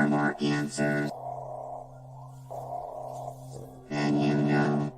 for more answers than you know.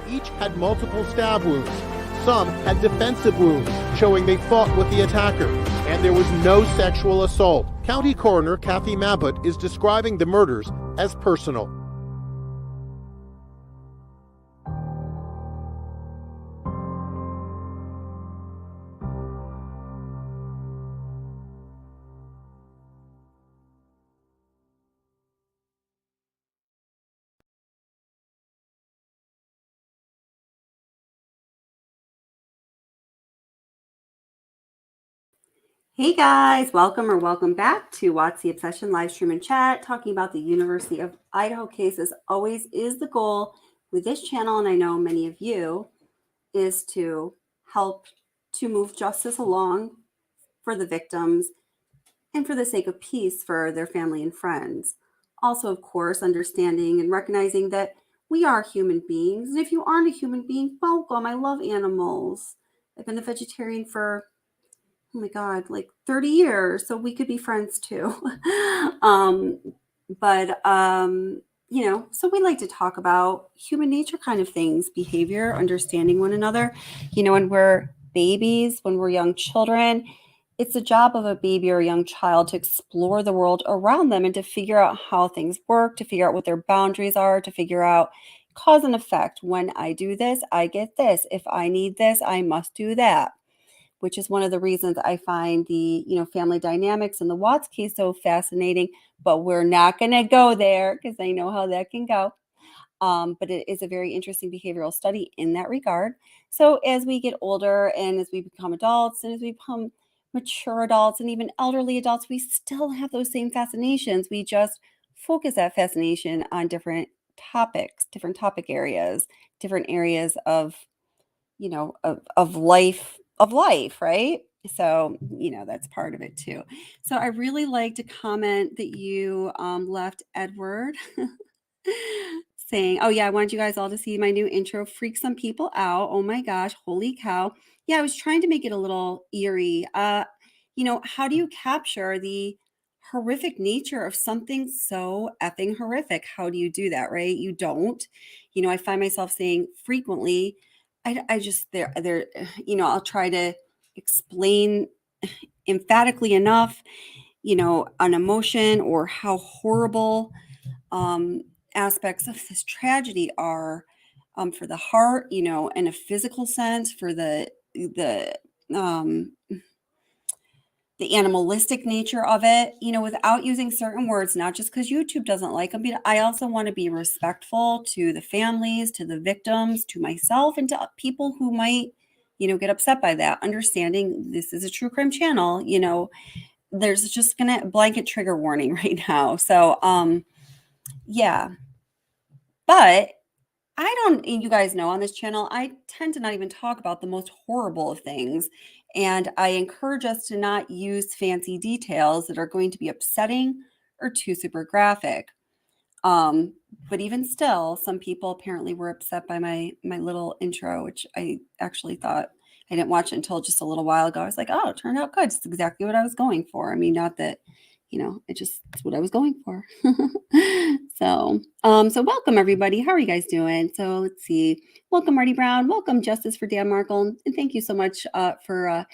Each had multiple stab wounds. Some had defensive wounds, showing they fought with the attacker. And there was no sexual assault. County Coroner Kathy Mabbutt is describing the murders as personal. Hey guys, welcome back to What's the Obsession live stream and chat, talking about the University of Idaho case. As always is the goal with this channel, and I know many of you, is to help to move justice along for the victims and for the sake of peace for their family and friends. Also, of course, understanding and recognizing that we are human beings, and if you aren't a human being, welcome. I love animals. I've been a vegetarian for oh my God, like 30 years. So we could be friends too. So we like to talk about human nature kind of things, behavior, understanding one another. When we're babies, when we're young children, it's the job of a baby or a young child to explore the world around them and to figure out how things work, to figure out what their boundaries are, to figure out cause and effect. When I do this, I get this. If I need this, I must do that. Which is one of the reasons I find the, family dynamics in the Watts case so fascinating, but we're not going to go there because I know how that can go. But it is a very interesting behavioral study in that regard. So as we get older and as we become adults and as we become mature adults and even elderly adults, we still have those same fascinations. We just focus that fascination on different topics, different topic areas, different areas of life, right? So, that's part of it too. So I really like to comment that you left Edward saying, oh yeah, I wanted you guys all to see my new intro, freak some people out. Oh my gosh, holy cow. Yeah, I was trying to make it a little eerie. How do you capture the horrific nature of something so effing horrific? How do you do that, right? You don't. I find myself saying frequently, I just I'll try to explain emphatically enough, an emotion or how horrible aspects of this tragedy are for the heart, in a physical sense, for the the animalistic nature of it, without using certain words, not just because YouTube doesn't like them. But I also want to be respectful to the families, to the victims, to myself, and to people who might, get upset by that. Understanding this is a true crime channel, there's just gonna blanket trigger warning right now. So, yeah, but you guys know on this channel, I tend to not even talk about the most horrible of things. And I encourage us to not use fancy details that are going to be upsetting or too super graphic. But even still, some people apparently were upset by my little intro, which I actually thought I didn't watch it until just a little while ago. I was like, oh, it turned out good. It's exactly what I was going for. I mean, not that, it's what I was going for. So welcome everybody. How are you guys doing? So let's see. Welcome Marty Brown. Welcome Justice for Dan Markle. And thank you so much for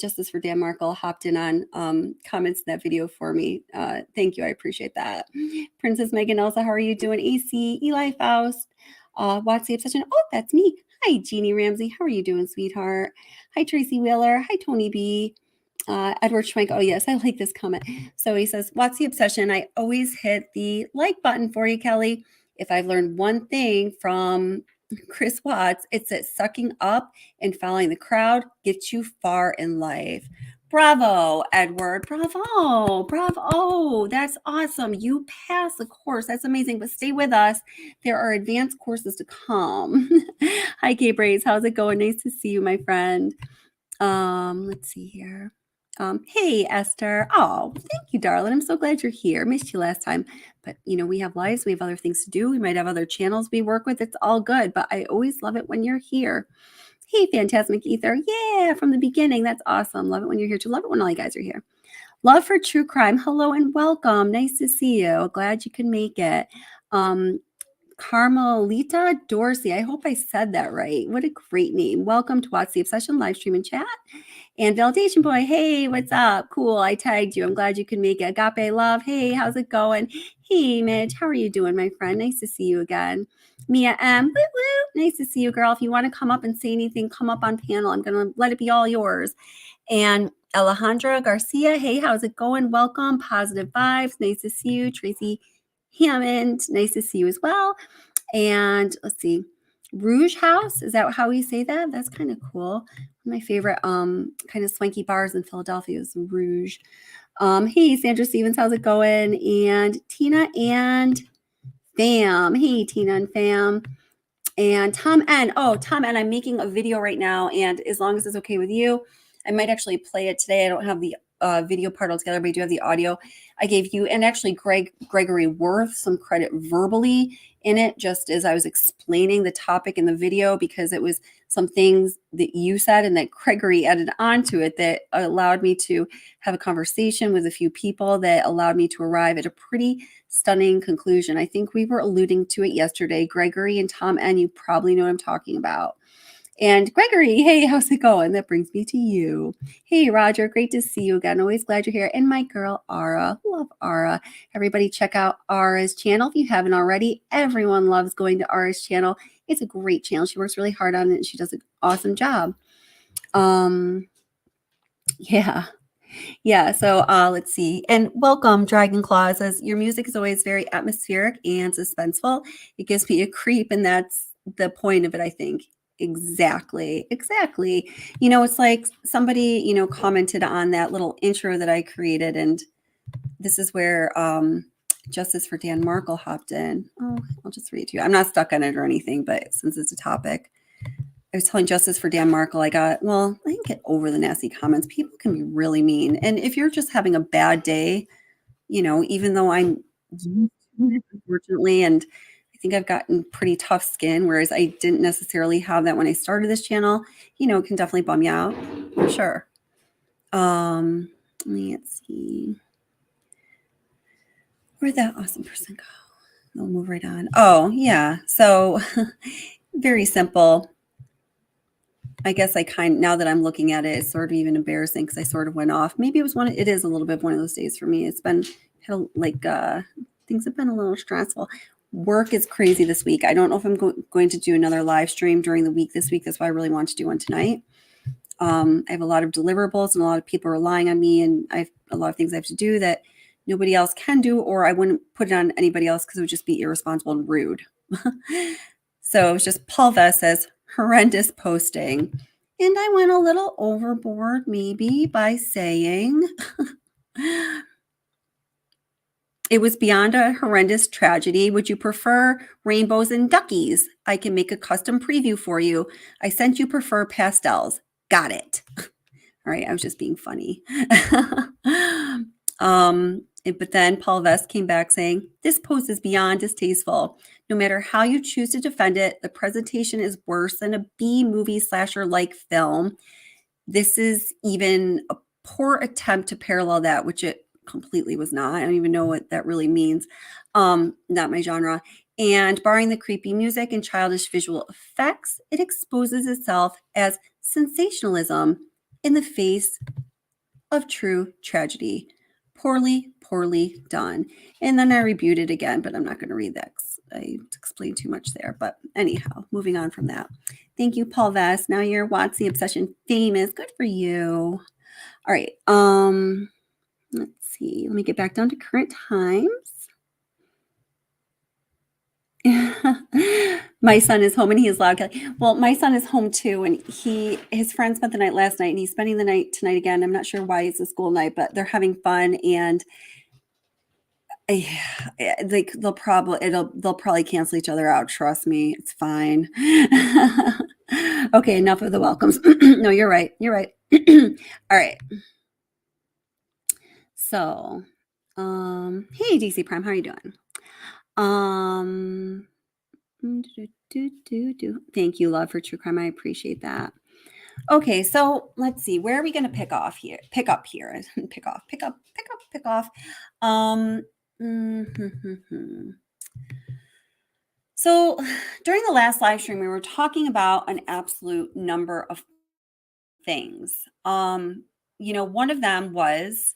Justice for Dan Markle hopped in on comments in that video for me. Thank you. I appreciate that. Princess Megan Elsa, how are you doing? AC, Eli Faust, Watsy Obsession. Oh, that's me. Hi, Jeannie Ramsey. How are you doing, sweetheart? Hi, Tracy Wheeler. Hi, Tony B. Edward Schwenk. Oh, yes, I like this comment. So he says, What's the obsession? I always hit the like button for you, Kelly. If I've learned one thing from Chris Watts, it's that sucking up and following the crowd gets you far in life. Bravo, Edward. Bravo. Bravo. That's awesome. You passed the course. That's amazing. But stay with us. There are advanced courses to come. Hi, Kay Braves. How's it going? Nice to see you, my friend. Let's see here. Hey, Esther. Oh, thank you, darling. I'm so glad you're here. Missed you last time. But, we have lives. We have other things to do. We might have other channels we work with. It's all good. But I always love it when you're here. Hey, Phantasmic Ether. Yeah, from the beginning. That's awesome. Love it when you're here too. Love it when all you guys are here. Love for True Crime. Hello and welcome. Nice to see you. Glad you could make it. Carmelita Dorsey. I hope I said that right. What a great name. Welcome to Watch the Obsession live stream and chat. And Validation Boy, hey, what's up? Cool, I tagged you. I'm glad you could make it. Agape Love, hey, how's it going? Hey, Mitch, how are you doing, my friend? Nice to see you again. Mia M, woo woo, nice to see you, girl. If you want to come up and say anything, come up on panel. I'm going to let it be all yours. And Alejandra Garcia, hey, how's it going? Welcome, Positive Vibes, nice to see you. Tracy Hammond, nice to see you as well. And let's see, Rouge House, is that how we say that? That's kind of cool. One of my favorite kind of swanky bars in Philadelphia is Rouge. Hey, Sandra Stevens, how's it going? And Tina and Fam. Hey, Tina and Fam. And Tom N. Oh, Tom N. I'm making a video right now, and as long as it's okay with you, I might actually play it today. I don't have the video part altogether, but I do have the audio. I gave you and actually Gregory Worth some credit verbally in it, just as I was explaining the topic in the video, because it was some things that you said and that Gregory added onto it that allowed me to have a conversation with a few people that allowed me to arrive at a pretty stunning conclusion. I think we were alluding to it yesterday. Gregory and Tom N., you probably know what I'm talking about. And Gregory, hey, how's it going? That brings me to you. Hey, Roger, great to see you again. Always glad you're here. And my girl, Ara. Love Ara. Everybody check out Ara's channel if you haven't already. Everyone loves going to Ara's channel. It's a great channel. She works really hard on it, and she does an awesome job. Yeah, so let's see. And welcome, Dragon Claw. Says, your music is always very atmospheric and suspenseful. It gives me a creep, and that's the point of it, I think. Exactly. It's like somebody, commented on that little intro that I created, and this is where Justice for Dan Markle hopped in. Oh, I'll just read it to you. I'm not stuck on it or anything, but since it's a topic, I was telling Justice for Dan Markle, I can get over the nasty comments. People can be really mean. And if you're just having a bad day, even though I'm unfortunately, and I think I've gotten pretty tough skin, whereas I didn't necessarily have that when I started this channel, it can definitely bum you out for sure. Let's see. Where'd that awesome person go? They'll move right on. Oh, yeah. So very simple. I guess now that I'm looking at it, it's sort of even embarrassing because I sort of went off. Maybe it is a little bit of one of those days for me. It's been things have been a little stressful. Work is crazy this week. I don't know if I'm going to do another live stream during the week this week. That's why I really want to do one tonight. I have a lot of deliverables and a lot of people relying on me, and I have a lot of things I have to do that nobody else can do, or I wouldn't put it on anybody else because it would just be irresponsible and rude. So it's just Paul Vest says, horrendous posting. And I went a little overboard maybe by saying it was beyond a horrendous tragedy. Would you prefer rainbows and duckies? I can make a custom preview for you. I sent you prefer pastels. Got it. All right, I was just being funny. But then Paul Vest came back saying, this post is beyond distasteful. No matter how you choose to defend it, the presentation is worse than a B movie slasher-like film. This is even a poor attempt to parallel that, which it completely was not. I don't even know what that really means. Not my genre. And barring the creepy music and childish visual effects, it exposes itself as sensationalism in the face of true tragedy. Poorly, poorly done. And then I reviewed it again, but I'm not going to read that. I explained too much there. But anyhow, moving on from that. Thank you, Paul Vest. Now you're Watsy Obsession famous. Good for you. All right. Let's see. Let me get back down to current times. My son is home and he is loud. Well, my son is home too, and his friend spent the night last night, and he's spending the night tonight again. I'm not sure why it's a school night, but they're having fun, and they'll probably cancel each other out. Trust me, it's fine. Okay, enough of the welcomes. No, you're right. You're right. All right. So, hey DC Prime, how are you doing? Thank you, love, for true crime. I appreciate that. Okay, so let's see. Where are we going to pick up here? Pick up. So during the last live stream, we were talking about an absolute number of things. One of them was,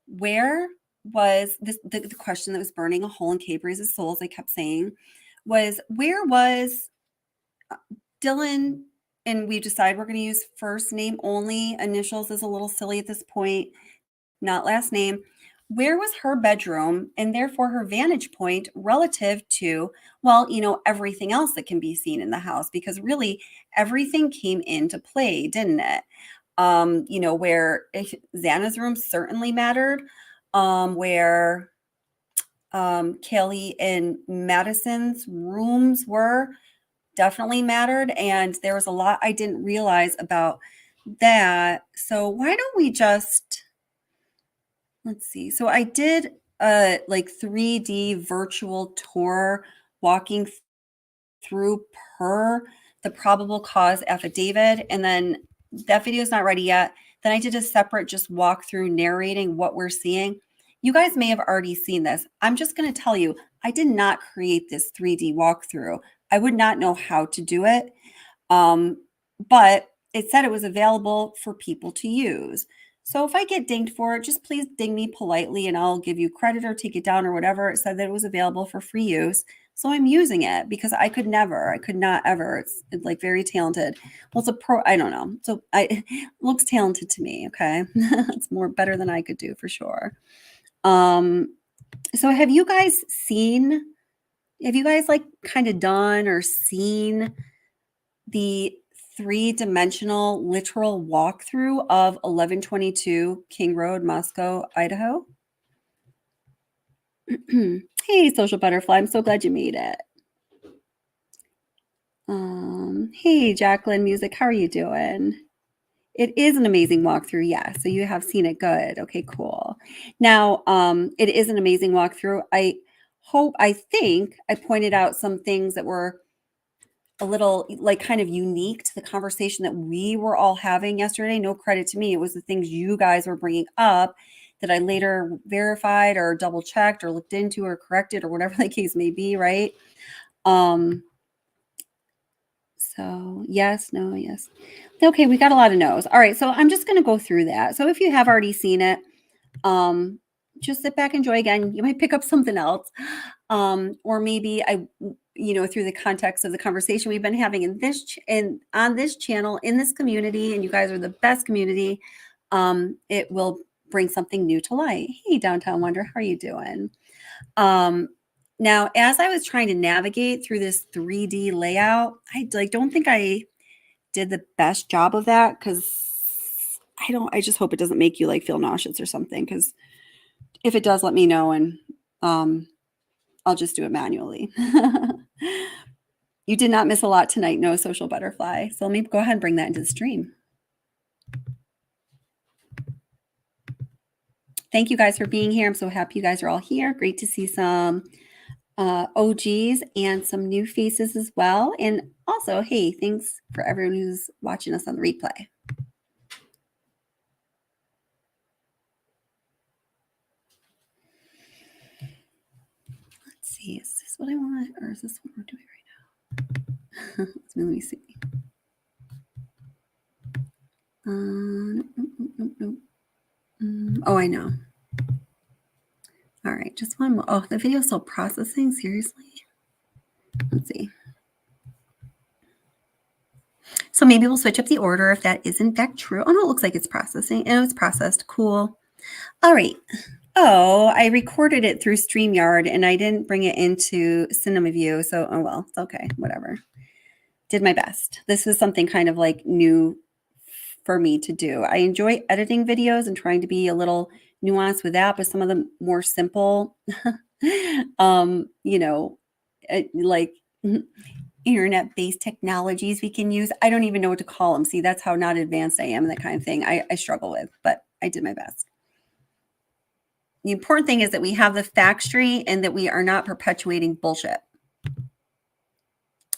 where was this, the question that was burning a hole in Cabri's soul, as I kept saying, was where was Dylan? And we decided we're going to use first name only. Initials is a little silly at this point, not last name. Where was her bedroom and therefore her vantage point relative to, everything else that can be seen in the house? Because really everything came into play, didn't it? Where Zanna's room certainly mattered, where Kelly and Madison's rooms were definitely mattered. And there was a lot I didn't realize about that. So why don't we just, let's see. So I did a 3D virtual tour walking through the probable cause affidavit. And then that video is not ready yet. Then I did a separate just walkthrough narrating what we're seeing. You guys may have already seen this. I'm just going to tell you, I did not create this 3D walkthrough. I would not know how to do it. But it said it was available for people to use. So if I get dinged for it, just please ding me politely and I'll give you credit or take it down or whatever. It said that it was available for free use. So I'm using it because I could not ever. It's like very talented. Well, it's a pro, I don't know. So it looks talented to me. Okay. It's more better than I could do for sure. So have you guys kind of done or seen the 3-dimensional literal walkthrough of 1122 King Road, Moscow, Idaho? Hey, Social Butterfly, I'm so glad you made it. Hey, Jacqueline Music, how are you doing? It is an amazing walkthrough, yeah. So you have seen it, good. Okay, cool. Now, it is an amazing walkthrough. I think I pointed out some things that were a little kind of unique to the conversation that we were all having yesterday. No credit to me. It was the things you guys were bringing up that I later verified or double checked or looked into or corrected or whatever the case may be. Right. So yes, no, yes. Okay. We got a lot of no's. All right. So I'm just going to go through that. So if you have already seen it, just sit back, enjoy again. You might pick up something else. Or maybe through the context of the conversation we've been having in this on this channel, in this community, and you guys are the best community, it will bring something new to light. Hey, Downtown Wonder, how are you doing? Now, as I was trying to navigate through this 3D layout, I don't think I did the best job of that, because I just hope it doesn't make you feel nauseous or something, because if it does, let me know, and I'll just do it manually. You did not miss a lot tonight, no social butterfly. So let me go ahead and bring that into the stream. Thank you guys for being here. I'm so happy you guys are all here. Great to see some OGs and some new faces as well. And also, hey, thanks for everyone who's watching us on the replay. Let's see, is this what I want, or is this what we're doing right now? Let me see. Nope. Oh, I know. All right, just one more. Oh, the video is still processing. Seriously? Let's see. So maybe we'll switch up the order if that is in fact true. Oh no, it looks like it's processing. Oh, it's processed. Cool. All right. Oh, I recorded it through StreamYard and I didn't bring it into Cinema View. So, oh well, it's okay. Whatever. Did my best. This was something kind of new for me to do. I enjoy editing videos and trying to be a little nuanced with that, but some of the more simple, internet-based technologies we can use. I don't even know what to call them. See, that's how not advanced I am and that kind of thing I struggle with, but I did my best. The important thing is that we have the facts straight and that we are not perpetuating bullshit.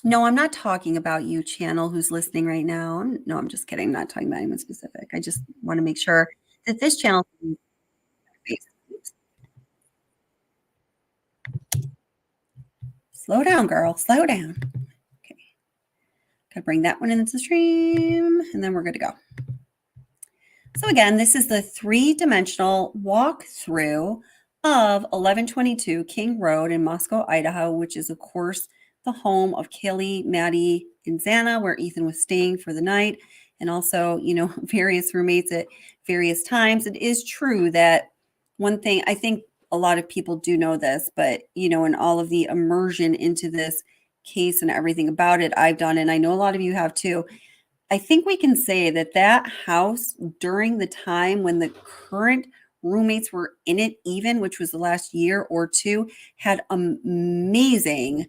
No, I'm not talking about you, channel, who's listening right now. No, I'm just kidding. I'm not talking about anyone specific. I just want to make sure that this channel. Slow down, girl. Slow down. Okay. Gotta bring that one into the stream, and then we're good to go. So again, this is the 3-dimensional walkthrough of 1122 King Road in Moscow, Idaho, which is, of course, the home of Kaylee, Maddie, and Zanna, where Ethan was staying for the night, and also, various roommates at various times. It is true that one thing, I think a lot of people do know this, but, in all of the immersion into this case and everything about it I've done, and I know a lot of you have too, I think we can say that that house during the time when the current roommates were in it, even, which was the last year or two, had amazing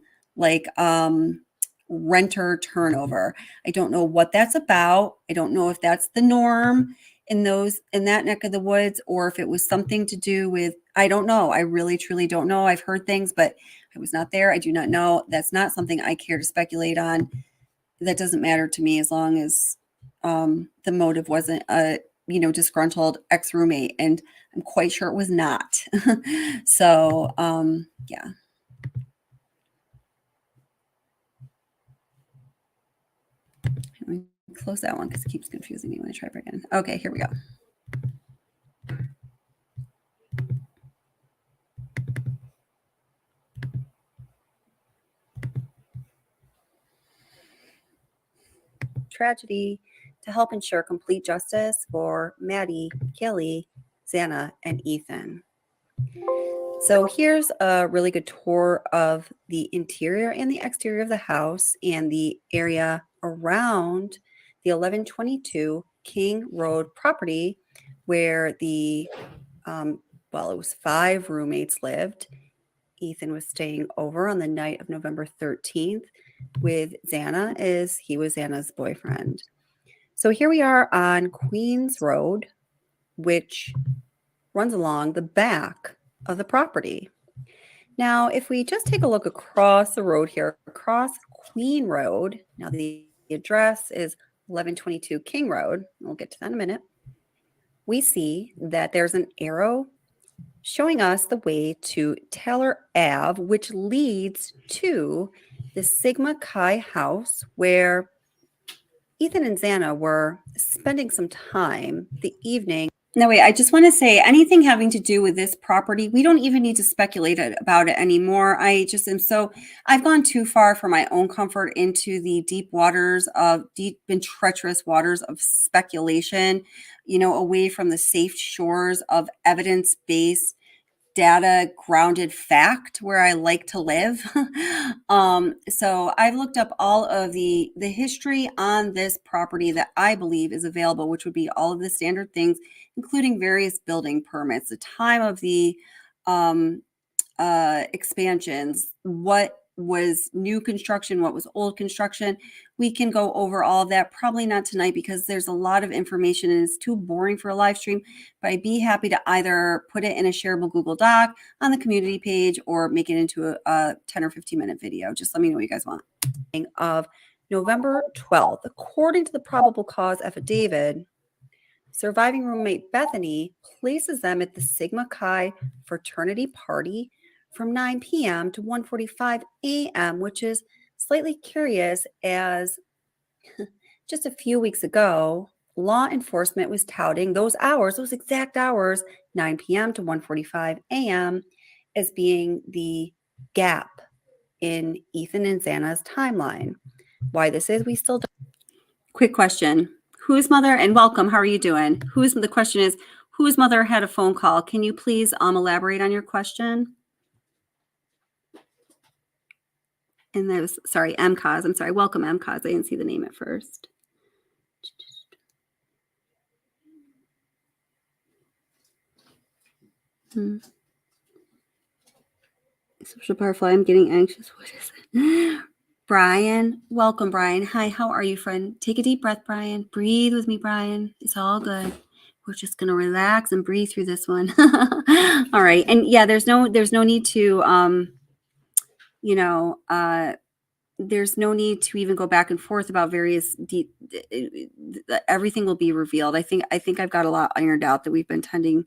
renter turnover. I don't know what that's about. I don't know if that's the norm in that neck of the woods, or if it was something to do with, I don't know. I really, truly don't know. I've heard things, but I was not there. I do not know. That's not something I care to speculate on. That doesn't matter to me as long as the motive wasn't a disgruntled ex-roommate, and I'm quite sure it was not. So yeah. Let me close that one because it keeps confusing me when I try again. Okay, here we go. Tragedy to help ensure complete justice for Maddie, Kelly, Zanna, and Ethan. So here's a really good tour of the interior and the exterior of the house and the area around the 1122 King Road property where the, it was 5 roommates lived. Ethan was staying over on the night of November 13th with Zanna, as he was Zanna's boyfriend. So here we are on Queens Road, which runs along the back of the property. Now, if we just take a look across the road here, across Queen Road, now the address is 1122 King Road. We'll get to that in a minute. We see that there's an arrow showing us the way to Taylor Ave, which leads to the Sigma Chi house where Ethan and Zanna were spending some time the evening. No, wait, I just want to say anything having to do with this property, we don't even need to speculate about it anymore. I just am so, I've gone too far for my own comfort into the deep and treacherous waters of speculation, away from the safe shores of evidence-based data grounded fact where I like to live. So I've looked up all of the history on this property that I believe is available, which would be all of the standard things, including various building permits, the time of the expansions, what was new construction, what was old construction. We can go over all of that, probably not tonight because there's a lot of information and it's too boring for a live stream, but I'd be happy to either put it in a shareable Google Doc on the community page or make it into a 10 or 15 minute video. Just let me know what you guys want. Of November 12th, according to the probable cause affidavit, surviving roommate Bethany places them at the Sigma Chi fraternity party from 9 p.m. to 1:45 a.m., which is slightly curious as just a few weeks ago, law enforcement was touting those exact hours, 9 p.m. to 1:45 a.m., as being the gap in Ethan and Zanna's timeline. Why this is, we still don't. Quick question. Whose mother, and welcome, how are you doing? The question is, whose mother had a phone call? Can you please elaborate on your question? And that was, sorry, MCOS. I'm sorry. Welcome, MCOS. I didn't see the name at first. Social butterfly. I'm getting anxious. What is it? Brian. Welcome, Brian. Hi, how are you, friend? Take a deep breath, Brian. Breathe with me, Brian. It's all good. We're just going to relax and breathe through this one. All right. And yeah, there's no need to, there's no need to even go back and forth about various everything will be revealed. I think I've got a lot ironed out that we've been tending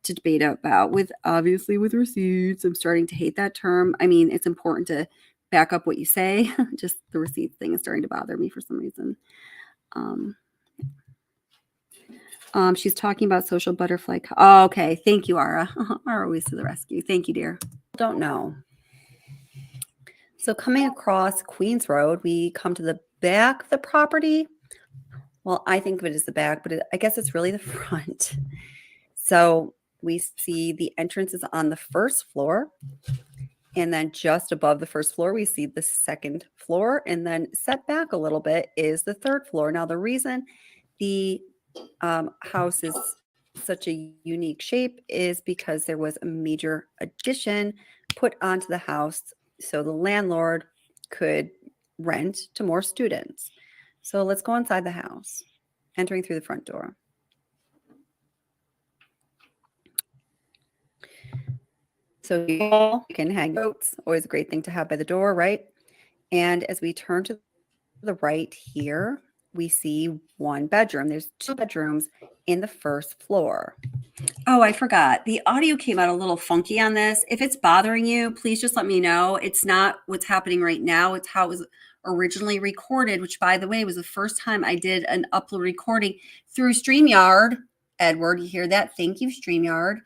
to debate about with receipts. I'm starting to hate that term. I mean, it's important to back up what you say. Just the receipts thing is starting to bother me for some reason. She's talking about social butterfly. Oh, okay. Thank you, Ara. Ara always to the rescue. Thank you, dear. Don't know. So coming across Queens Road, we come to the back of the property. Well, I think of it as the back, but I guess it's really the front. So we see the entrance is on the first floor. And then just above the first floor, we see the second floor. And then set back a little bit is the third floor. Now, the reason the house is such a unique shape is because there was a major addition put onto the house so the landlord could rent to more students. So let's go inside the house, entering through the front door. So you can hang notes, always a great thing to have by the door, right? And as we turn to the right here, we see one bedroom. There's two bedrooms in the first floor. Oh, I forgot. The audio came out a little funky on this. If it's bothering you, please just let me know. It's not what's happening right now. It's how it was originally recorded, which, by the way, was the first time I did an upload recording through StreamYard. Edward, you hear that? Thank you, StreamYard.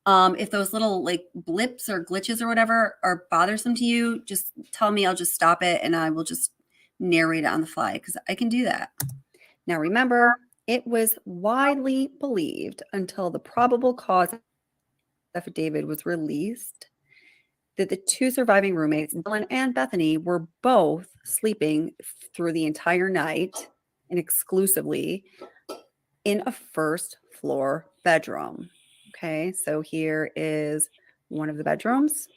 If those little like blips or glitches or whatever are bothersome to you, just tell me. I'll just stop it and I will just narrate it on the fly because I can do that. Now, remember, it was widely believed until the probable cause affidavit was released that the two surviving roommates, Dylan and Bethany, were both sleeping through the entire night and exclusively in a first floor bedroom. Okay, so here is one of the bedrooms.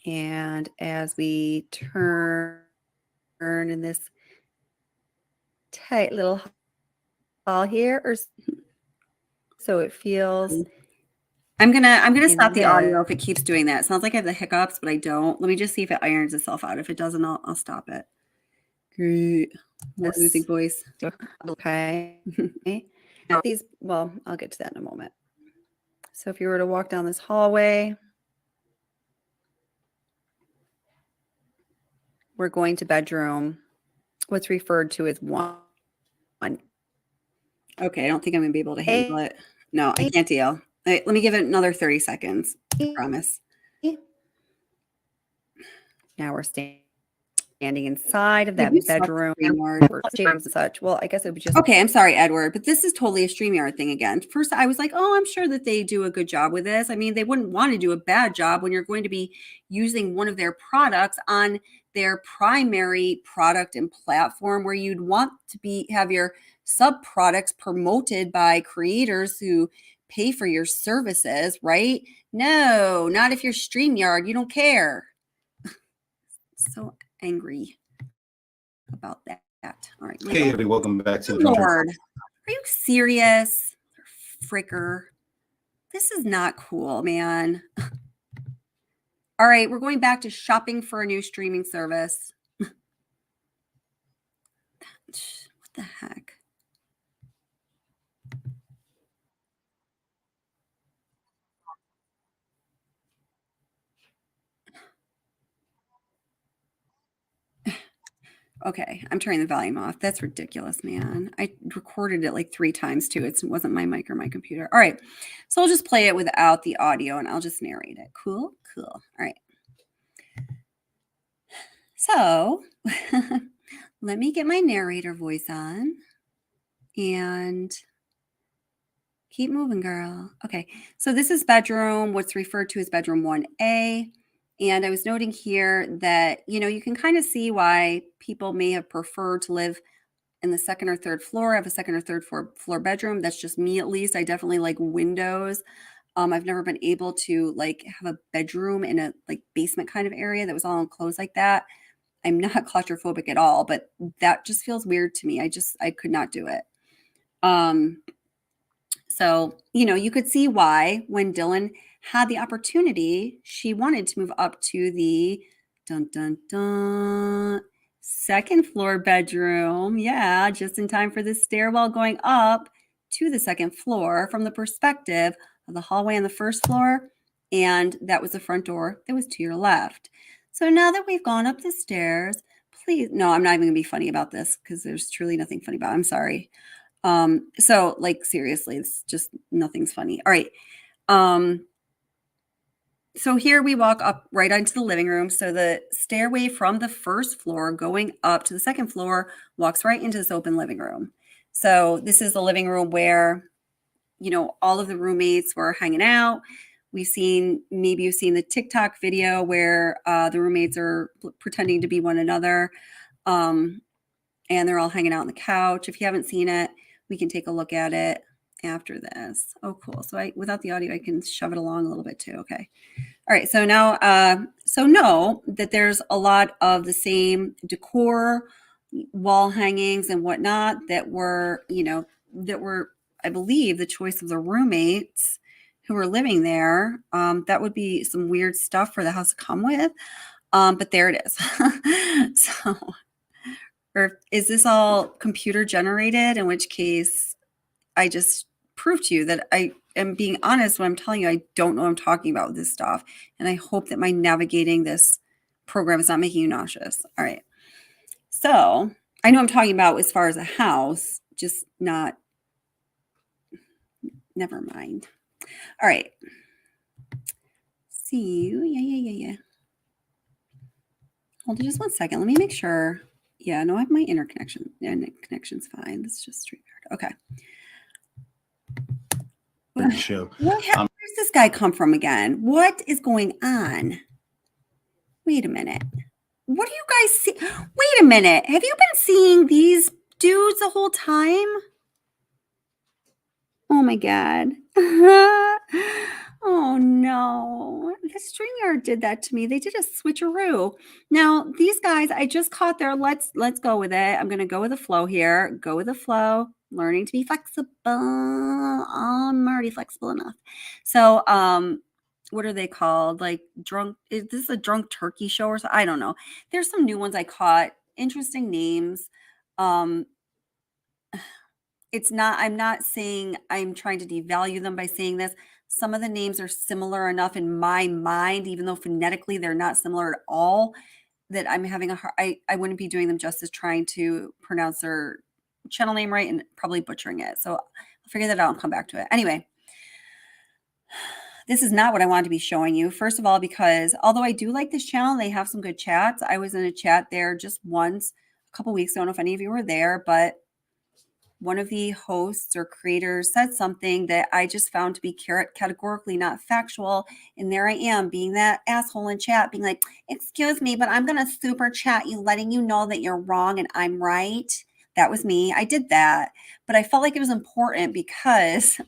And as we turn in this tight little hall here, so it feels. I'm gonna stop the audio if it keeps doing that. It sounds like I have the hiccups, but I don't. Let me just see if it irons itself out. If it doesn't, I'll stop it. Great. More losing voice. Okay. Now these, well, I'll get to that in a moment. So if you were to walk down this hallway, we're going to bedroom, what's referred to as one. Okay, I don't think I'm going to be able to handle it. No, I can't deal. All right, let me give it another 30 seconds. I promise. Now we're standing inside of that bedroom for James and such. Well, I guess it would just okay. I'm sorry, Edward, but this is totally a StreamYard thing again. First, I was like, oh, I'm sure that they do a good job with this. I mean, they wouldn't want to do a bad job when you're going to be using one of their products on their primary product and platform where you'd want to have your sub products promoted by creators who pay for your services, right? No, not if you're StreamYard. You don't care. So angry about that. All right. Hey, everybody, welcome back to the Lord. Are you serious? Fricker. This is not cool, man. All right, we're going back to shopping for a new streaming service. What the heck? Okay, I'm turning the volume off. That's ridiculous, man. I recorded it like 3 times too. It wasn't my mic or my computer. All right, so I'll just play it without the audio and I'll just narrate it. Cool, cool. All right. So let me get my narrator voice on and keep moving, girl. Okay, so this is bedroom, what's referred to as bedroom 1A. And I was noting here that, you can kind of see why people may have preferred to live in the second or third floor, have a second or third floor bedroom. That's just me, at least. I definitely like windows. I've never been able to have a bedroom in a basement kind of area that was all enclosed like that. I'm not claustrophobic at all, but that just feels weird to me. I could not do it. So, you could see why when Dylan had the opportunity, she wanted to move up to the second floor bedroom. Yeah, just in time for the stairwell going up to the second floor from the perspective of the hallway on the first floor. And that was the front door that was to your left. So now that we've gone up the stairs, please, no, I'm not even gonna be funny about this because there's truly nothing funny about it. I'm sorry. So seriously, it's just nothing's funny. All right. So here we walk up right onto the living room. So the stairway from the first floor going up to the second floor walks right into this open living room. So this is the living room where, all of the roommates were hanging out. Maybe you've seen the TikTok video where the roommates are pretending to be one another. And they're all hanging out on the couch. If you haven't seen it, we can take a look at it after this. Oh, cool. So without the audio, I can shove it along a little bit too. Okay. All right. So now, know that there's a lot of the same decor, wall hangings and whatnot that were, I believe, the choice of the roommates who were living there. That would be some weird stuff for the house to come with. But there it is. So, or is this all computer generated? In which case, I just proved to you that I am being honest when I'm telling you I don't know what I'm talking about with this stuff. And I hope that my navigating this program is not making you nauseous. All right. So I know I'm talking about as far as a house, just not, never mind. All right. See you. Yeah. Hold on just 1 second. Let me make sure. Yeah, no, I have my interconnection. Yeah, connection's fine. It's just StreamYard. Okay. show. Where's this guy come from again? What is going on? Wait a minute. What do you guys see? Wait a minute. Have you been seeing these dudes the whole time? Oh my God. Oh no. The StreamYard did that to me. They did a switcheroo. Now, these guys, I just caught their let's go with it. I'm going to go with the flow here. Go with the flow. Learning to be flexible. I'm already flexible enough. So, what are they called? Drunk. Is this a drunk turkey show or something? I don't know. There's some new ones I caught. Interesting names. It's not, I'm not saying I'm trying to devalue them by saying this. Some of the names are similar enough in my mind, even though phonetically they're not similar at all, that I'm having I wouldn't be doing them justice trying to pronounce their channel name right and probably butchering it. So I'll figure that out and come back to it. Anyway, This is not what I wanted to be showing you. First of all, because although I do like this channel, they have some good chats. I was in a chat there just once a couple weeks ago. I don't know if any of you were there, but one of the hosts or creators said something that I just found to be categorically not factual. And there I am being that asshole in chat, being like, excuse me, but I'm going to super chat you, letting you know that you're wrong and I'm right. That was me. I did that. But I felt like it was important because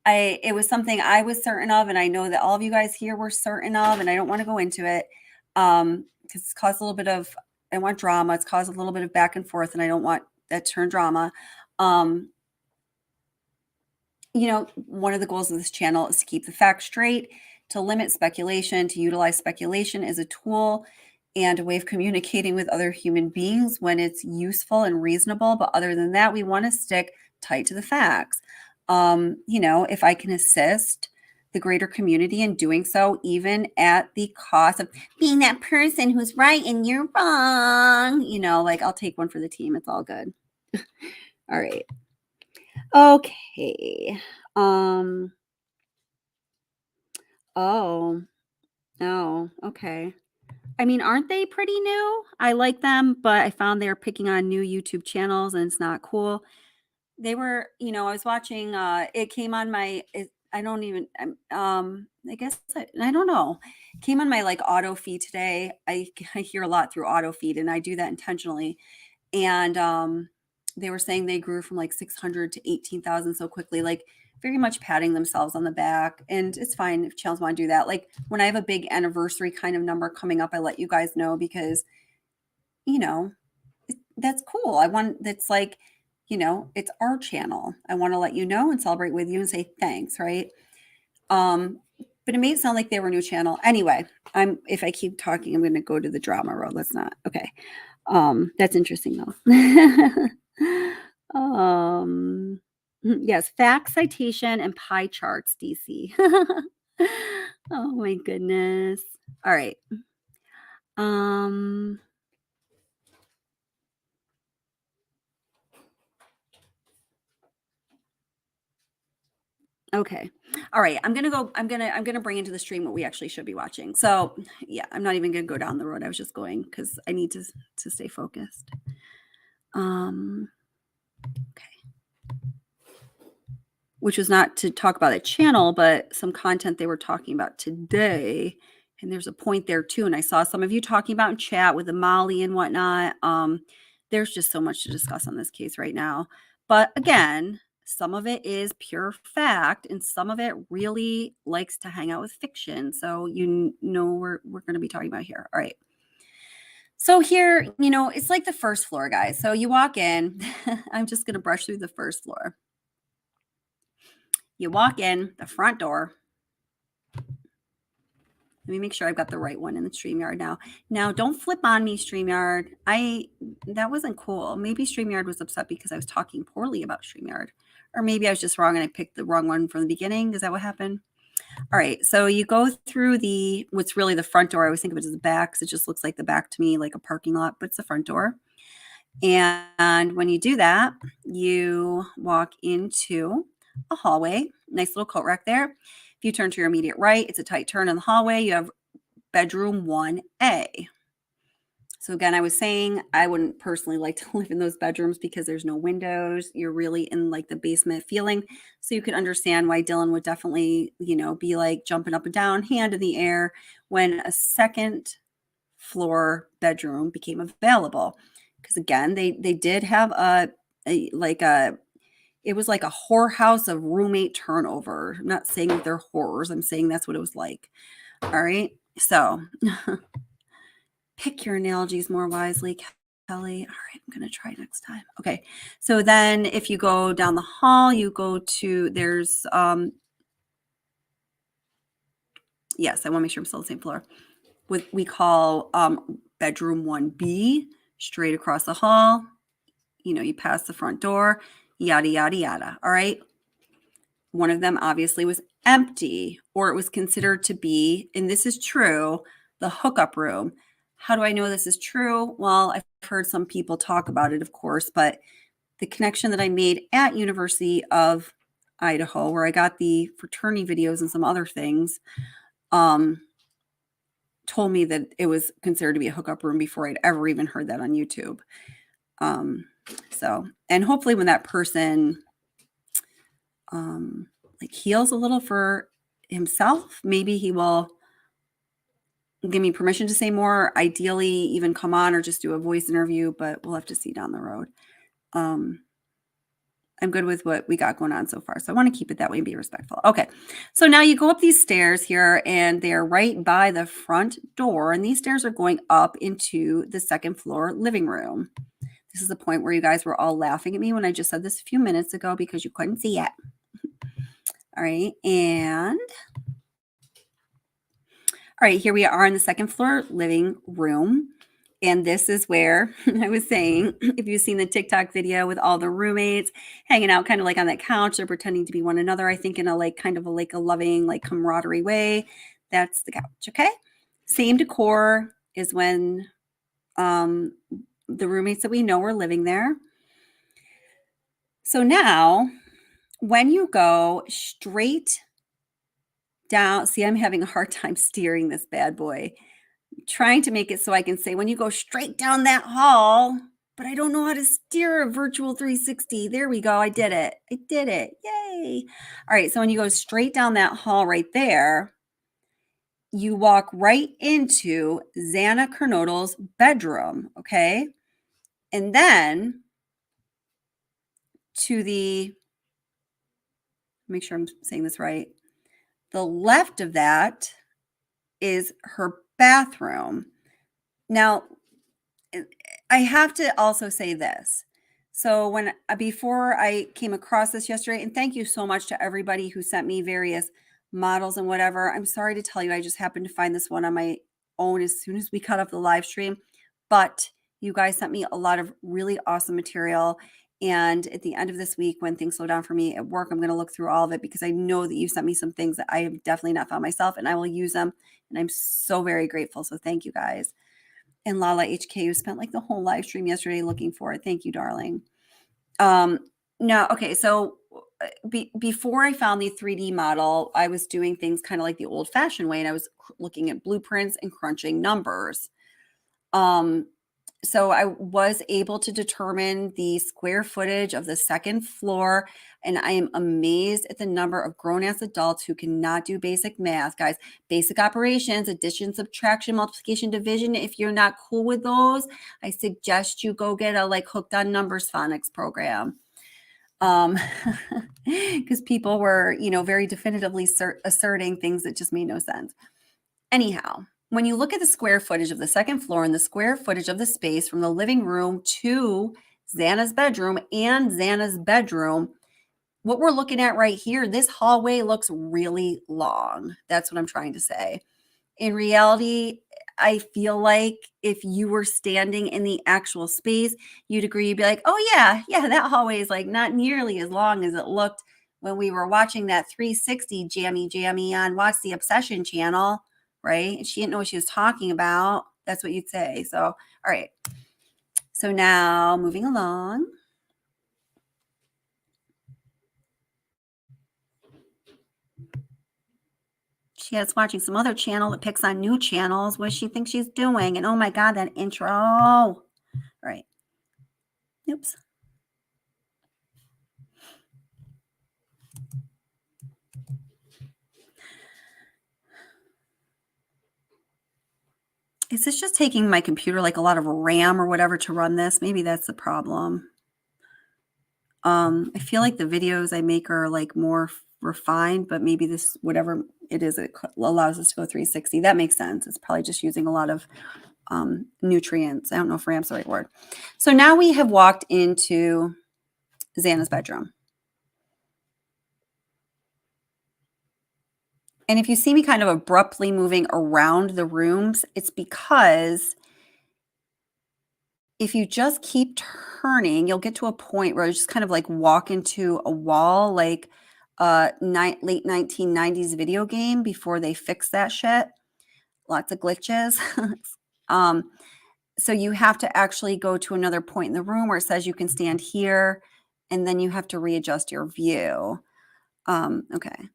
it was something I was certain of, and I know that all of you guys here were certain of, and I don't want to go into it because it's caused a little bit of, I want drama. It's caused a little bit of back and forth, and I don't want that to turn drama. One of the goals of this channel is to keep the facts straight, to limit speculation, to utilize speculation as a tool and a way of communicating with other human beings when it's useful and reasonable. But other than that, we want to stick tight to the facts. If I can assist the greater community in doing so, even at the cost of being that person who's right and you're wrong, I'll take one for the team. It's all good. All right. Okay. Okay. I mean, aren't they pretty new? I like them, but I found they were picking on new YouTube channels and it's not cool. They were, I was watching, it came on my, I don't even, I guess, I don't know. It came on my auto feed today. I hear a lot through auto feed and I do that intentionally. And they were saying they grew from 600 to 18,000 so quickly, very much patting themselves on the back. And it's fine if channels want to do that. When I have a big anniversary kind of number coming up, I let you guys know because, that's cool. That's it's our channel. I want to let you know and celebrate with you and say thanks, right? But it made it sound like they were a new channel. Anyway, if I keep talking, I'm going to go to the drama road. Let's not. Okay. That's interesting though. Yes, fact citation and pie charts, DC. Oh my goodness. All right. Okay. All right. I'm going to bring into the stream what we actually should be watching. So yeah, I'm not even going to go down the road. I was just going because I need to stay focused. Okay. Which was not to talk about a channel, but some content they were talking about today. And there's a point there too. And I saw some of you talking about in chat with the Molly and whatnot. There's just so much to discuss on this case right now. But again, some of it is pure fact and some of it really likes to hang out with fiction. So we're going to be talking about here. All right. So here, it's like the first floor, guys. So you walk in. I'm just going to brush through the first floor. You walk in the front door. Let me make sure I've got the right one in the StreamYard now. Now, don't flip on me, StreamYard. That wasn't cool. Maybe StreamYard was upset because I was talking poorly about StreamYard. Or maybe I was just wrong and I picked the wrong one from the beginning. Is that what happened? All right. So you go through what's really the front door. I always think of it as the back because it just looks like the back to me, like a parking lot, but it's the front door. And when you do that, you walk into a hallway. Nice little coat rack there. If you turn to your immediate right, it's a tight turn in the hallway. You have bedroom 1A. So again, I was saying I wouldn't personally like to live in those bedrooms because there's no windows. You're really in the basement feeling. So you can understand why Dylan would definitely, be jumping up and down, hand in the air when a second floor bedroom became available. Because again, they did have it was like a whorehouse of roommate turnover. I'm not saying that they're horrors. I'm saying that's what it was like. All right. So pick your analogies more wisely, Kelly. All right. I'm going to try next time. Okay. So then if you go down the hall, you go to, there's, yes, I want to make sure I'm still on the same floor. We call bedroom 1B, straight across the hall. You pass the front door, yada, yada, yada. All right. One of them obviously was empty, or it was considered to be, and this is true, the hookup room. How do I know this is true? Well, I've heard some people talk about it, of course, but the connection that I made at University of Idaho, where I got the fraternity videos and some other things, told me that it was considered to be a hookup room before I'd ever even heard that on YouTube. And hopefully when that person like heals a little for himself, maybe he will give me permission to say more, ideally even come on or just do a voice interview, but we'll have to see down the road. I'm good with what we got going on so far. So I want to keep it that way and be respectful. Okay. So now you go up these stairs here and they're right by the front door. And these stairs are going up into the second floor living room. This is the point where you guys were all laughing at me when I just said this a few minutes ago because you couldn't see it. All right. And all right, here we are in the second floor living room. And this is where I was saying, if you've seen the TikTok video with all the roommates hanging out kind of like on that couch, they're pretending to be one another, I think in a like kind of a like a loving like camaraderie way. That's the couch, okay? Same decor is when the roommates that we know were living there. So now when you go straight down, see, I'm having a hard time steering this bad boy. Trying to make it so I can say when you go straight down that hall, but I don't know how to steer a virtual 360. There we go. I did it. Yay. All right. So when you go straight down that hall right there, you walk right into Zanna Kernodle's bedroom. Okay. And then to the, make sure I'm saying this right. The left of that is her bathroom. Now, I have to also say this. So before I came across this yesterday, and thank you so much to everybody who sent me various models and whatever. I'm sorry to tell you, I just happened to find this one on my own as soon as we cut off the live stream. But you guys sent me a lot of really awesome material. And at the end of this week, when things slow down for me at work, I'm going to look through all of it because I know that you sent me some things that I have definitely not found myself, and I will use them. And I'm so very grateful. So thank you guys. And Lala HK, who spent like the whole live stream yesterday looking for it. Thank you, darling. No, okay. So before I found the 3D model, I was doing things kind of like the old fashioned way. And I was looking at blueprints and crunching numbers. So I was able to determine the square footage of the second floor. And I am amazed at the number of grown-ass adults who cannot do basic math. Guys, basic operations, addition, subtraction, multiplication, division. If you're not cool with those, I suggest you go get a like hooked on numbers phonics program. Because people were, very definitively asserting things that just made no sense. Anyhow, when you look at the square footage of the second floor and the square footage of the space from the living room to Zanna's bedroom and Zanna's bedroom, what we're looking at right here, this hallway looks really long. That's what I'm trying to say. In reality, I feel like if you were standing in the actual space, you'd agree, you'd be like, oh yeah, that hallway is like not nearly as long as it looked when we were watching that 360 jammy on Watch the Obsession channel. Right? She didn't know what she was talking about. That's what you'd say. So, all right. So now moving along. She is watching some other channel that picks on new channels. What she thinks she's doing. And oh my God, that intro. All right. Oops. Is this just taking my computer like a lot of RAM or whatever to run this? Maybe that's the problem. I feel like the videos I make are like more refined, but maybe this, whatever it is, it allows us to go 360. That makes sense. It's probably just using a lot of nutrients. I don't know if RAM's the right word. So now we have walked into Zanna's bedroom. And if you see me kind of abruptly moving around the rooms, it's because if you just keep turning, you'll get to a point where you just kind of like walk into a wall, like a late 1990s video game before they fix that shit. Lots of glitches. So you have to actually go to another point in the room where it says you can stand here, and then you have to readjust your view. Okay.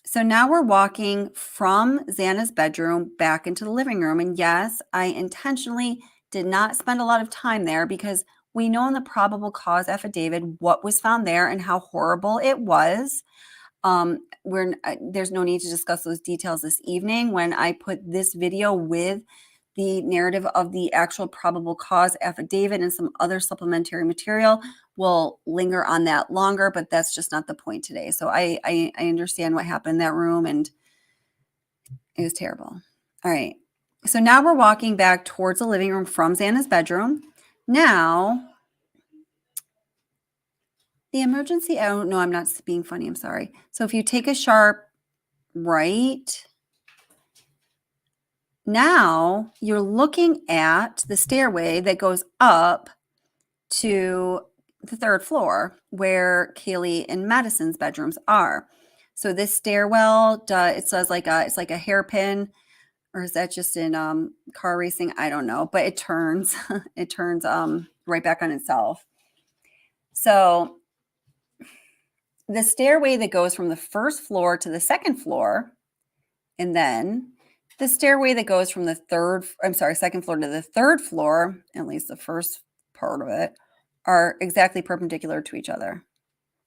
So now we're walking from Zanna's bedroom back into the living room. And yes, I intentionally did not spend a lot of time there because we know in the probable cause affidavit what was found there and how horrible it was. There's no need to discuss those details this evening when I put this video with the narrative of the actual probable cause affidavit and some other supplementary material. We'll linger on that longer, but that's just not the point today. So I understand what happened in that room, and it was terrible. All right. So now we're walking back towards the living room from Zanna's bedroom. Now, the emergency, oh, no, I'm not being funny. I'm sorry. So if you take a sharp right, now you're looking at the stairway that goes up to the third floor where Kaylee and Madison's bedrooms are. So this stairwell, it says it's like a hairpin, or is that just in car racing? I don't know, but it turns, it turns right back on itself. So the stairway that goes from the first floor to the second floor, and then the stairway that goes from the second floor to the third floor, at least the first part of it, are exactly perpendicular to each other.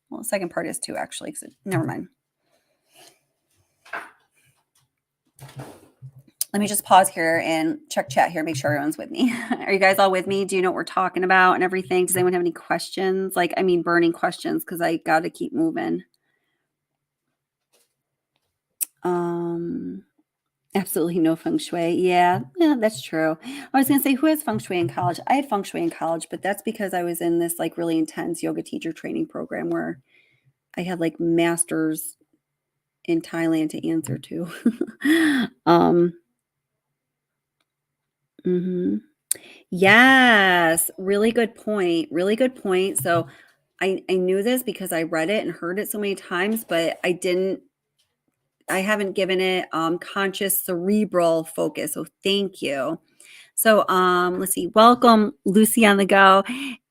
Well, the second part is too, actually. Never mind. Let me just pause here and check chat here, make sure everyone's with me. Are you guys all with me? Do you know what we're talking about and everything? Does anyone have any questions? Burning questions, because I got to keep moving. Absolutely no feng shui. Yeah, that's true. I was going to say, who has feng shui in college? I had feng shui in college, but that's because I was in this really intense yoga teacher training program where I had masters in Thailand to answer to. Yes, really good point. Really good point. So I knew this because I read it and heard it so many times, but I haven't given it conscious cerebral focus. So thank you. So let's see. Welcome, Lucy on the go.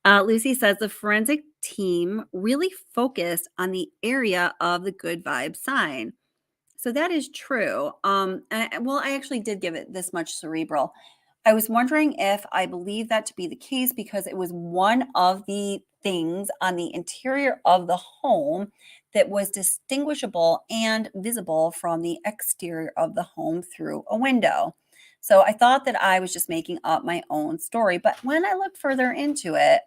Lucy says the forensic team really focused on the area of the good vibe sign. So that is true. I actually did give it this much cerebral. I was wondering if I believe that to be the case because it was one of the things on the interior of the home that was distinguishable and visible from the exterior of the home through a window. So I thought that I was just making up my own story, but when I looked further into it,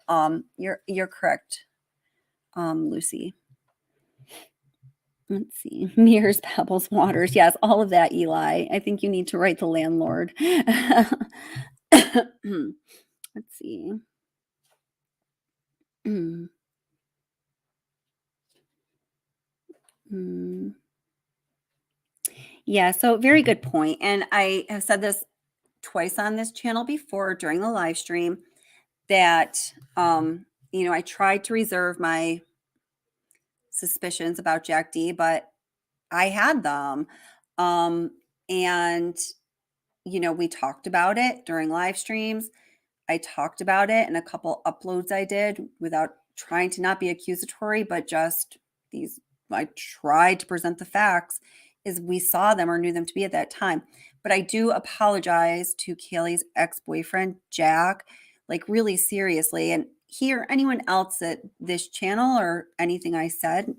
you're correct, Lucy. Let's see. Mirrors, pebbles, waters. Yes, all of that, Eli. I think you need to write the landlord. Let's see. Yeah, so very good point. And I have said this twice on this channel before during the live stream that, I tried to reserve my suspicions about Jack D, but I had them. And, we talked about it during live streams. I talked about it in a couple uploads I did without trying to not be accusatory, but just I tried to present the facts as we saw them or knew them to be at that time. But I do apologize to Kaylee's ex-boyfriend, Jack, really seriously. And here, anyone else at this channel or anything I said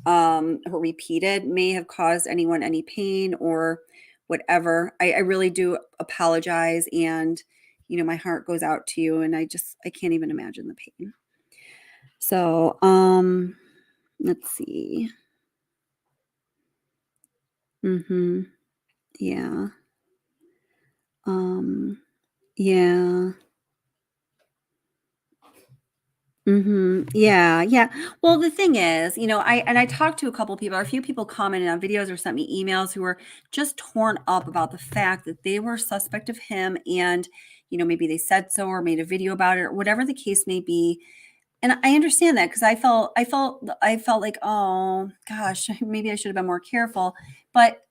or repeated may have caused anyone any pain or whatever. I really do apologize. And, my heart goes out to you. And I can't even imagine the pain. So, let's see. Yeah. Yeah. Yeah. Yeah. Well, the thing is, I talked to a couple people, or a few people commented on videos or sent me emails who were just torn up about the fact that they were suspect of him and, maybe they said so or made a video about it or whatever the case may be. And I understand that because I felt like, oh gosh, maybe I should have been more careful. But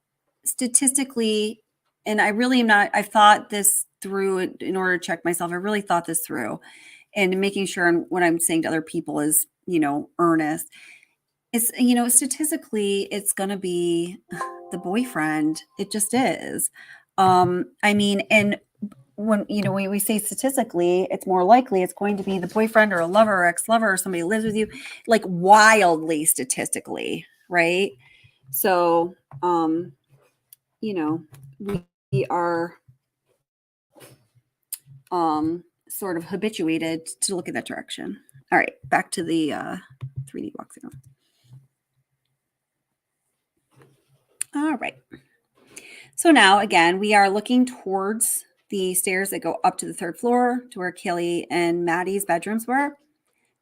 statistically, and I really am not, I've thought this through in order to check myself. I really thought this through and making sure what I'm saying to other people is, earnest. It's, statistically, it's going to be the boyfriend. It just is. I mean, and when, when we say statistically, it's more likely it's going to be the boyfriend or a lover or ex-lover or somebody who lives with you, like wildly statistically, right? So, we are sort of habituated to look at that direction. All right, back to the 3D walkthrough. All right. So now, again, we are looking towards the stairs that go up to the 3rd floor to where Kelly and Maddie's bedrooms were.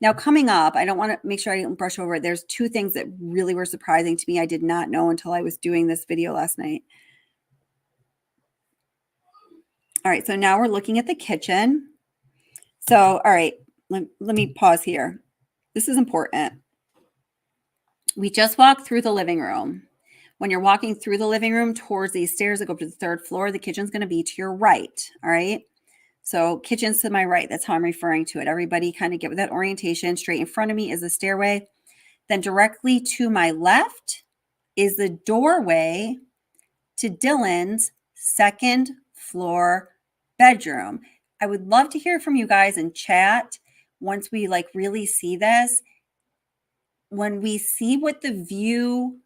Now, coming up, I don't want to make sure I don't brush over it. There's 2 things that really were surprising to me. I did not know until I was doing this video last night. All right, so now we're looking at the kitchen. So, all right, let me pause here. This is important. We just walked through the living room. When you're walking through the living room towards these stairs that go up to the 3rd floor, the kitchen's going to be to your right. All right. So kitchen's to my right. That's how I'm referring to it. Everybody kind of get with that orientation. Straight in front of me is the stairway. Then directly to my left is the doorway to Dylan's 2nd floor bedroom. I would love to hear from you guys in chat once we like really see this. When we see what the view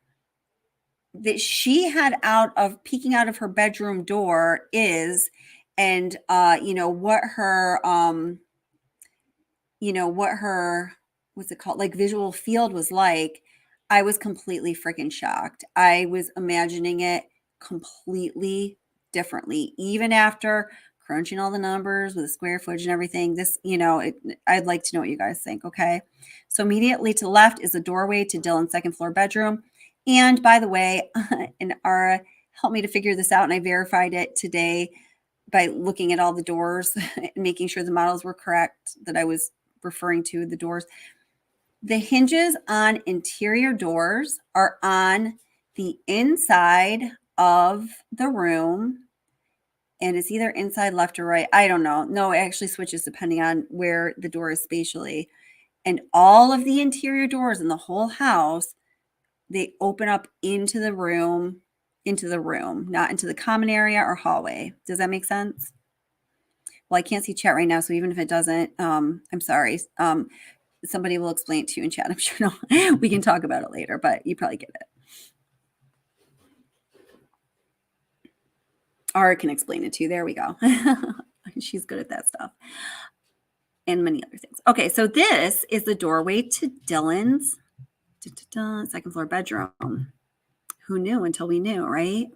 that she had out of peeking out of her bedroom door is, and what her what's it called, like visual field was like, I was completely freaking shocked. I was imagining it completely differently, even after crunching all the numbers with the square footage and everything. This, I'd like to know what you guys think. Okay, so immediately to the left is the doorway to Dylan's 2nd floor bedroom. And by the way, and Ara helped me to figure this out, and I verified it today by looking at all the doors and making sure the models were correct that I was referring to, the doors. The hinges on interior doors are on the inside of the room, and it's either inside, left, or right. I don't know. No, it actually switches depending on where the door is spatially. And all of the interior doors in the whole house, they open up into the room, not into the common area or hallway. Does that make sense? Well, I can't see chat right now, so even if it doesn't, I'm sorry. Somebody will explain it to you in chat. I'm sure we can talk about it later, but you probably get it. Ara can explain it to you. There we go. She's good at that stuff. And many other things. Okay, so this is the doorway to Dylan's 2nd floor bedroom. Who knew until we knew, right?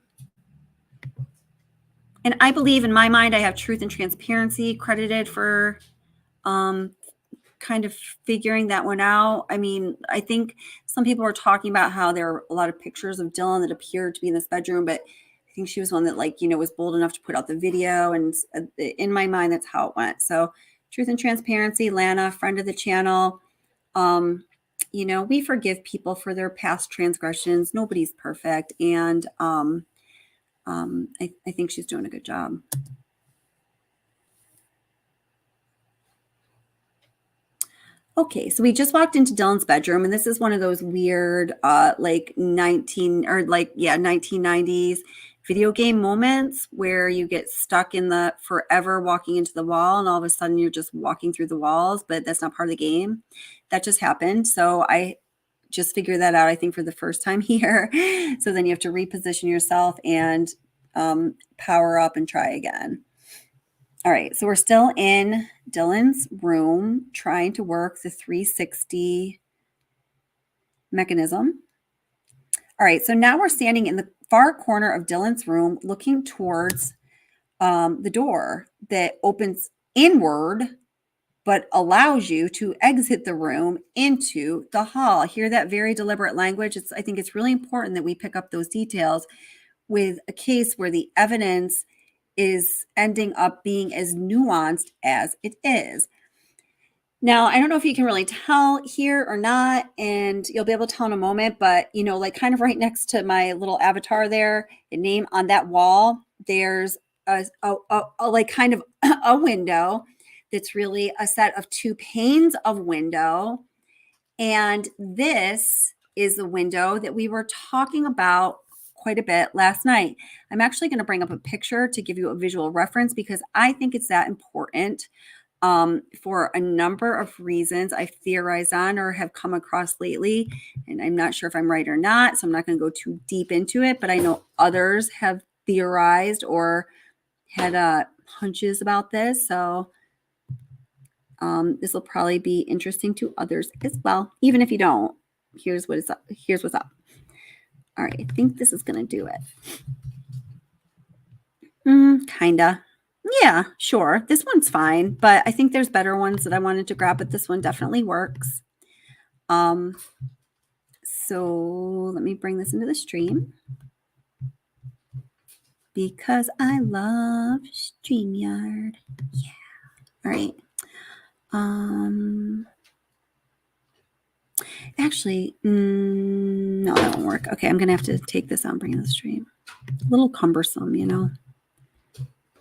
And I believe in my mind, I have truth and transparency credited for kind of figuring that one out. I mean, I think some people were talking about how there are a lot of pictures of Dylan that appeared to be in this bedroom, but I think she was one that was bold enough to put out the video. And in my mind, that's how it went. So truth and transparency, Lana, friend of the channel. We forgive people for their past transgressions. Nobody's perfect. And I think she's doing a good job. Okay, so we just walked into Dylan's bedroom, and this is one of those weird, 1990s video game moments where you get stuck in the forever walking into the wall, and all of a sudden you're just walking through the walls, but that's not part of the game. That just happened. So I just figured that out, I think, for the first time here. So then you have to reposition yourself and power up and try again. All right, so we're still in Dylan's room trying to work the 360 mechanism. All right, so now we're standing in the far corner of Dylan's room looking towards the door that opens inward but allows you to exit the room into the hall. Hear that very deliberate language? I think it's really important that we pick up those details with a case where the evidence is ending up being as nuanced as it is. Now, I don't know if you can really tell here or not, and you'll be able to tell in a moment, but, like kind of right next to my little avatar there, the name on that wall, there's a like kind of a window that's really a set of 2 panes of window. And this is the window that we were talking about quite a bit last night. I'm actually going to bring up a picture to give you a visual reference because I think it's that important for a number of reasons I've theorized on or have come across lately. And I'm not sure if I'm right or not, so I'm not going to go too deep into it, but I know others have theorized or had hunches about this. So this will probably be interesting to others as well. Even if you don't, here's what is up. Here's what's up. All right, I think this is going to do it. Kinda. Yeah, sure. This one's fine, but I think there's better ones that I wanted to grab, but this one definitely works. So let me bring this into the stream because I love StreamYard. Yeah. All right. Actually, no, that won't work. Okay, I'm going to have to take this out and bring it to the stream. A little cumbersome, you know.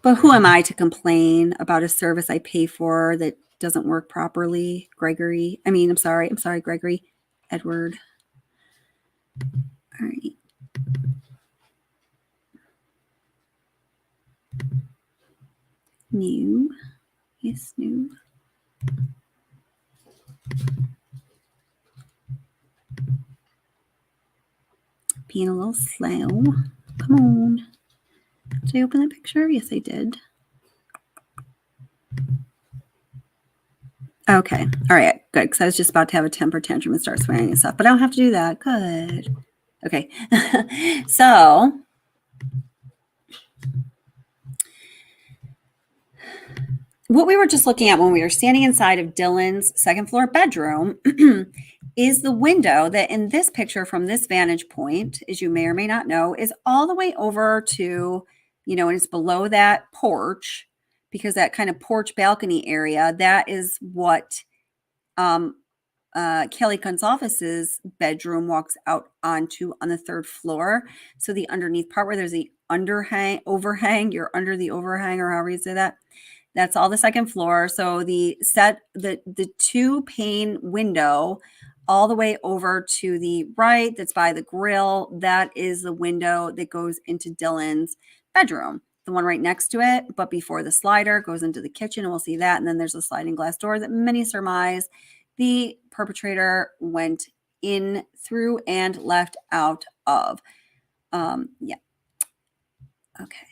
But who am I to complain about a service I pay for that doesn't work properly? Gregory. I'm sorry, Gregory. Edward. All right. New. Yes, new. Being a little slow. Come on. Did I open that picture? Yes, I did. Okay. All right. Good. Because I was just about to have a temper tantrum and start swearing and stuff, but I don't have to do that. Good. Okay. So what we were just looking at when we were standing inside of Dylan's second floor bedroom is the window that in this picture from this vantage point, as you may or may not know, is all the way over to, and it's below that porch because that kind of porch balcony area, that is what Kelly Gonzalez's bedroom walks out onto on the third floor. So the underneath part where there's the overhang, you're under the overhang or however you say that. That's all the second floor. So the 2-pane window all the way over to the right that's by the grill, that is the window that goes into Dylan's bedroom. The one right next to it, but before the slider goes into the kitchen, and we'll see that. And then there's a sliding glass door that many surmise the perpetrator went in through and left out of. Yeah. Okay.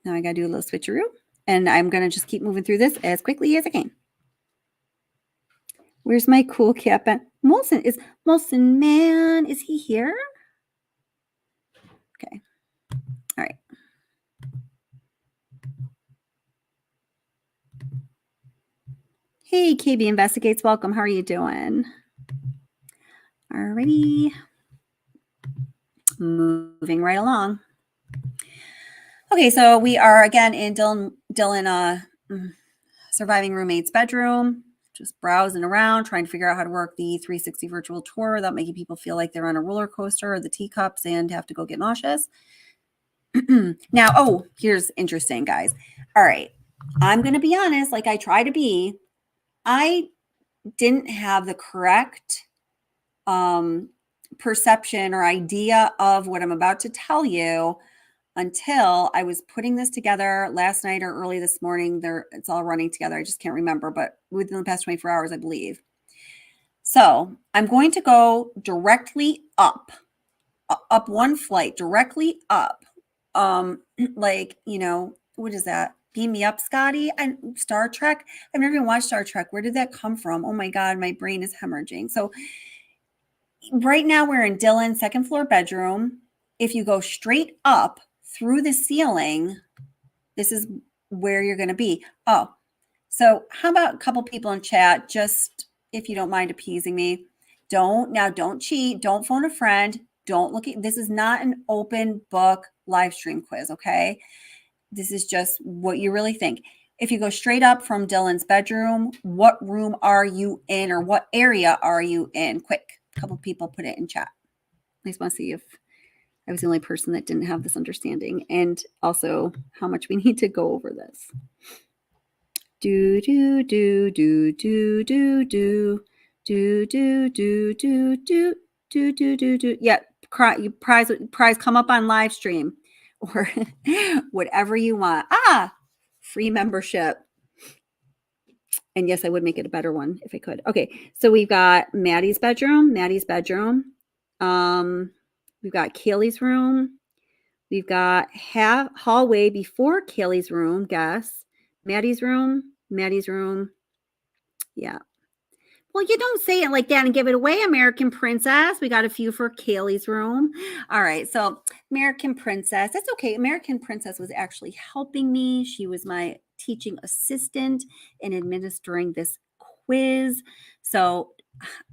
Now I got to do a little switcheroo, and I'm going to just keep moving through this as quickly as I can. Where's my cool cap? Molson man, is he here? Okay. All right. Hey, KB Investigates. Welcome. How are you doing? All righty. Moving right along. Okay, so we are again in Dylan surviving roommate's bedroom, just browsing around, trying to figure out how to work the 360 virtual tour without making people feel like they're on a roller coaster or the teacups and have to go get nauseous. Now, here's interesting, guys. All right, I'm going to be honest, like I try to be. I didn't have the correct perception or idea of what I'm about to tell you until I was putting this together last night or early this morning. It's all running together. I just can't remember, but within the past 24 hours, I believe. So I'm going to go directly up one flight, directly up. Like, what is that? Beam me up, Scotty. And Star Trek. I've never even watched Star Trek. Where did that come from? Oh my God, my brain is hemorrhaging. So right now we're in Dylan's second floor bedroom. If you go straight up through the ceiling, this is where you're going to be. Oh, so how about a couple people in chat, just if you don't mind appeasing me. Don't cheat. Don't phone a friend. Don't look at, this is not an open book live stream quiz, okay? This is just what you really think. If you go straight up from Dylan's bedroom, what room are you in or what area are you in? Quick, a couple people put it in chat. I just want to see if I was the only person that didn't have this understanding and also how much we need to go over this. Do, do, do, do, do, do, do, Do, do, do, do, do, do, do, do, do. Yeah, prize come up on live stream or whatever you want. Free membership. And yes, I would make it a better one if I could. Okay, so we've got Maddie's bedroom. We've got Kaylee's room. We've got hallway before Kaylee's room. Guess Maddie's room. Yeah. Well, you don't say it like that and give it away, American Princess. We got a few for Kaylee's room. All right. So, American Princess, that's okay. American Princess was actually helping me. She was my teaching assistant in administering this quiz. So,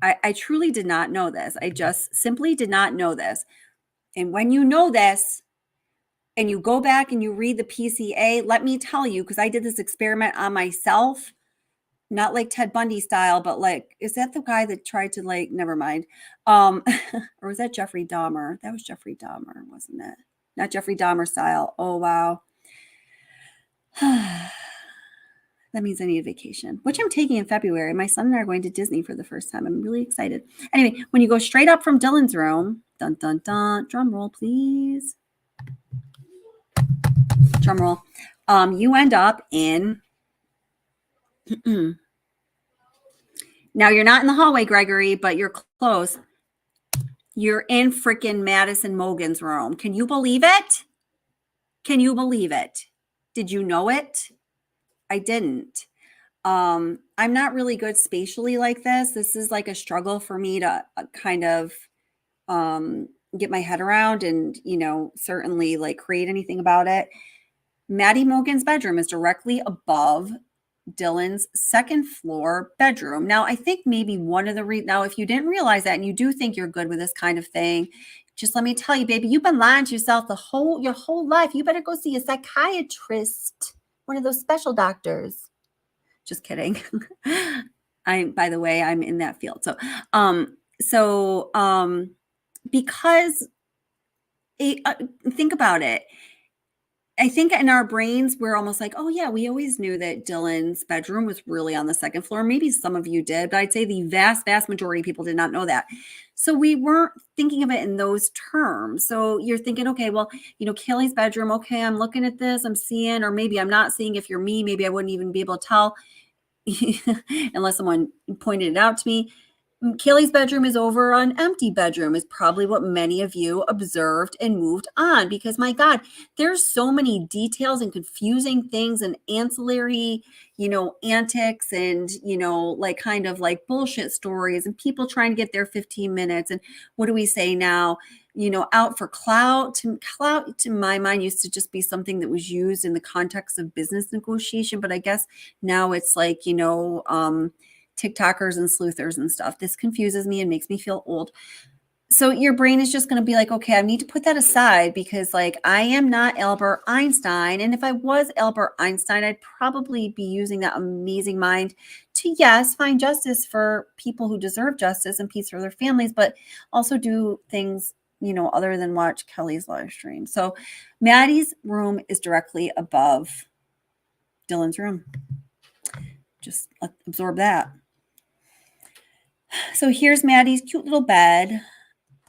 I truly did not know this. I just simply did not know this. And when you know this, and you go back and you read the PCA, let me tell you, because I did this experiment on myself. Not like Ted Bundy style, but like, is that the guy that tried to like, never mind. Or was that Jeffrey Dahmer? That was Jeffrey Dahmer, wasn't it? Not Jeffrey Dahmer style. Oh, wow. That means I need a vacation, which I'm taking in February. My son and I are going to Disney for the first time. I'm really excited. Anyway, when you go straight up from Dylan's room, dun, dun, dun, drum roll, please. Drum roll. You end up in... Now, you're not in the hallway, Gregory, but you're close. You're in freaking Madison Mogan's room. Can you believe it? Can you believe it? Did you know it? I didn't. I'm not really good spatially like this. This is like a struggle for me to kind of get my head around and, certainly like create anything about it. Maddie Mogan's bedroom is directly above Dylan's second floor bedroom. Now, I think maybe one of the now, if you didn't realize that and you do think you're good with this kind of thing, just let me tell you, baby, you've been lying to yourself your whole life. You better go see a psychiatrist, one of those special doctors. Just kidding. By the way, I'm in that field. So, because think about it. I think in our brains, we're almost like, oh, yeah, we always knew that Dylan's bedroom was really on the second floor. Maybe some of you did, but I'd say the vast, vast majority of people did not know that. So we weren't thinking of it in those terms. So you're thinking, okay, well, Kaylee's bedroom. Okay, I'm looking at this. I'm seeing, or maybe I'm not seeing. If you're me, maybe I wouldn't even be able to tell unless someone pointed it out to me. Kaylee's bedroom is over an empty bedroom is probably what many of you observed and moved on, because my God, there's so many details and confusing things and ancillary, antics and, like kind of like bullshit stories and people trying to get their 15 minutes. And what do we say now? Out for clout. Clout, to my mind, used to just be something that was used in the context of business negotiation. But I guess now it's like, TikTokers and sleuthers and stuff. This confuses me and makes me feel old. So your brain is just going to be like, okay, I need to put that aside because like I am not Albert Einstein. And if I was Albert Einstein, I'd probably be using that amazing mind to, yes, find justice for people who deserve justice and peace for their families, but also do things, other than watch Kelly's live stream. So Maddie's room is directly above Dylan's room. Just absorb that. So here's Maddie's cute little bed.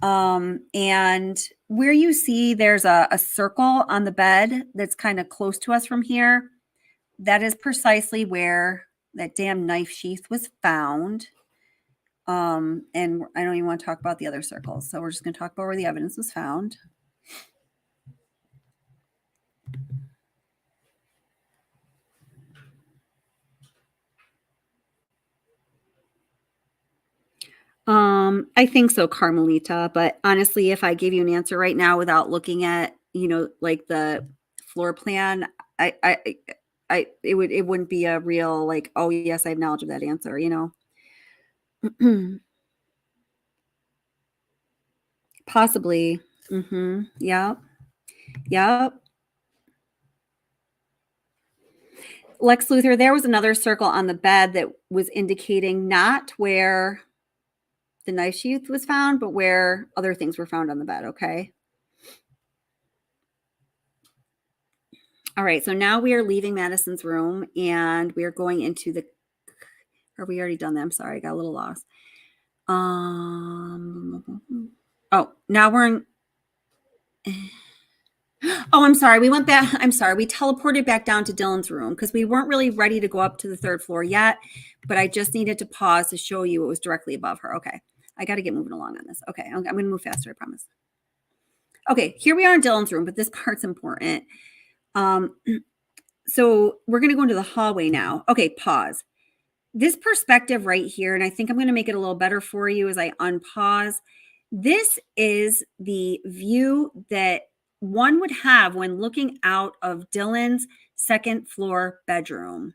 And where you see there's a circle on the bed that's kind of close to us from here, that is precisely where that damn knife sheath was found. And I don't even want to talk about the other circles. So we're just going to talk about where the evidence was found. I think so, Carmelita. But honestly, if I gave you an answer right now without looking at, like the floor plan, it wouldn't be a real like, oh yes, I have knowledge of that answer, Possibly. Mm-hmm. Yep. Lex Luthor, there was another circle on the bed that was indicating not where the knife sheath was found, but where other things were found on the bed. Okay. All right. So now we are leaving Madison's room and we are going into the Or we already done that? I'm sorry, I got a little lost. Oh, now we're in. Oh, I'm sorry. We went back. I'm sorry. We teleported back down to Dylan's room because we weren't really ready to go up to the third floor yet. But I just needed to pause to show you it was directly above her. Okay. I got to get moving along on this. Okay. I'm going to move faster, I promise. Okay. Here we are in Dylan's room, but this part's important. So we're going to go into the hallway now. Okay. Pause. This perspective right here, and I think I'm going to make it a little better for you as I unpause. This is the view that one would have when looking out of Dylan's second floor bedroom.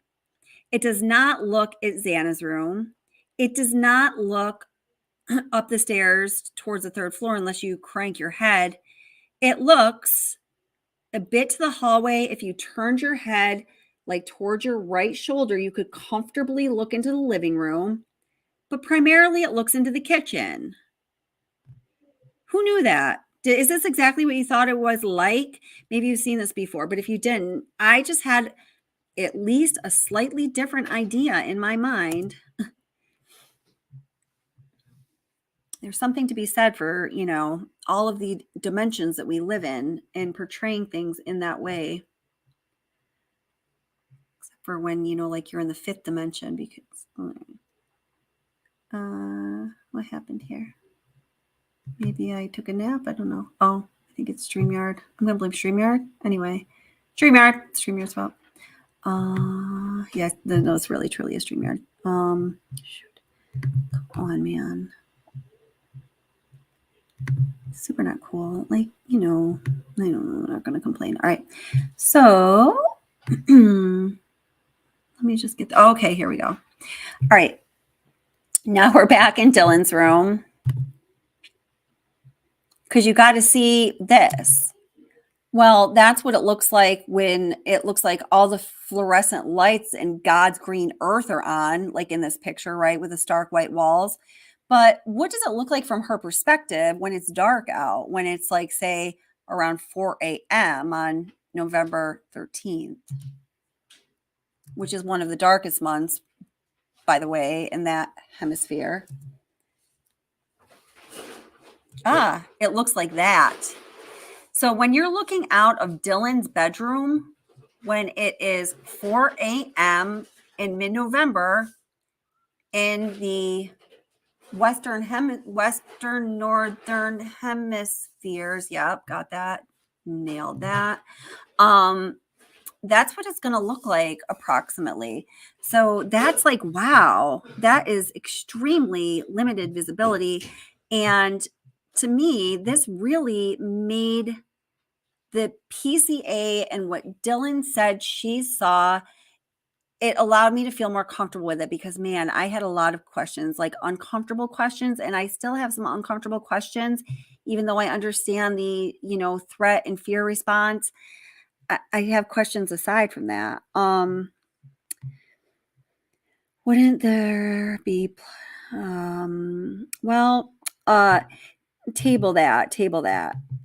It does not look at Zanna's room. It does not look up the stairs towards the third floor unless you crank your head. It looks a bit to the hallway. If you turned your head like towards your right shoulder, you could comfortably look into the living room, but primarily it looks into the kitchen. Who knew that? Is this exactly what you thought it was like? Maybe you've seen this before, but if you didn't, I just had at least a slightly different idea in my mind. There's something to be said for, you know, all of the dimensions that we live in and portraying things in that way. Except for when, you know, like you're in the fifth dimension because, what happened here? Maybe I took a nap. I don't know. Oh, I think it's StreamYard. I'm going to blame StreamYard. Anyway, StreamYard's fault. Yeah, no, it's really, truly a StreamYard. Shoot. Come on, man. Super not cool. Like, you know, I'm not going to complain. All right. So, let me just get, okay, here we go. All right. Now we're back in Dylan's room. Because you got to see this. Well, that's what it looks like when it looks like all the fluorescent lights and God's green earth are on, like in this picture, right, with the stark white walls. But what does it look like from her perspective when it's dark out, when it's like, say, around 4 a.m. on November 13th, which is one of the darkest months, by the way, in that hemisphere? It looks like that. So when you're looking out of Dylan's bedroom, when it is 4 a.m. in mid-November in the western northern hemispheres, yep, got that, nailed that. That's what it's going to look like approximately. So that's like, wow, that is extremely limited visibility. And to me, this really made the PCA and what Dylan said she saw, it allowed me to feel more comfortable with it because, man, I had a lot of questions, like uncomfortable questions, and I still have some uncomfortable questions, even though I understand the, you know, threat and fear response. I have questions aside from that. Wouldn't there be, table that.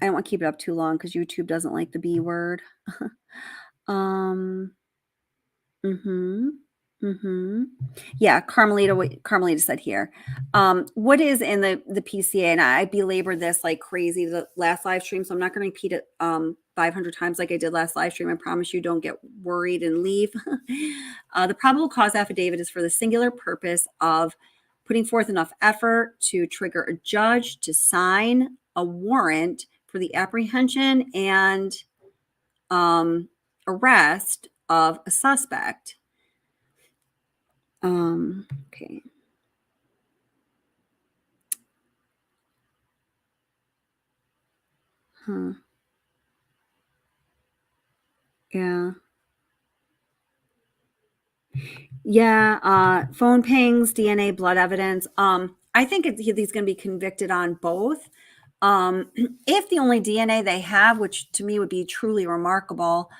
I don't want to keep it up too long because YouTube doesn't like the B word. Yeah, Carmelita said here. What is in the PCA? And I belabored this like crazy the last live stream, so I'm not going to repeat it 500 times like I did last live stream. I promise you, don't get worried and leave. The probable cause affidavit is for the singular purpose of putting forth enough effort to trigger a judge to sign a warrant for the apprehension and arrest of a suspect. Okay. Yeah. Yeah. Phone pings, DNA, blood evidence. I think he's going to be convicted on both. If the only DNA they have, which to me would be truly remarkable.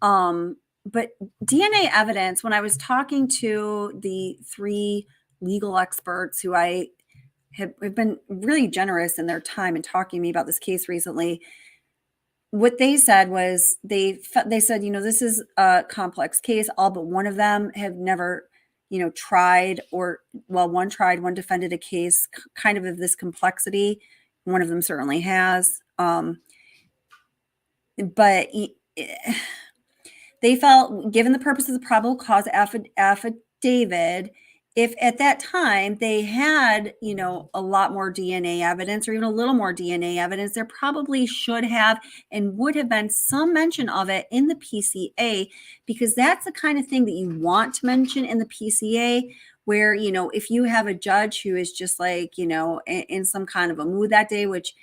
But DNA evidence, when I was talking to the 3 legal experts who I have been really generous in their time in talking to me about this case recently, what they said was they said, you know, this is a complex case. All but one of them have never tried one tried, one defended a case kind of this complexity. One of them certainly has. But they felt, given the purpose of the probable cause affidavit, if at that time they had, a lot more DNA evidence or even a little more DNA evidence, there probably should have and would have been some mention of it in the PCA, because that's the kind of thing that you want to mention in the PCA, where, if you have a judge who is just like, in some kind of a mood that day, which,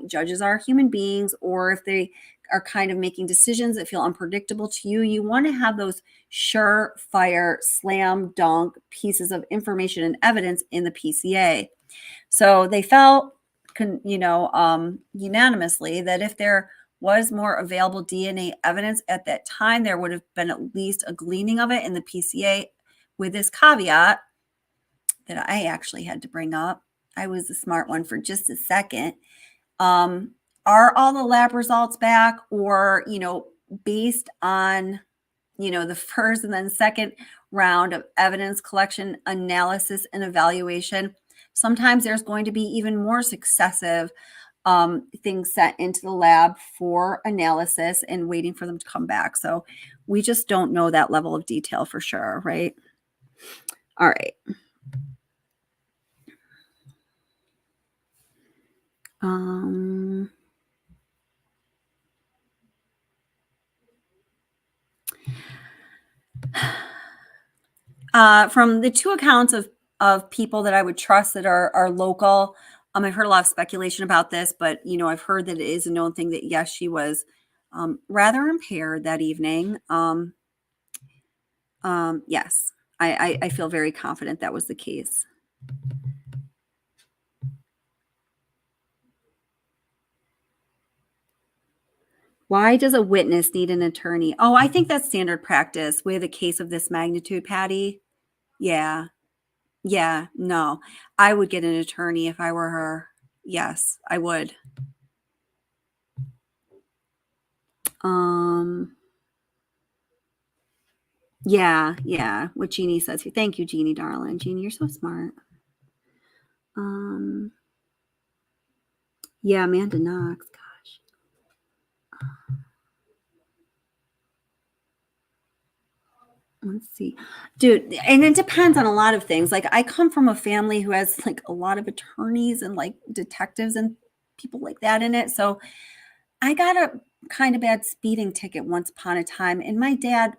judges are human beings, or if they are kind of making decisions that feel unpredictable to you, you want to have those surefire, slam dunk pieces of information and evidence in the PCA. So they felt, unanimously that if there was more available DNA evidence at that time, there would have been at least a gleaning of it in the PCA, with this caveat that I actually had to bring up. I was the smart one for just a second. Are all the lab results back, or, based on, the first and then second round of evidence collection, analysis, and evaluation? Sometimes there's going to be even more successive things sent into the lab for analysis and waiting for them to come back. So we just don't know that level of detail for sure, right? All right. From the two accounts of people that I would trust that are local, I've heard a lot of speculation about this, but I've heard that it is a known thing that yes, she was rather impaired that evening. Yes, I feel very confident that was the case. Why does a witness need an attorney? Oh, I think that's standard practice with a case of this magnitude, Patty. Yeah. Yeah, no. I would get an attorney if I were her. Yes, I would. Yeah. What Jeannie says here. Thank you, Jeannie, darling. Jeannie, you're so smart. Yeah, Amanda Knox. Gosh. Let's see. Dude, and it depends on a lot of things. Like, I come from a family who has like a lot of attorneys and like detectives and people like that in it. So I got a kind of bad speeding ticket once upon a time, and my dad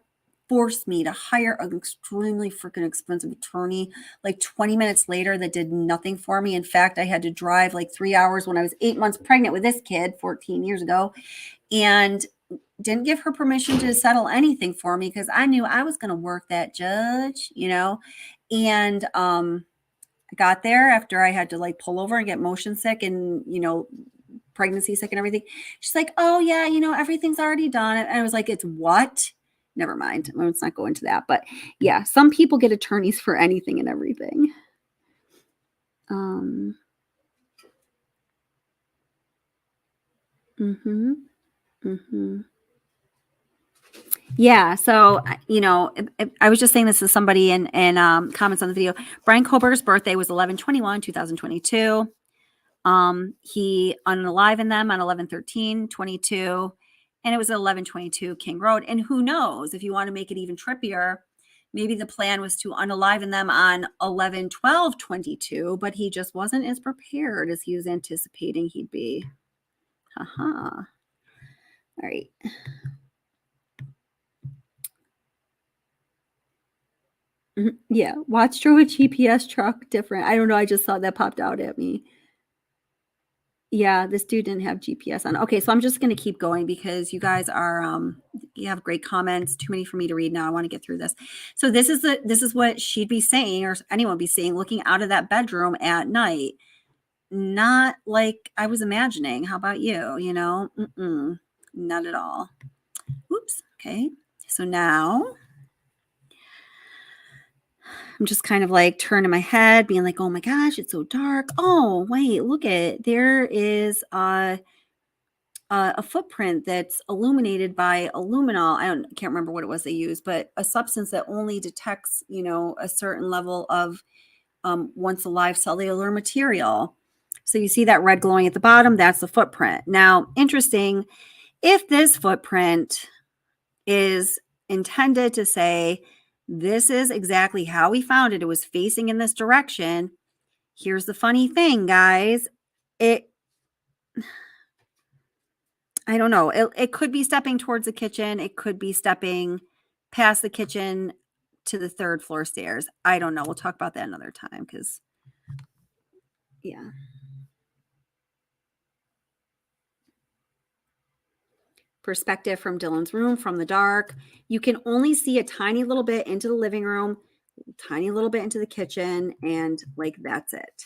forced me to hire an extremely freaking expensive attorney like 20 minutes later that did nothing for me. In fact, I had to drive like 3 hours when I was 8 months pregnant with this kid 14 years ago, and didn't give her permission to settle anything for me because I knew I was going to work that judge, and I got there after I had to like pull over and get motion sick and, pregnancy sick and everything. She's like, oh yeah, everything's already done. And I was like, it's what? Never mind. Let's not go into that. But yeah, some people get attorneys for anything and everything. Yeah. So, I was just saying this to somebody in comments on the video. Brian Koberger's birthday was 11/21/2022. He unalivened them on 11/13/22, and it was 11/22 King Road. And who knows, if you want to make it even trippier, maybe the plan was to unaliven them on 11/12/22, but he just wasn't as prepared as he was anticipating he'd be. All right. Yeah, watch drove a GPS truck different. I don't know. I just saw that popped out at me. Yeah, this dude didn't have GPS on. Okay, so I'm just going to keep going because you guys are you have great comments. Too many for me to read now. I want to get through this. So this is what she'd be saying, or anyone be saying, looking out of that bedroom at night. Not like I was imagining. How about you? Not at all. Oops. Okay. So now I'm just kind of like turning my head, being like, oh my gosh, it's so dark. Oh, wait, look at it. There is a footprint that's illuminated by luminol. I can't remember what it was they used, but a substance that only detects, a certain level of once alive cellular material. So you see that red glowing at the bottom, that's the footprint. Now, interesting, if this footprint is intended to say, this is exactly how we found it, it was facing in this direction. Here's the funny thing, guys. I don't know. It could be stepping towards the kitchen. It could be stepping past the kitchen to the 3rd floor stairs. I don't know. We'll talk about that another time because, yeah. Perspective from Dylan's room from the dark. You can only see a tiny little bit into the living room, tiny little bit into the kitchen, and like that's it.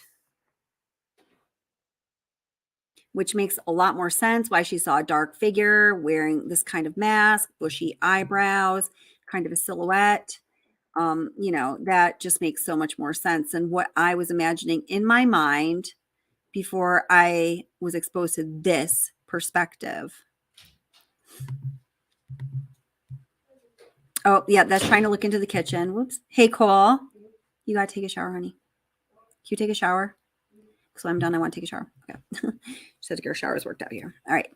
Which makes a lot more sense why she saw a dark figure wearing this kind of mask, bushy eyebrows, kind of a silhouette. That just makes so much more sense than what I was imagining in my mind before I was exposed to this perspective. Oh, yeah, that's trying to look into the kitchen. Whoops. Hey, Cole, you got to take a shower, honey. Can you take a shower? So I'm done. I want to take a shower. Okay. Just had to get our showers worked out here. All right.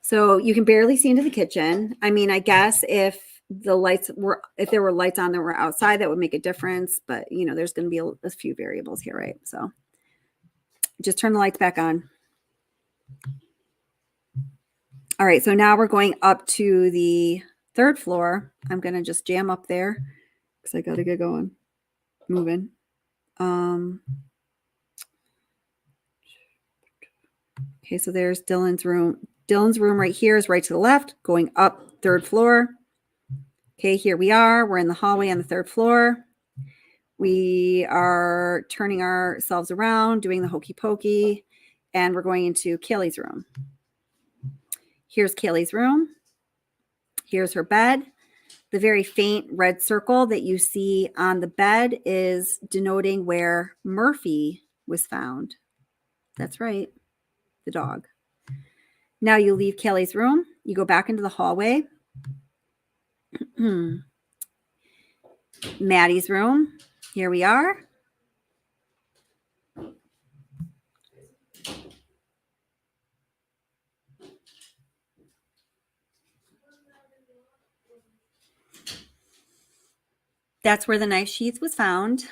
So you can barely see into the kitchen. I mean, I guess if there were lights on that were outside, that would make a difference. But, there's going to be a few variables here, right? So just turn the lights back on. All right. So now we're going up to the 3rd floor. I'm going to just jam up there because I got to get going, moving. Okay, so there's Dylan's room. Dylan's room right here is right to the left, going up 3rd floor. Okay, here we are. We're in the hallway on the 3rd floor. We are turning ourselves around, doing the hokey pokey, and we're going into Kaylee's room. Here's Kaylee's room. Here's her bed. The very faint red circle that you see on the bed is denoting where Murphy was found. That's right. The dog. Now you leave Kaylee's room. You go back into the hallway. Maddie's room. Here we are. That's where the knife sheath was found.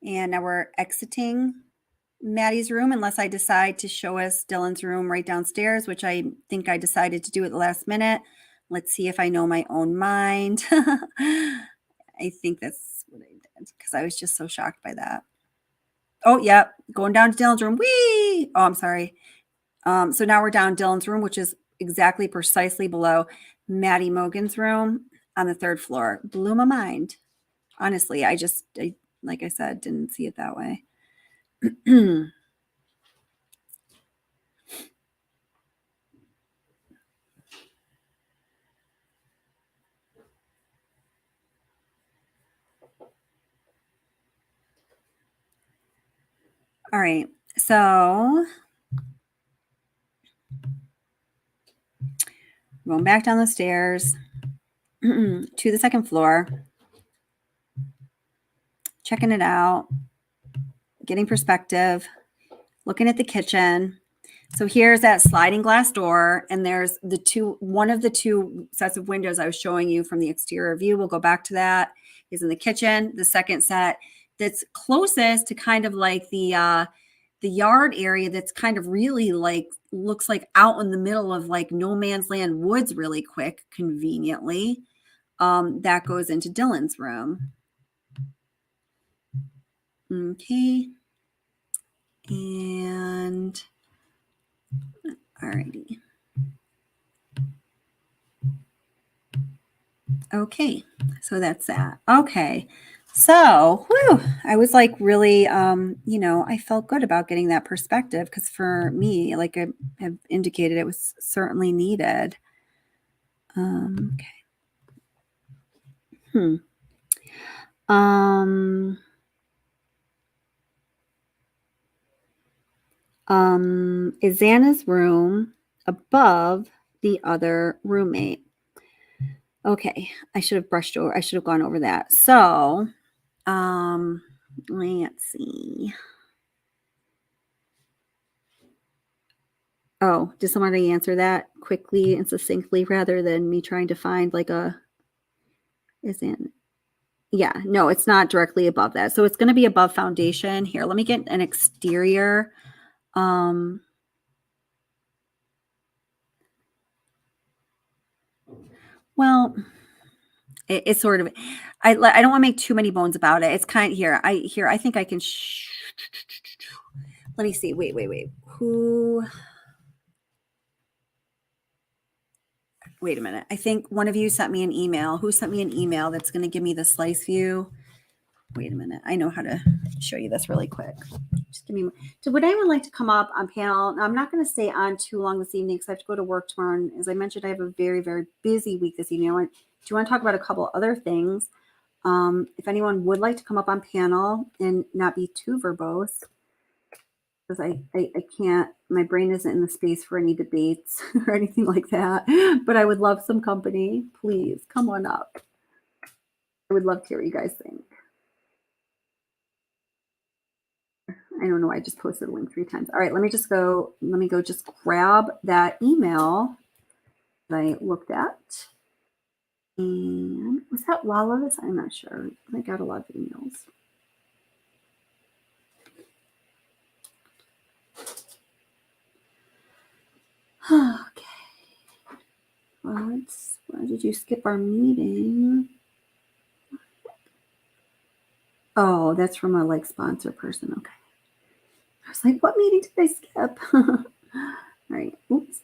And now we're exiting Maddie's room unless I decide to show us Dylan's room right downstairs, which I think I decided to do at the last minute. Let's see if I know my own mind. I think that's what I did because I was just so shocked by that. Oh, yeah. Going down to Dylan's room. Whee! Oh, I'm sorry. So now we're down Dylan's room, which is exactly precisely below Maddie Mogan's room on the 3rd floor. Blew my mind. Honestly, I like I said, didn't see it that way. All right. So going back down the stairs to the 2nd floor, checking it out, getting perspective, looking at the kitchen. So here's that sliding glass door, and there's one of the 2 sets of windows I was showing you from the exterior view. We'll go back to that. Is in the kitchen. The second set that's closest to kind of like the yard area that's kind of really like looks like out in the middle of like no man's land woods really quick, conveniently. That goes into Dylan's room. Okay. And alrighty. Okay, so that's that. Okay, so I was like really, I felt good about getting that perspective because for me, like I have indicated, it was certainly needed. Okay. Is Zanna's room above the other roommate? Okay, I should have gone over that. So, let's see. Oh, does somebody answer that quickly and succinctly rather than me trying to find like yeah, no, it's not directly above that. So it's going to be above foundation. Here, let me get an exterior. Well, it's sort of, I don't want to make too many bones about it. It's kind of I think I can, let me see. Wait. Wait a minute. I think one of you sent me an email. Who sent me an email that's going to give me the slice view? Wait a minute. I know how to show you this really quick. Just give me. So would anyone like to come up on panel? Now, I'm not going to stay on too long this evening because I have to go to work tomorrow. And as I mentioned, I have a very, very busy week this evening. Do you want to talk about a couple other things? If anyone would like to come up on panel and not be too verbose, because I can't, my brain isn't in the space for any debates or anything like that, but I would love some company. Please come on up. I would love to hear what you guys think. I don't know. I just posted a link 3 times. All right, let me go just grab that email that I looked at. And was that Lala's? I'm not sure. I got a lot of emails. Okay. Why did you skip our meeting? Oh, that's from a sponsor person. Okay. I was like, what meeting did I skip? All right. Oops.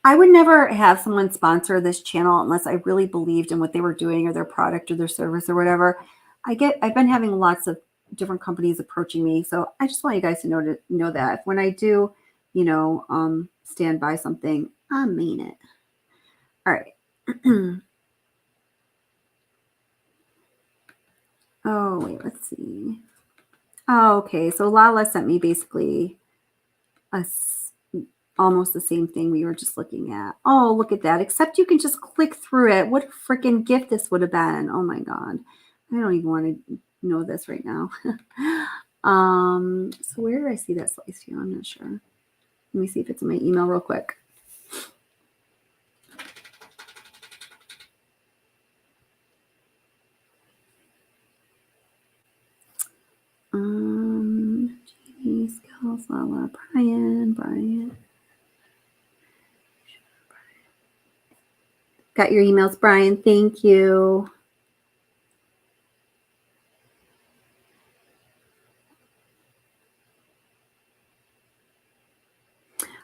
I would never have someone sponsor this channel unless I really believed in what they were doing or their product or their service or whatever. I've been having lots of different companies approaching me. So I just want you guys to know that when I do, stand by something, I mean it. All right. Oh, wait, let's see. Oh, okay. So Lala sent me basically almost the same thing we were just looking at. Oh, look at that. Except you can just click through it. What a freaking gift this would have been. Oh my God. I don't even want to know this right now. So where did I see that slice view? I'm not sure. Let me see if it's in my email real quick. Jamie, Skills, Lala, Brian. Got your emails, Brian. Thank you.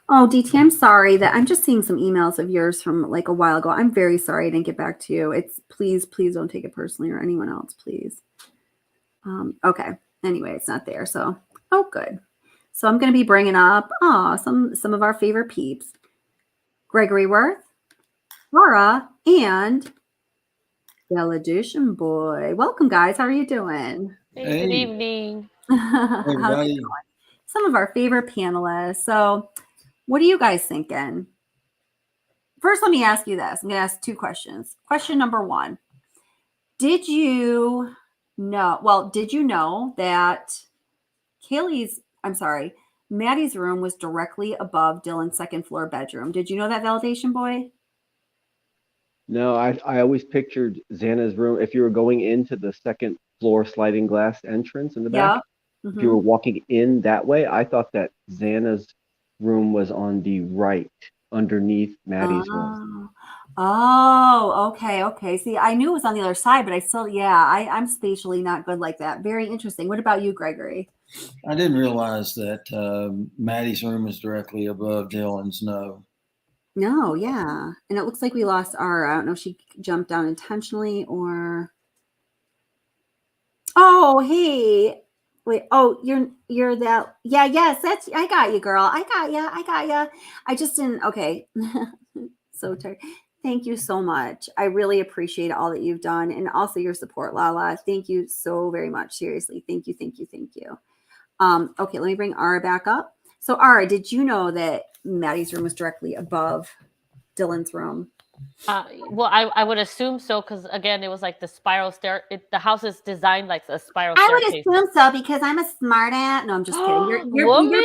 Oh, DT, I'm sorry that I'm just seeing some emails of yours from a while ago. I'm very sorry I didn't get back to you. Please don't take it personally, or anyone else, please. Okay. Anyway, it's not there. So, good. So I'm going to be bringing up some of our favorite peeps. Gregory Worth, Laura, and Valedition Boy. Welcome, guys. How are you doing? Hey, good evening. How's it Everybody. going? Some of our favorite panelists. So what are you guys thinking? First, let me ask you this. I'm going to ask 2 questions. Question number 1. Did you know that Maddie's room was directly above Dylan's 2nd floor bedroom? Did you know that, Validation Boy? No, I always pictured Zanna's room. If you were going into the 2nd floor sliding glass entrance in the back, if you were walking in that way, I thought that Zanna's room was on the right, underneath Maddie's room. Oh, okay. See, I knew it was on the other side, but I still, I'm spatially not good like that. Very interesting. What about you, Gregory? I didn't realize that Maddie's room is directly above Dylan's. No, yeah. And it looks like we lost Ara. I don't know if she jumped down intentionally or. Oh, hey. Wait, you're that. Yeah, yes, I got you, girl. I got you. I just didn't. Okay. So tired. Thank you so much. I really appreciate all that you've done and also your support, Lala. Thank you so very much. Seriously. Thank you. Thank you. Thank you. Okay, let me bring Ara back up. So Ara, did you know that Maddie's room was directly above Dylan's room? Well, I would assume so because again, it was like the spiral stair. The house is designed like a spiral I would staircase. assume so because I'm a smart ass. No, I'm just kidding. Woman,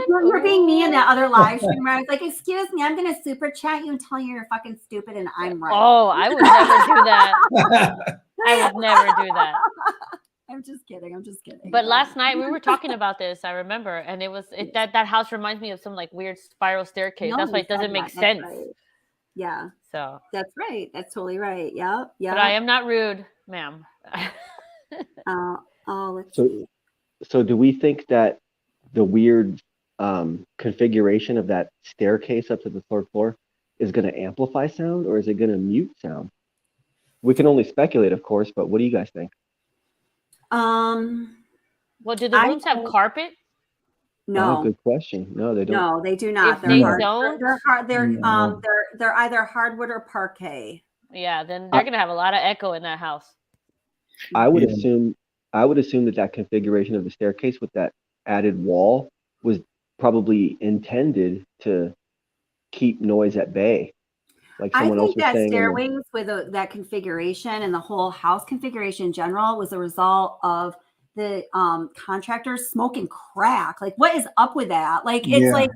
You're being me in that other live stream where I was like, excuse me, I'm going to super chat you and tell you you're fucking stupid and I'm right. Oh, I would never do that. I would never do that. I'm just kidding. I'm just kidding. But last night we were talking about this, I remember, and it was that house reminds me of some like weird spiral staircase. That's why it doesn't make sense. Right. Yeah. So that's right. That's totally right. Yeah. Yeah. But I am not rude, ma'am. So do we think that the weird configuration of that staircase up to the third floor is going to amplify sound or is it going to mute sound? We can only speculate, of course, but what do you guys think? Well, do the rooms have carpet? No. Oh, good question. No, they don't. No, they do not. If they don't, they're either hardwood or parquet. Yeah, then they're gonna have a lot of echo in that house. I would assume that configuration of the staircase with that added wall was probably intended to keep noise at bay. Like someone else was saying. I think that stairways with that configuration and the whole house configuration in general was a result of the contractors smoking crack. Like, what is up with that? Like, it's like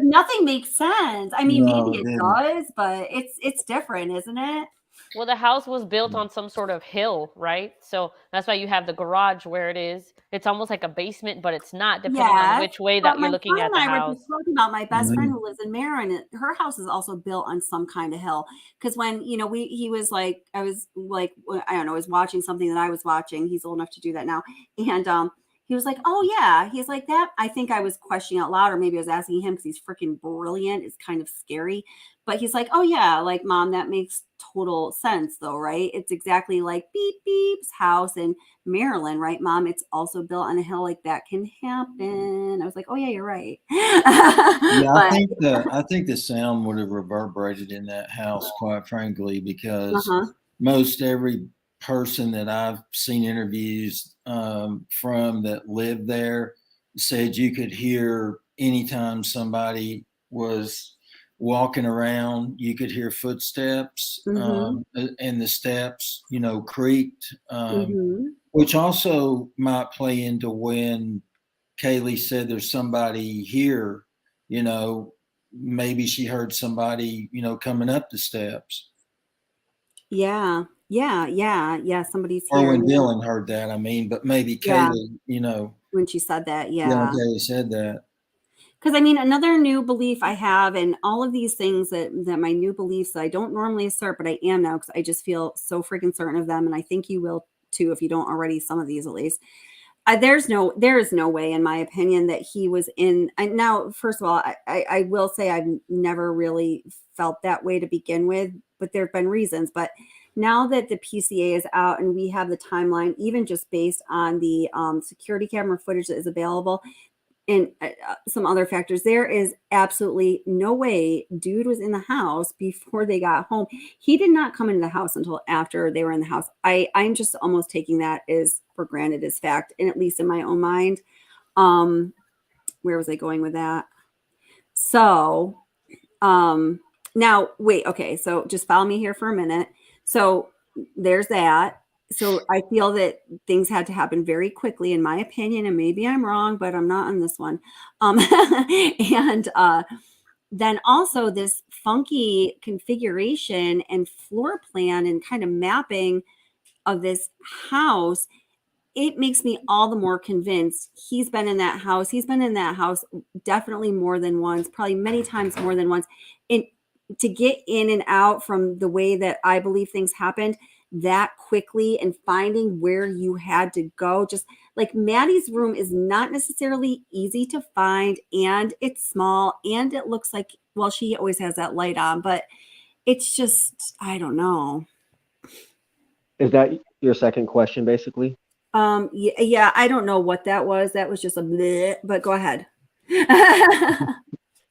nothing makes sense. I mean, maybe it does, but it's different, isn't it? Well, the house was built on some sort of hill, right? So that's why you have the garage where it is. It's almost like a basement, but it's not, depending on which way that you're looking at the house. I was talking about my best friend who lives in Marin. Her house is also built on some kind of hill. Because when he was like, I was like, I don't know, I was watching something that I was watching. He's old enough to do that now, and he was like, oh yeah. He's like that. I think I was questioning out loud, or maybe I was asking him because he's freaking brilliant. It's kind of scary. But he's like, oh yeah, like Mom, that makes total sense though, right? It's exactly like Beep Beep's house in Maryland, right, Mom? It's also built on a hill. Like that can happen. I was like, oh yeah, you're right. I think the sound would have reverberated in that house, quite frankly, because most every person that I've seen interviews from that lived there said you could hear anytime somebody was walking around, you could hear footsteps and the steps, creaked, which also might play into when Kaylee said there's somebody here, maybe she heard somebody, coming up the steps. Yeah. Somebody's here. Or when Dylan heard that, but maybe Kaylee, when she said that, Kaylee said that. Because I mean, another new belief I have, and all of these things that my new beliefs that I don't normally assert, but I am now because I just feel so freaking certain of them, and I think you will too if you don't already. Some of these, at least. There is no way, in my opinion, that he was in. Now, first of all, I will say I've never really felt that way to begin with, but there have been reasons. But now that the PCA is out and we have the timeline, even just based on the security camera footage that is available. And some other factors, there is absolutely no way dude was in the house before they got home. He did not come into the house until after they were in the house. I'm just almost taking that as for granted as fact, and at least in my own mind. Where was I going with that? So now, wait, okay. So just follow me here for a minute. So there's that. So I feel that things had to happen very quickly, in my opinion, and maybe I'm wrong, but I'm not on this one. And then also this funky configuration and floor plan and kind of mapping of this house, it makes me all the more convinced he's been in that house. He's been in that house definitely more than once, probably many times more than once. And to get in and out from the way that I believe things happened that quickly and finding where you had to go, just like Maddie's room is not necessarily easy to find, and it's small, and it looks like, well, she always has that light on, but it's just, I don't know. Is that your second question, basically? Yeah, I don't know what that was. That was just a bleh, but go ahead.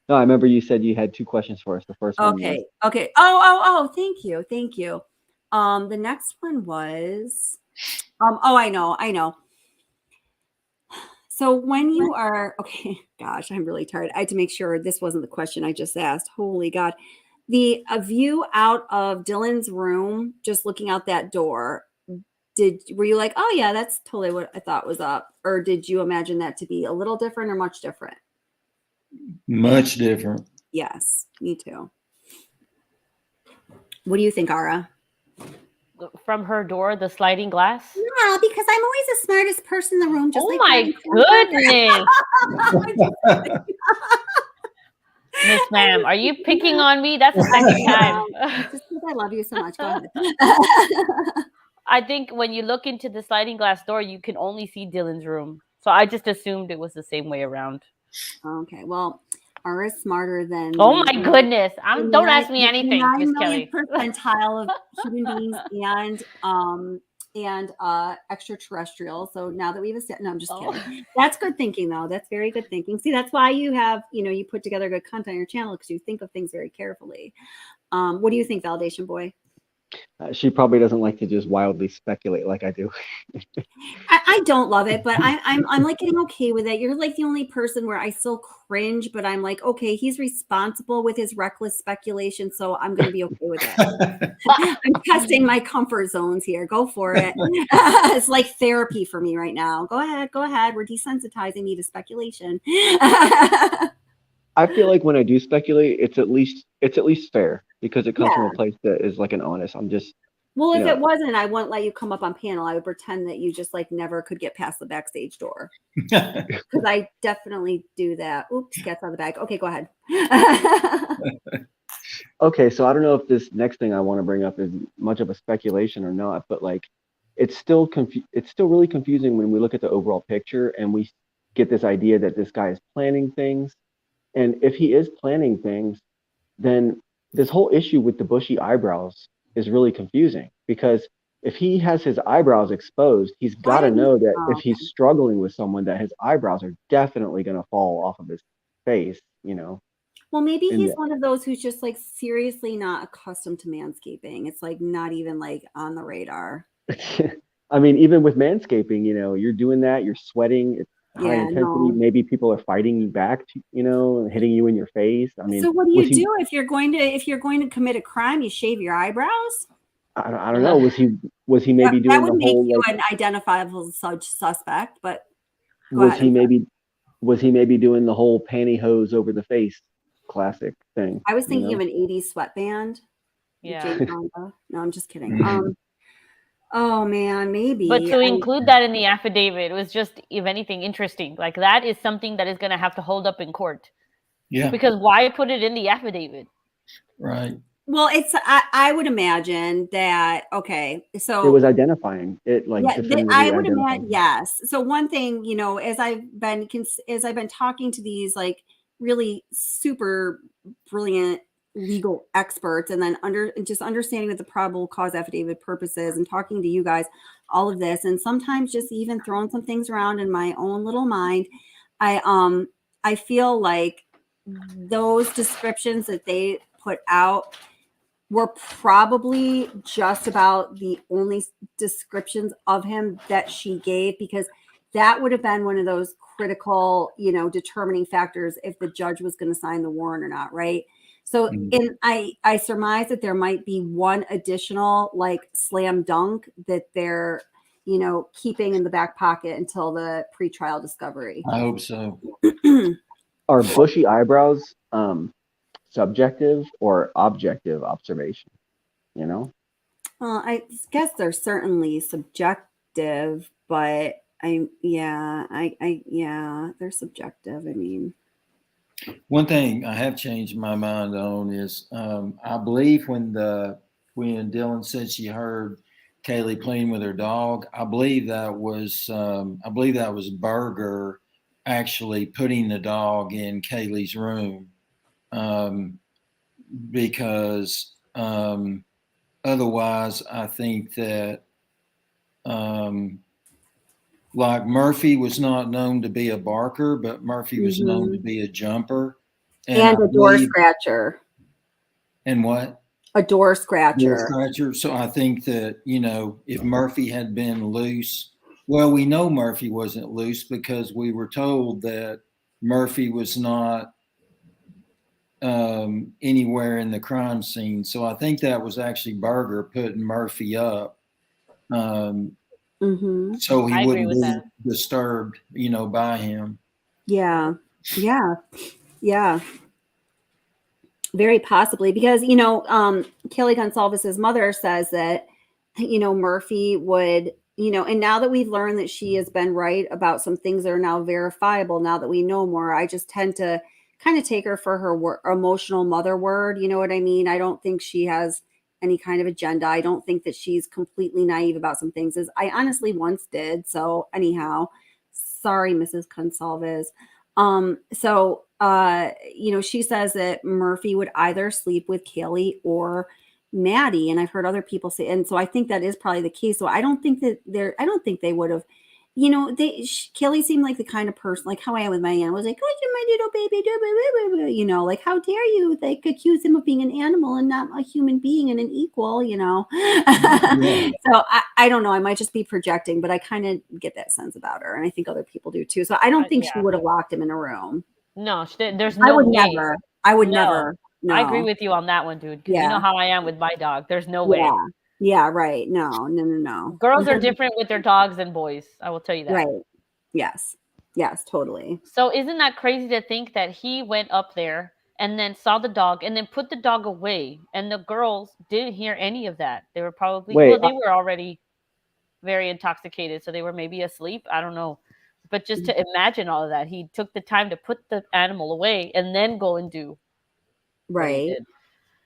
No, I remember you said you had 2 questions for us. The first one was Okay. Oh, thank you. The next one was I know. So when you are okay, gosh, I'm really tired. I had to make sure this wasn't the question I just asked. Holy God. A view out of Dylan's room, just looking out that door, were you like, oh yeah, that's totally what I thought was up? Or did you imagine that to be a little different or much different? Much different. Yes, me too. What do you think, Ara? From her door, the sliding glass? Yeah, because I'm always the smartest person in the room. Just Oh like my goodness. Miss Ma'am, are you picking on me? That's the second time. Just because I love you so much. Go ahead. I think when you look into the sliding glass door, you can only see Dylan's room. So I just assumed it was the same way around. Okay, well, Ara is smarter than. Oh my goodness! Don't ask me anything, Miss Kelly. 9 million percentile of human beings and extraterrestrial. So now that we've no, I'm just kidding. That's good thinking, though. That's very good thinking. See, that's why you have, you put together good content on your channel because you think of things very carefully. What do you think, Validation Boy? she probably doesn't like to just wildly speculate like I do. I don't love it, but I'm like getting okay with it. You're like the only person where I still cringe, but I'm like, okay, he's responsible with his reckless speculation, so I'm going to be okay with it. I'm testing my comfort zones here. Go for it. It's like therapy for me right now. Go ahead. We're desensitizing me to speculation. I feel like when I do speculate, it's at least fair because it comes from a place that is like an honest. I'm just. Well, if it wasn't, I wouldn't let you come up on panel. I would pretend that you just like never could get past the backstage door. Because I definitely do that. Oops, cat's out of the bag. Okay, go ahead. Okay, so I don't know if this next thing I want to bring up is much of a speculation or not, but like it's still really confusing when we look at the overall picture and we get this idea that this guy is planning things. And if he is planning things, then this whole issue with the bushy eyebrows is really confusing because if he has his eyebrows exposed, he's got to know that if he's struggling with someone, that his eyebrows are definitely going to fall off of his face, Well, maybe he's one of those who's just like seriously not accustomed to manscaping. It's like not even like on the radar. I mean, even with manscaping, you're doing that, you're sweating, it's high intensity. No. Maybe people are fighting you back, hitting you in your face. I mean, so what do you do if you're going to commit a crime? You shave your eyebrows? I don't know. Was he maybe doing that would the make whole you an identifiable suspect? But was he maybe doing the whole pantyhose over the face classic thing? I was thinking of an 80s sweatband. Yeah. No, I'm just kidding. Oh man, maybe. But to include that in the affidavit was just, if anything, interesting. Like that is something that is going to have to hold up in court. Yeah. Because why put it in the affidavit? Right. Well, I would imagine that. Okay, so it was identifying it, like I would imagine. Yes. So one thing, as I've been talking to these like really super brilliant legal experts and then just understanding what the probable cause affidavit purposes and talking to you guys, all of this, and sometimes just even throwing some things around in my own little mind, I feel like those descriptions that they put out were probably just about the only descriptions of him that she gave, because that would have been one of those critical, determining factors if the judge was going to sign the warrant or not, right? So, and I surmise that there might be one additional like slam dunk that they're, keeping in the back pocket until the pretrial discovery. I hope so. Are bushy eyebrows subjective or objective observation? Well, I guess they're certainly subjective, but they're subjective. I mean, one thing I have changed my mind on is I believe when Dylan said she heard Kaylee playing with her dog, I believe that was Berger actually putting the dog in Kaylee's room, because otherwise I think that like Murphy was not known to be a barker, but Murphy was known to be a jumper. And I a door believe, scratcher. and what? A door scratcher. Door scratcher. So I think that, if Murphy had been loose, well, we know Murphy wasn't loose because we were told that Murphy was not anywhere in the crime scene. So I think that was actually Berger putting Murphy up. So he I agree wouldn't with be that. disturbed, by him. Yeah. Very possibly because, Kelly Gonsalves's mother says that, Murphy would, and now that we've learned that she has been right about some things that are now verifiable, now that we know more, I just tend to kind of take her for her emotional mother word. You know what I mean? I don't think she has any kind of agenda. I don't think that she's completely naive about some things, as I honestly once did. So anyhow, sorry, Mrs. Gonsalves. She says that Murphy would either sleep with Kaylee or Maddie, and I've heard other people say, and so I think that is probably the case. So I don't think they would have, Kelly seemed like the kind of person, like how I am with my aunt, was like, oh, you're my little baby, like, how dare you, like, accuse him of being an animal and not a human being and an equal, Yeah. So I don't know, I might just be projecting, but I kind of get that sense about her, and I think other people do too. So I don't think she would have locked him in a room. No, there's no way. I would No. never. No. I agree with you on that one, dude, because you know how I am with my dog. There's no way. Yeah, right. No. Girls are different with their dogs than boys. I will tell you that. Right. Yes, totally. So isn't that crazy to think that he went up there and then saw the dog and then put the dog away, and the girls didn't hear any of that? They were probably they were already very intoxicated, so they were maybe asleep. I don't know. But just to imagine all of that, he took the time to put the animal away and then go and do what he did.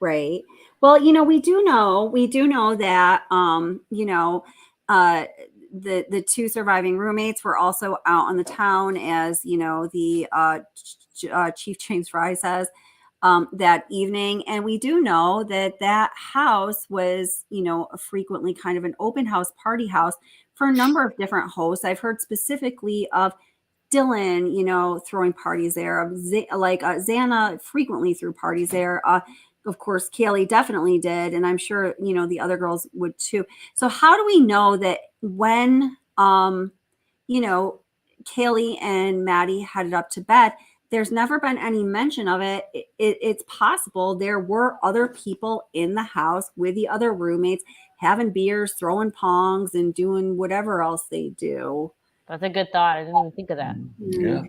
Right. Well, we do know that, the two surviving roommates were also out on the town, as, the Chief James Fry says, that evening. And we do know that house was, frequently kind of an open house party house for a number of different hosts. I've heard specifically of Dylan, throwing parties there. Zanna frequently threw parties there. Of course, Kaylee definitely did, and I'm sure the other girls would too. So how do we know that when Kaylee and Maddie headed up to bed, there's never been any mention of it? It's possible there were other people in the house with the other roommates having beers, throwing pongs, and doing whatever else they do. That's a good thought. I didn't even think of that. Yeah.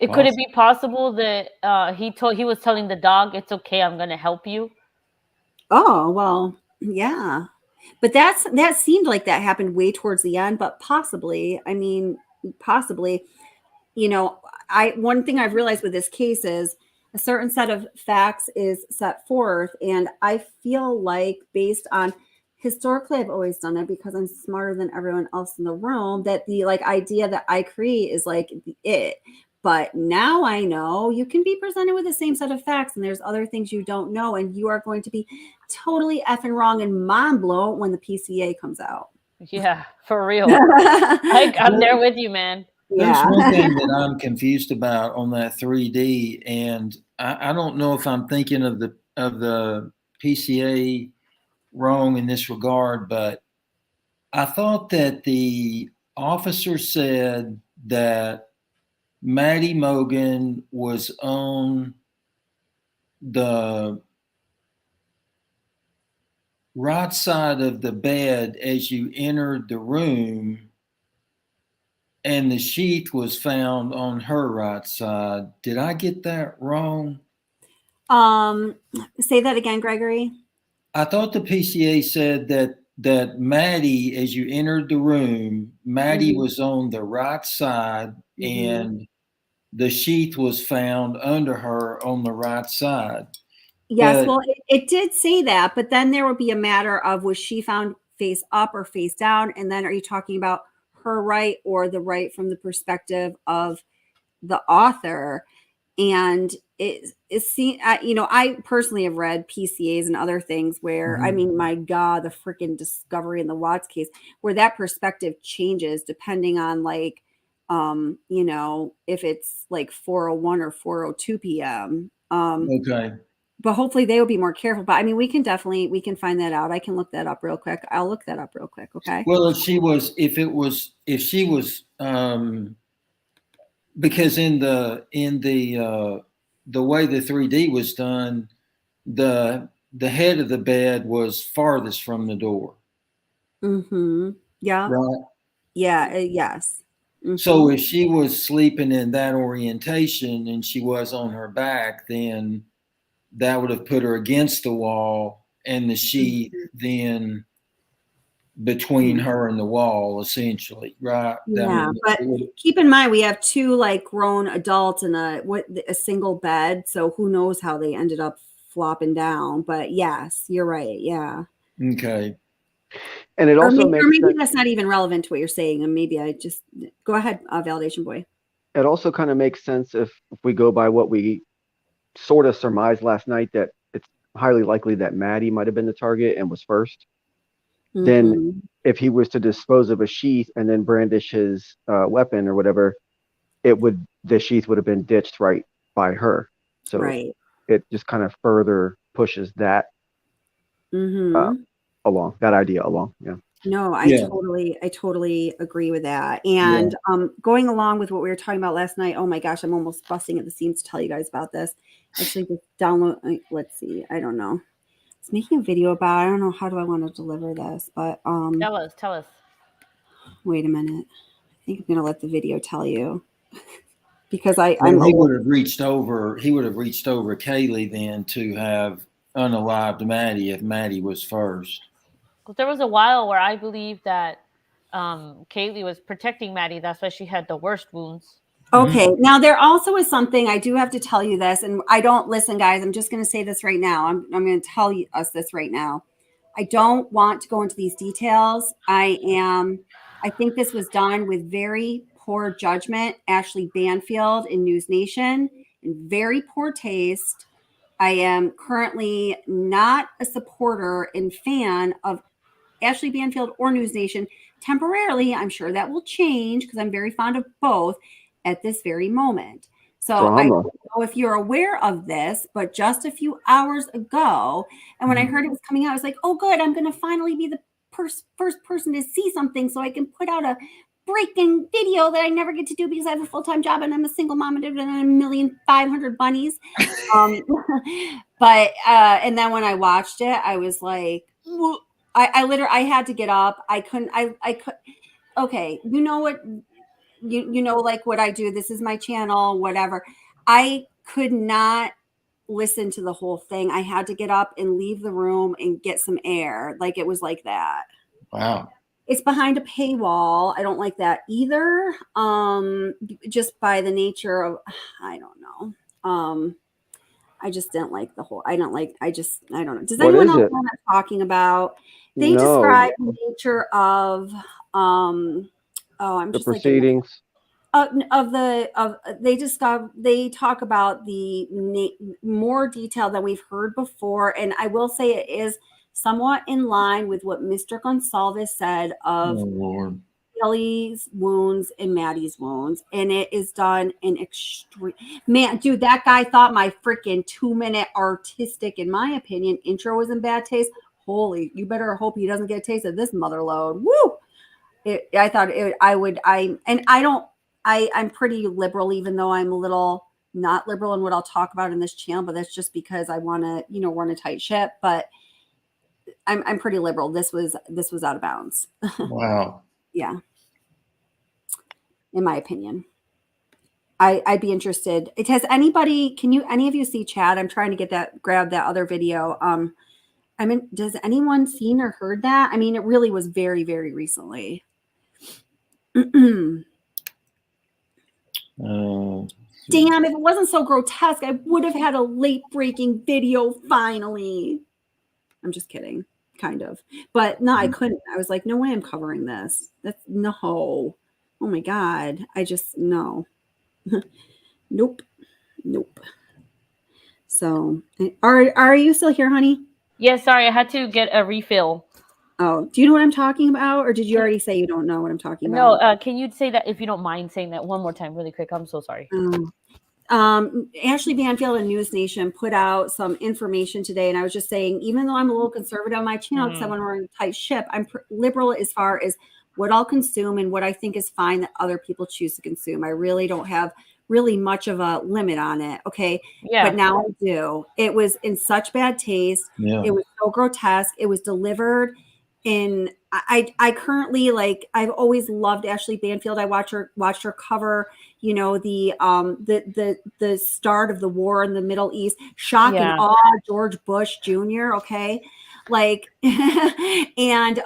Could it be possible that he was telling the dog, "It's okay, I'm going to help you"? Oh, well, yeah. But that seemed like that happened way towards the end, but possibly. I mean, possibly. One thing I've realized with this case is a certain set of facts is set forth, and I feel like, based on historically, I've always done it because I'm smarter than everyone else in the room, that the idea that I create is it. But now I know you can be presented with the same set of facts, and there's other things you don't know, and you are going to be totally effing wrong and mind blown when the PCA comes out. Yeah, for real. I'm there with you, man. There's one thing that I'm confused about on that 3D, and I don't know if I'm thinking of the PCA wrong in this regard, but I thought that the officer said that Maddie Mogan was on the right side of the bed as you entered the room, and the sheath was found on her right side. Did I get that wrong? Say that again, Gregory. I thought the PCA said that Maddie, as you entered the room, Maddie was on the right side, and the sheath was found under her on the right side. Yes, well, it did say that, but then there would be a matter of, was she found face up or face down? And then are you talking about her right or the right from the perspective of the author? And it seems, I personally have read PCAs and other things where, I mean, my God, the freaking Discovery and the Watts case, where that perspective changes depending on you know, if it's like 4:01 or 4:02 p.m. Okay. But hopefully they will be more careful. But I mean, we can find that out. I can look that up real quick. I'll look that up real quick. Okay. Well, if she was, because in the way the 3D was done, the head of the bed was farthest from the door. Mm-hmm. Yeah. Right. Yeah. Yes. Mm-hmm. So if she was sleeping in that orientation and she was on her back, then that would have put her against the wall, and the sheet then between her and the wall, essentially, right? Yeah, but keep in mind we have two like grown adults in a single bed, so who knows how they ended up flopping down. But yes, you're right. Yeah. Okay. And it also makes maybe sense. That's not even relevant to what you're saying, and maybe I just go ahead, validation boy. It also kind of makes sense if we go by what we sort of surmised last night, that it's highly likely that Maddie might have been the target and was first. Mm-hmm. Then if he was to dispose of a sheath and then brandish his weapon or whatever, the sheath would have been ditched right by her. So right. It just kind of further pushes that along, that idea along. Yeah. No, I totally agree with that. And going along with what we were talking about last night, oh my gosh, I'm almost busting at the seams to tell you guys about this. Actually, just download. Let's see. I don't know. It's making a video about. I don't know how do I want to deliver this, but tell us. Wait a minute. I think I'm gonna let the video tell you because he would have reached over Kaylee then to have unalived Maddie if Maddie was first. There was a while where I believe that Kaylee was protecting Maddie. That's why she had the worst wounds. Okay. Mm-hmm. Now there also is something I do have to tell you this, and I don't listen, guys. I'm just going to say this right now. I'm going to tell us this right now. I don't want to go into these details. I think this was done with very poor judgment. Ashley Banfield in News Nation, in very poor taste. I am currently not a supporter and fan of Ashley Banfield or News Nation. Temporarily, I'm sure that will change because I'm very fond of both at this very moment. So I don't know if you're aware of this, but just a few hours ago, and when I heard it was coming out, I was like, oh, good, I'm going to finally be the first person to see something so I can put out a breaking video that I never get to do because I have a full-time job and I'm a single mom and 1,500,000 bunnies. But and then when I watched it, I was like, I literally, I had to get up. I couldn't, I could, okay. You know what, you know, like what I do, this is my channel, whatever. I could not listen to the whole thing. I had to get up and leave the room and get some air. Like it was like that. Wow. It's behind a paywall. I don't like that either. Just by the nature of, I don't know. I just didn't like the whole, I don't know. Does anyone else know what I'm talking about? They describe the nature of, I'm the just proceedings. They talk about the more detail than we've heard before. And I will say it is somewhat in line with what Mr. Gonsalves said of Kelly's wounds and Maddie's wounds. And it is done in extreme, man, dude, that guy thought my freaking 2-minute artistic, in my opinion, intro was in bad taste. Holy, you better hope he doesn't get a taste of this mother load. Woo! I'm pretty liberal, even though I'm a little not liberal in what I'll talk about in this channel, but that's just because I want to, run a tight ship. But I'm pretty liberal. This was out of bounds. Wow. Yeah. In my opinion. I'd be interested. Can any of you see chat? I'm trying to grab that other video. Does anyone seen or heard that? I mean, it really was very, very recently. Damn, if it wasn't so grotesque, I would have had a late-breaking video finally. I'm just kidding, kind of. But no, I couldn't. I was like, no way I'm covering this. No. Oh my God. No. Nope. So, are you still here, honey? Yeah, sorry, I had to get a refill. Oh, do you know what I'm talking about, or did you already say you don't know what I'm talking about? No, can you say that if you don't mind saying that one more time, really quick? I'm so sorry. Ashley Banfield and News Nation put out some information today, and I was just saying, even though I'm a little conservative on my channel because I want to run a tight ship, I'm liberal as far as what I'll consume and what I think is fine that other people choose to consume. I really don't have really much of a limit on it. Okay. Yeah. But now I do. It was in such bad taste. Yeah. It was so grotesque. It was delivered in I currently, like, I've always loved Ashley Banfield. I watched her cover, you know, the start of the war in the Middle East, shock and awe, George Bush Jr. Okay. Like, and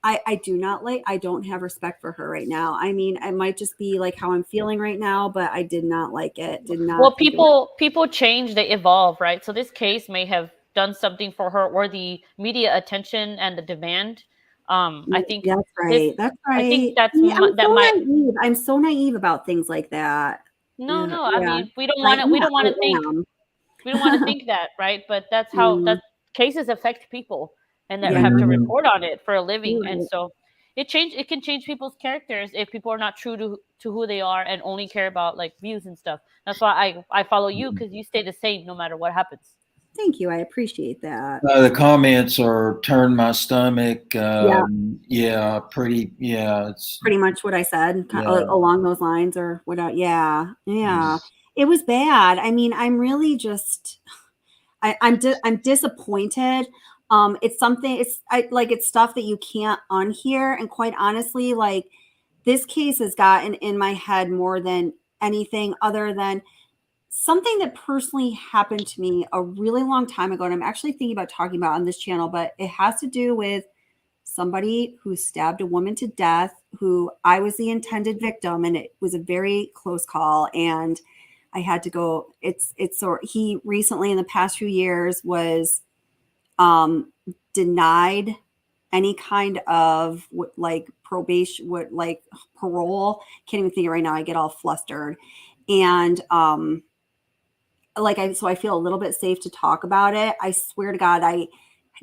I do not like, I don't have respect for her right now. I mean, it might just be like how I'm feeling right now, but I did not like it. Did not. Well, people change, they evolve, right? So this case may have done something for her, or the media attention and the demand. I think that's right. That's right. I think that's naive. I'm so naive about things like that. No. I mean, we don't want to think that, right? But that's how that cases affect people, and that have to report on it for a living. And so it can change people's characters if people are not true to who they are and only care about like views and stuff. That's why I follow you, because you stay the same no matter what happens. Thank you. I appreciate that. The comments are turn my stomach. It's pretty much what I said, along those lines, or what. Yeah. It was bad. I mean, I'm really just, I'm disappointed. It's something. It's stuff that you can't unhear, and quite honestly, like, this case has gotten in my head more than anything other than something that personally happened to me a really long time ago, and I'm actually thinking about talking about on this channel, but it has to do with somebody who stabbed a woman to death, who I was the intended victim, and it was a very close call, and I had to go. He recently, in the past few years, was denied any kind of probation, parole. Can't even think of it right now. I get all flustered. And so I feel a little bit safe to talk about it. I swear to God, I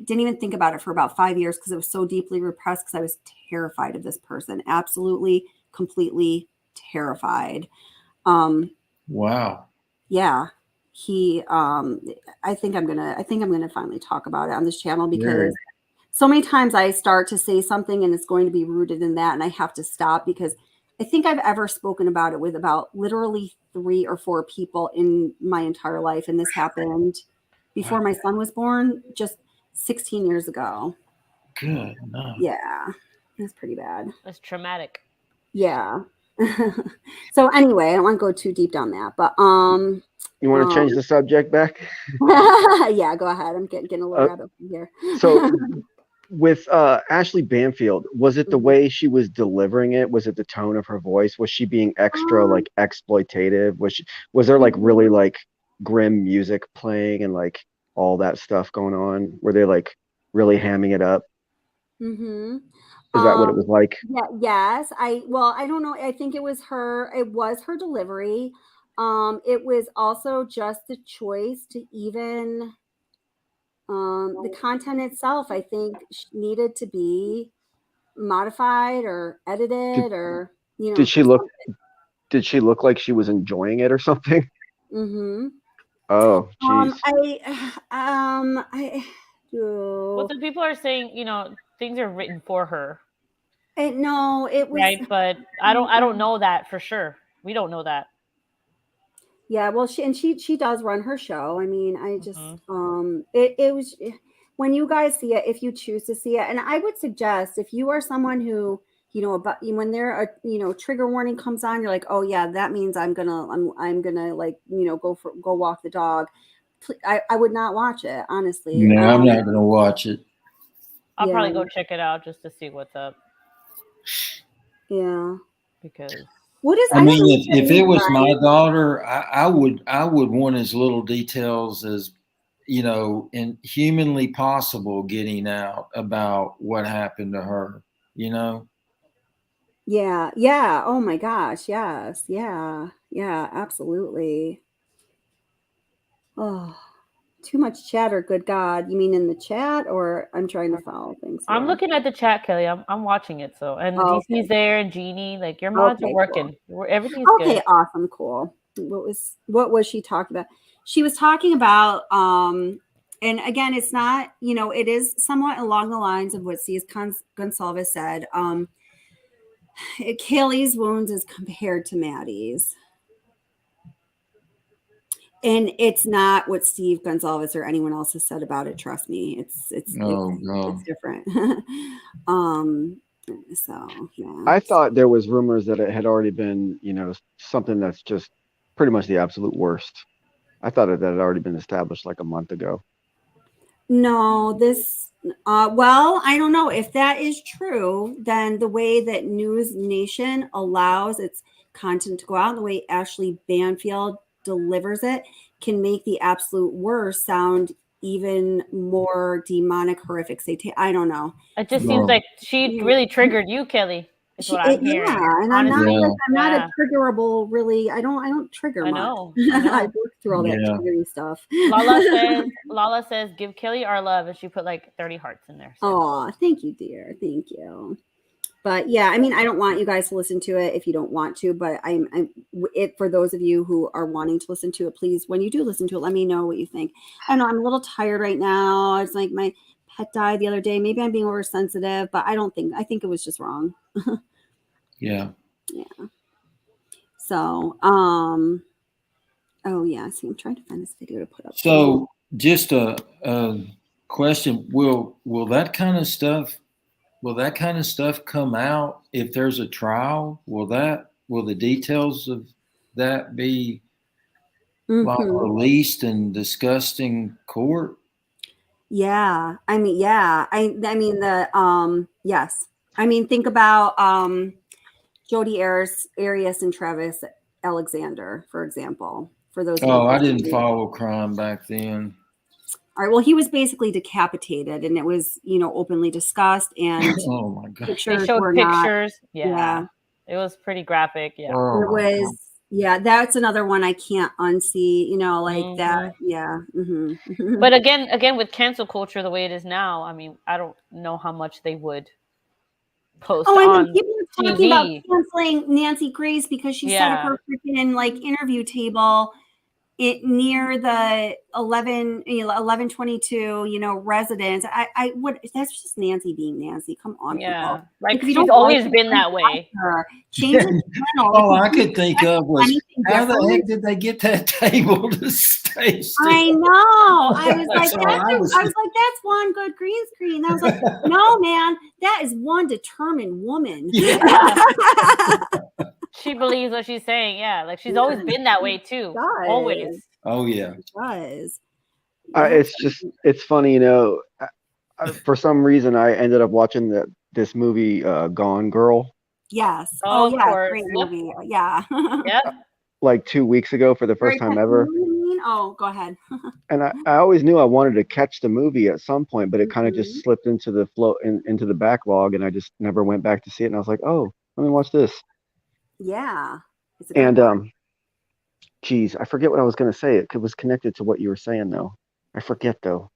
didn't even think about it for about 5 years because it was so deeply repressed, because I was terrified of this person. Absolutely, completely terrified. Wow. Yeah. I think I'm gonna finally talk about it on this channel, because so many times I start to say something and it's going to be rooted in that, and I have to stop, because I think I've ever spoken about it with about literally 3 or 4 people in my entire life. And this happened before my son was born, just 16 years ago. Good. No. Yeah. That's pretty bad. That's traumatic. Yeah. So anyway, I don't want to go too deep down that, but you want to change the subject back? Yeah, go ahead. I'm getting a little rabbit here. So with Ashley Banfield, was it the way she was delivering it? Was it the tone of her voice? Was she being extra like exploitative? Was there like really like grim music playing and like all that stuff going on? Were they like really hamming it up? Is that what it was like? Yeah, yes. I don't know. I think it was her delivery. It was also just the choice to even the content itself, I think, needed to be modified or edited, or did she look like she was enjoying it or something? Oh, geez. Well, some people are saying, things are written for her. No, it was right, but I don't know that for sure. We don't know that. Yeah, well, she does run her show. I mean, I just it was, when you guys see it, if you choose to see it, and I would suggest, if you are someone who, about when there are, trigger warning comes on, you're like, oh yeah, that means I'm gonna like, go walk the dog. I would not watch it, honestly. No, I'm not gonna watch it. I'll probably go check it out just to see what's up. Yeah, because I mean, if it was my daughter, I would want as little details as, and humanly possible getting out about what happened to her, Yeah. Oh my gosh. Yes. Yeah. Yeah, absolutely. Oh, Too much chatter, good God. You mean in the chat, or I'm trying to follow things here? I'm looking at the chat, Kelly. I'm watching it. So, and Oh, DC's there, and Jeannie. Like, your mods are working. Cool. Everything's good. Okay, awesome, cool. What was she talking about? She was talking about and again, it's not, it is somewhat along the lines of what C's Gonsalves said. Kaylee's wounds is compared to Maddie's. And it's not what Steve Gonsalves or anyone else has said about it. Trust me, it's different. So yeah. I thought there was rumors that it had already been, something that's just pretty much the absolute worst. I thought that had already been established like a month ago. No, well, I don't know if that is true. Then the way that News Nation allows its content to go out, and the way Ashley Banfield delivers it, can make the absolute worst sound even more demonic, horrific, satanic. I don't know. It just seems like she really triggered you, Kelly. Is what I'm hearing. Yeah, and I'm not a triggerable. Really, I don't trigger. I know. I worked through all that triggering stuff. Lala says, give Kelly our love, and she put like 30 hearts in there. So. Oh, thank you, dear. Thank you. But yeah, I mean, I don't want you guys to listen to it if you don't want to, but for those of you who are wanting to listen to it, please, when you do listen to it, let me know what you think. I know I'm a little tired right now. It's like my pet died the other day. Maybe I'm being oversensitive, but I think it was just wrong. Yeah. So, oh yeah. See, I'm trying to find this video to put up. So just a question. Will that kind of stuff come out if there's a trial? Will the details of that be released and discussed in court? Yeah. I mean, yes. I mean, think about Jodi Arias and Travis Alexander, for example. For those. Oh, I didn't follow crime back then. All right. Well, he was basically decapitated, and it was, openly discussed. And oh my God, they showed pictures. Yeah, it was pretty graphic. Yeah, it was. Yeah, that's another one I can't unsee. That. Yeah. Mm-hmm. But again, with cancel culture the way it is now, I mean, I don't know how much they would post on people are talking about canceling Nancy Grace because she set up her freaking interview table near the 1122 residence. I would. That's just Nancy being Nancy. Come on, people. Like she's always been that way. Change the channel. All I could think of was how the heck did they get that table to stay still? I know. I was like, that's one good green screen. I was like, no, man, that is one determined woman. Yeah. She believes what she's saying. Yeah, like she's always been that way too. Always. Oh yeah. It does. It's funny, for some reason I ended up watching this movie, Gone Girl. Yes. Oh yeah, great movie. Yeah. Yeah. Like 2 weeks ago for the first time ever. Oh, go ahead. And I always knew I wanted to catch the movie at some point, but it kind of just slipped into the into the backlog, and I just never went back to see it. And I was like, oh, let me watch this. Yeah. And geez, I forget what I was going to say. It was connected to what you were saying, though. I forget, though.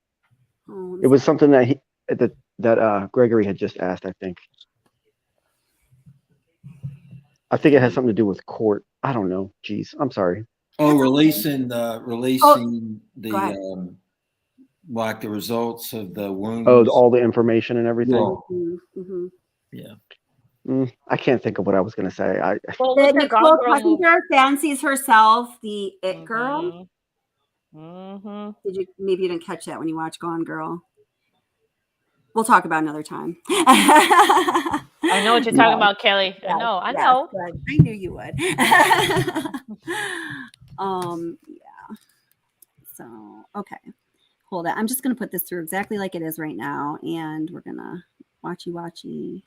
It was something that Gregory had just asked, I think. I think it has something to do with court. I don't know. Geez, I'm sorry. Oh, releasing the like the results of the wounds. Oh, all the information and everything. Yeah. I can't think of what I was going to say. Nicole Carpenter fancies herself the it girl. Maybe you didn't catch that when you watch Gone Girl? We'll talk about another time. I know what you're talking about, Kelly. Yeah, I know. Good. I knew you would. Yeah. So, okay. Hold on. I'm just going to put this through exactly like it is right now, and we're going to watchy.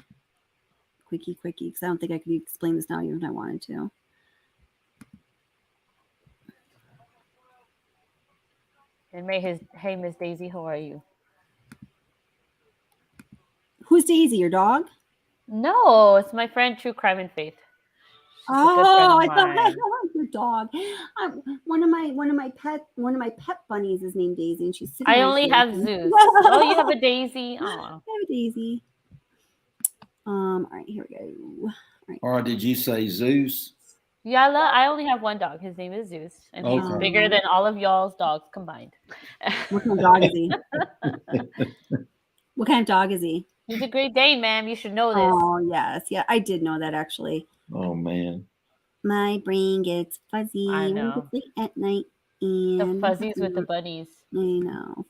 Quickie, because I don't think I could explain this now even if I wanted to. And hey, Miss Daisy, how are you? Who's Daisy, your dog? No, it's my friend True Crime and Faith. I thought that was your dog. One of my pet bunnies is named Daisy, and she's sitting. I right only here. have Zeus. Oh, you have a Daisy. Oh, I have a Daisy. All right, here we go. Or did you say Zeus? Yala. I only have one dog. His name is Zeus, and he's Okay. bigger than all of y'all's dogs combined. What kind of dog is he? What kind of dog is he? He's a Great Dane, ma'am. You should know this. Oh yes, yeah, I did know that actually. Oh man. My brain gets fuzzy I when know. it's late at night. The And fuzzies with the bunnies. I know.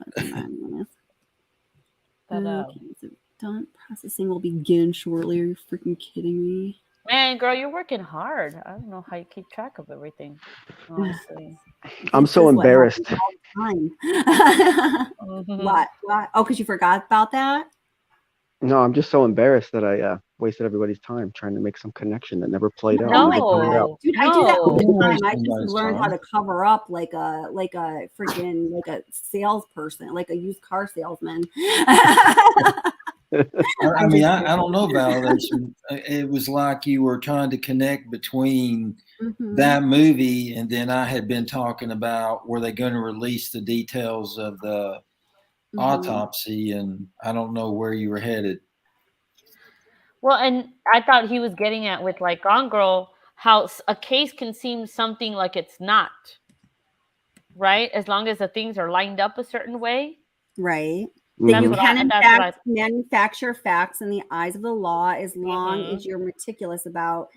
But Okay, so done. Processing will begin shortly. Are you freaking kidding me? man, girl, you're working hard. I don't know how you keep track of everything. Honestly. I'm so embarrassed. Mhm. What? Oh, because you forgot about that? No, I'm just so embarrassed that I wasted everybody's time trying to make some connection that never played out. No, Dude, I do that all the No. time. I just Nice learned how time. to cover up like a freaking like a salesperson, like a used car salesman. I mean, I don't know validation. It was like you were trying to connect between Mhm. that movie and then I had been talking about were they going to release the details of the Mhm. autopsy, and I don't know where you were headed. Well, and I thought he was getting at with like Gone Girl, how a case can seem something like it's not, right? As long as the things are lined up a certain way. Right. Mhm. That you what can I- in that's what fact manufacture facts in the eyes of the law as long Mhm. as you're meticulous about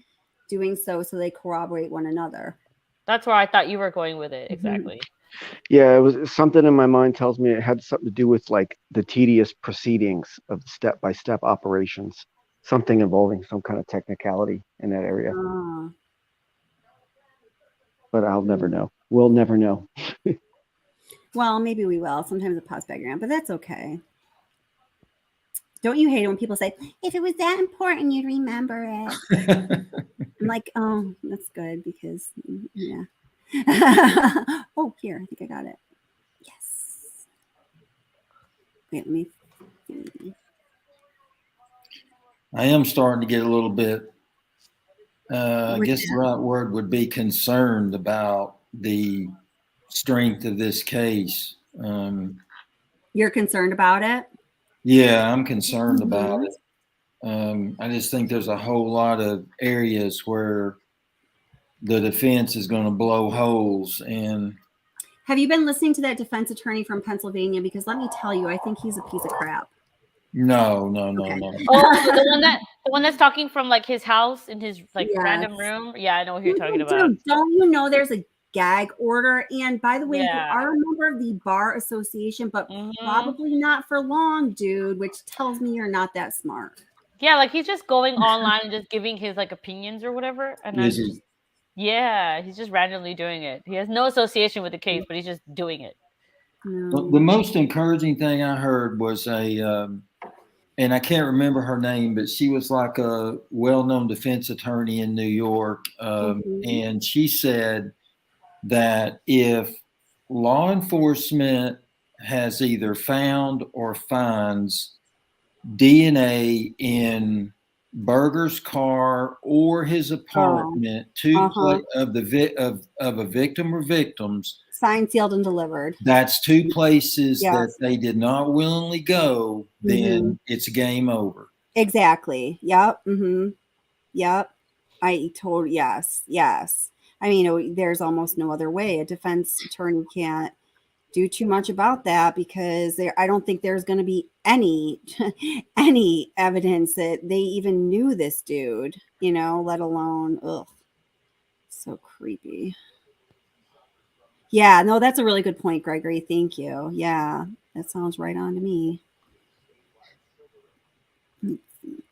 doing so they corroborate one another. That's where I thought you were going with it. Mhm. Exactly. Yeah, it was something in my mind tells me it had something to do with like the tedious proceedings of step-by-step operations, something involving some kind of technicality in that area. Ah. But I'll never know. We'll never know. Well, maybe we will. Sometimes it pops back around, but that's okay. Don't you hate it when people say, if it was that important, you'd remember it? I'm like, oh, that's good because, yeah. Oh, here, I think I got it. Yes. Wait, let me see. I am starting to get a little bit, I guess the right word would be concerned about the strength of this case. You're concerned about it? Yeah, I'm concerned Mhm. about it. I just think there's a whole lot of areas where the defense is going to blow holes. And have you been listening to that defense attorney from Pennsylvania? Because let me tell you, I think he's a piece of crap. no. Okay. Oh, the one that's talking from like his house in his like Yes. random room. Yeah, I know what you're talking about. Dude, don't you know there's a gag order? And by the way, Yeah. you are a member of the Bar Association, but Mhm. probably not for long, dude, which tells me you're not that smart. Yeah, like he's just going online and just giving his like opinions or whatever. And Is he? yeah, he's just randomly doing it. He has no association with the case, but he's just doing it. The most encouraging thing I heard was and I can't remember her name, but she was like a well-known defense attorney in New York. And she said that if law enforcement has either found or finds DNA in Berger's car or his apartment, of a victim or victims, signed, sealed, and delivered. That's two places Yes. that they did not willingly go, then it's game over. Exactly. Yep. Yep. Yes. I mean, there's almost no other way. A defense attorney can't do too much about that because I don't think there's going to be any evidence that they even knew this dude, let alone, so creepy. Yeah, no, that's a really good point, Gregory. Thank you. Yeah, that sounds right on to me. Let's see.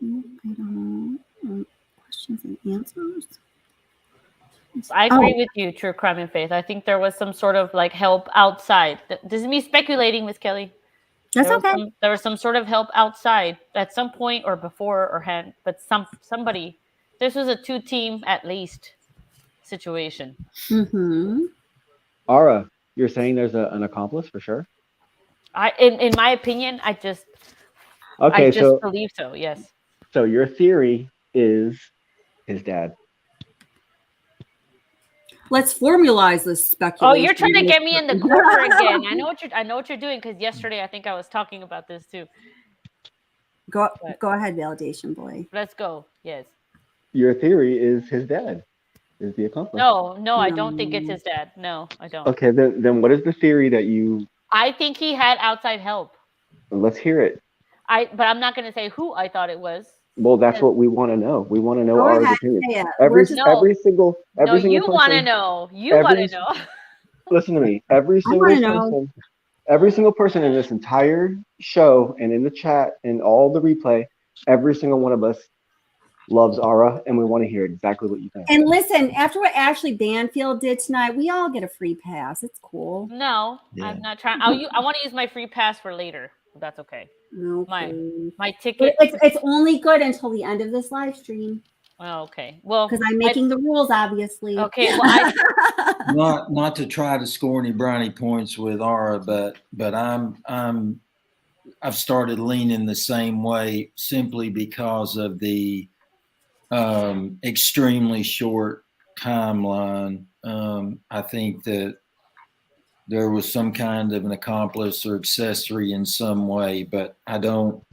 I don't know. Questions and answers. I agree with you, True Crime and Faith. I think there was some sort of like help outside. This is me speculating, Miss Kelly. That's okay. There was some sort of help outside at some point or before or had, but somebody. This was a 2-team at least situation. Ara, you're saying there's an accomplice for sure? In my opinion, I just believe so. Yes. So your theory is his dad. Let's formalize this Oh, speculation. you're trying to get me in the corner again. I know what you're doing, because yesterday I think I was talking about this too. Go ahead, validation boy. Let's go. Yes. Your theory is his dad is the accomplice. No, I don't think it's his dad. No, I don't. Okay, then what is the theory that you? I think he had outside help. Let's hear it. But I'm not going to say who I thought it was. Well, that's what we want to know. We want to know Go our ahead, opinion. say it. Every No. single You want to person. know. You want to know. Listen to me. Every single person in this entire show and in the chat and all the replay, every single one of us loves Aura, and we want to hear exactly what you think. And listen, after what Ashley Banfield did tonight, we all get a free pass. It's cool. No, Yeah. I'm not trying. I want to use my free pass for later. If that's okay. Okay. My ticket. It's only good until the end of this live stream. Oh, okay. Well, because I'm making the rules, obviously. Okay. Well, not to try to score any brownie points with Aura, but I've started leaning the same way simply because of the extremely short timeline. I think that there was some kind of an accomplice or accessory in some way, but I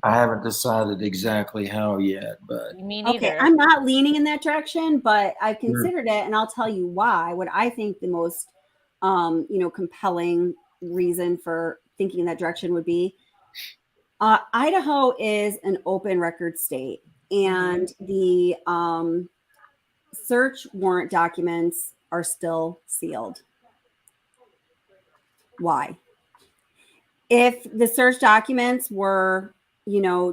haven't decided exactly how yet. But me neither. Okay, I'm not leaning in that direction, but I've considered it, and I'll tell you why. What I think the most compelling reason for thinking in that direction would be Idaho is an open record state, and the search warrant documents are still sealed. Why? If the search documents were,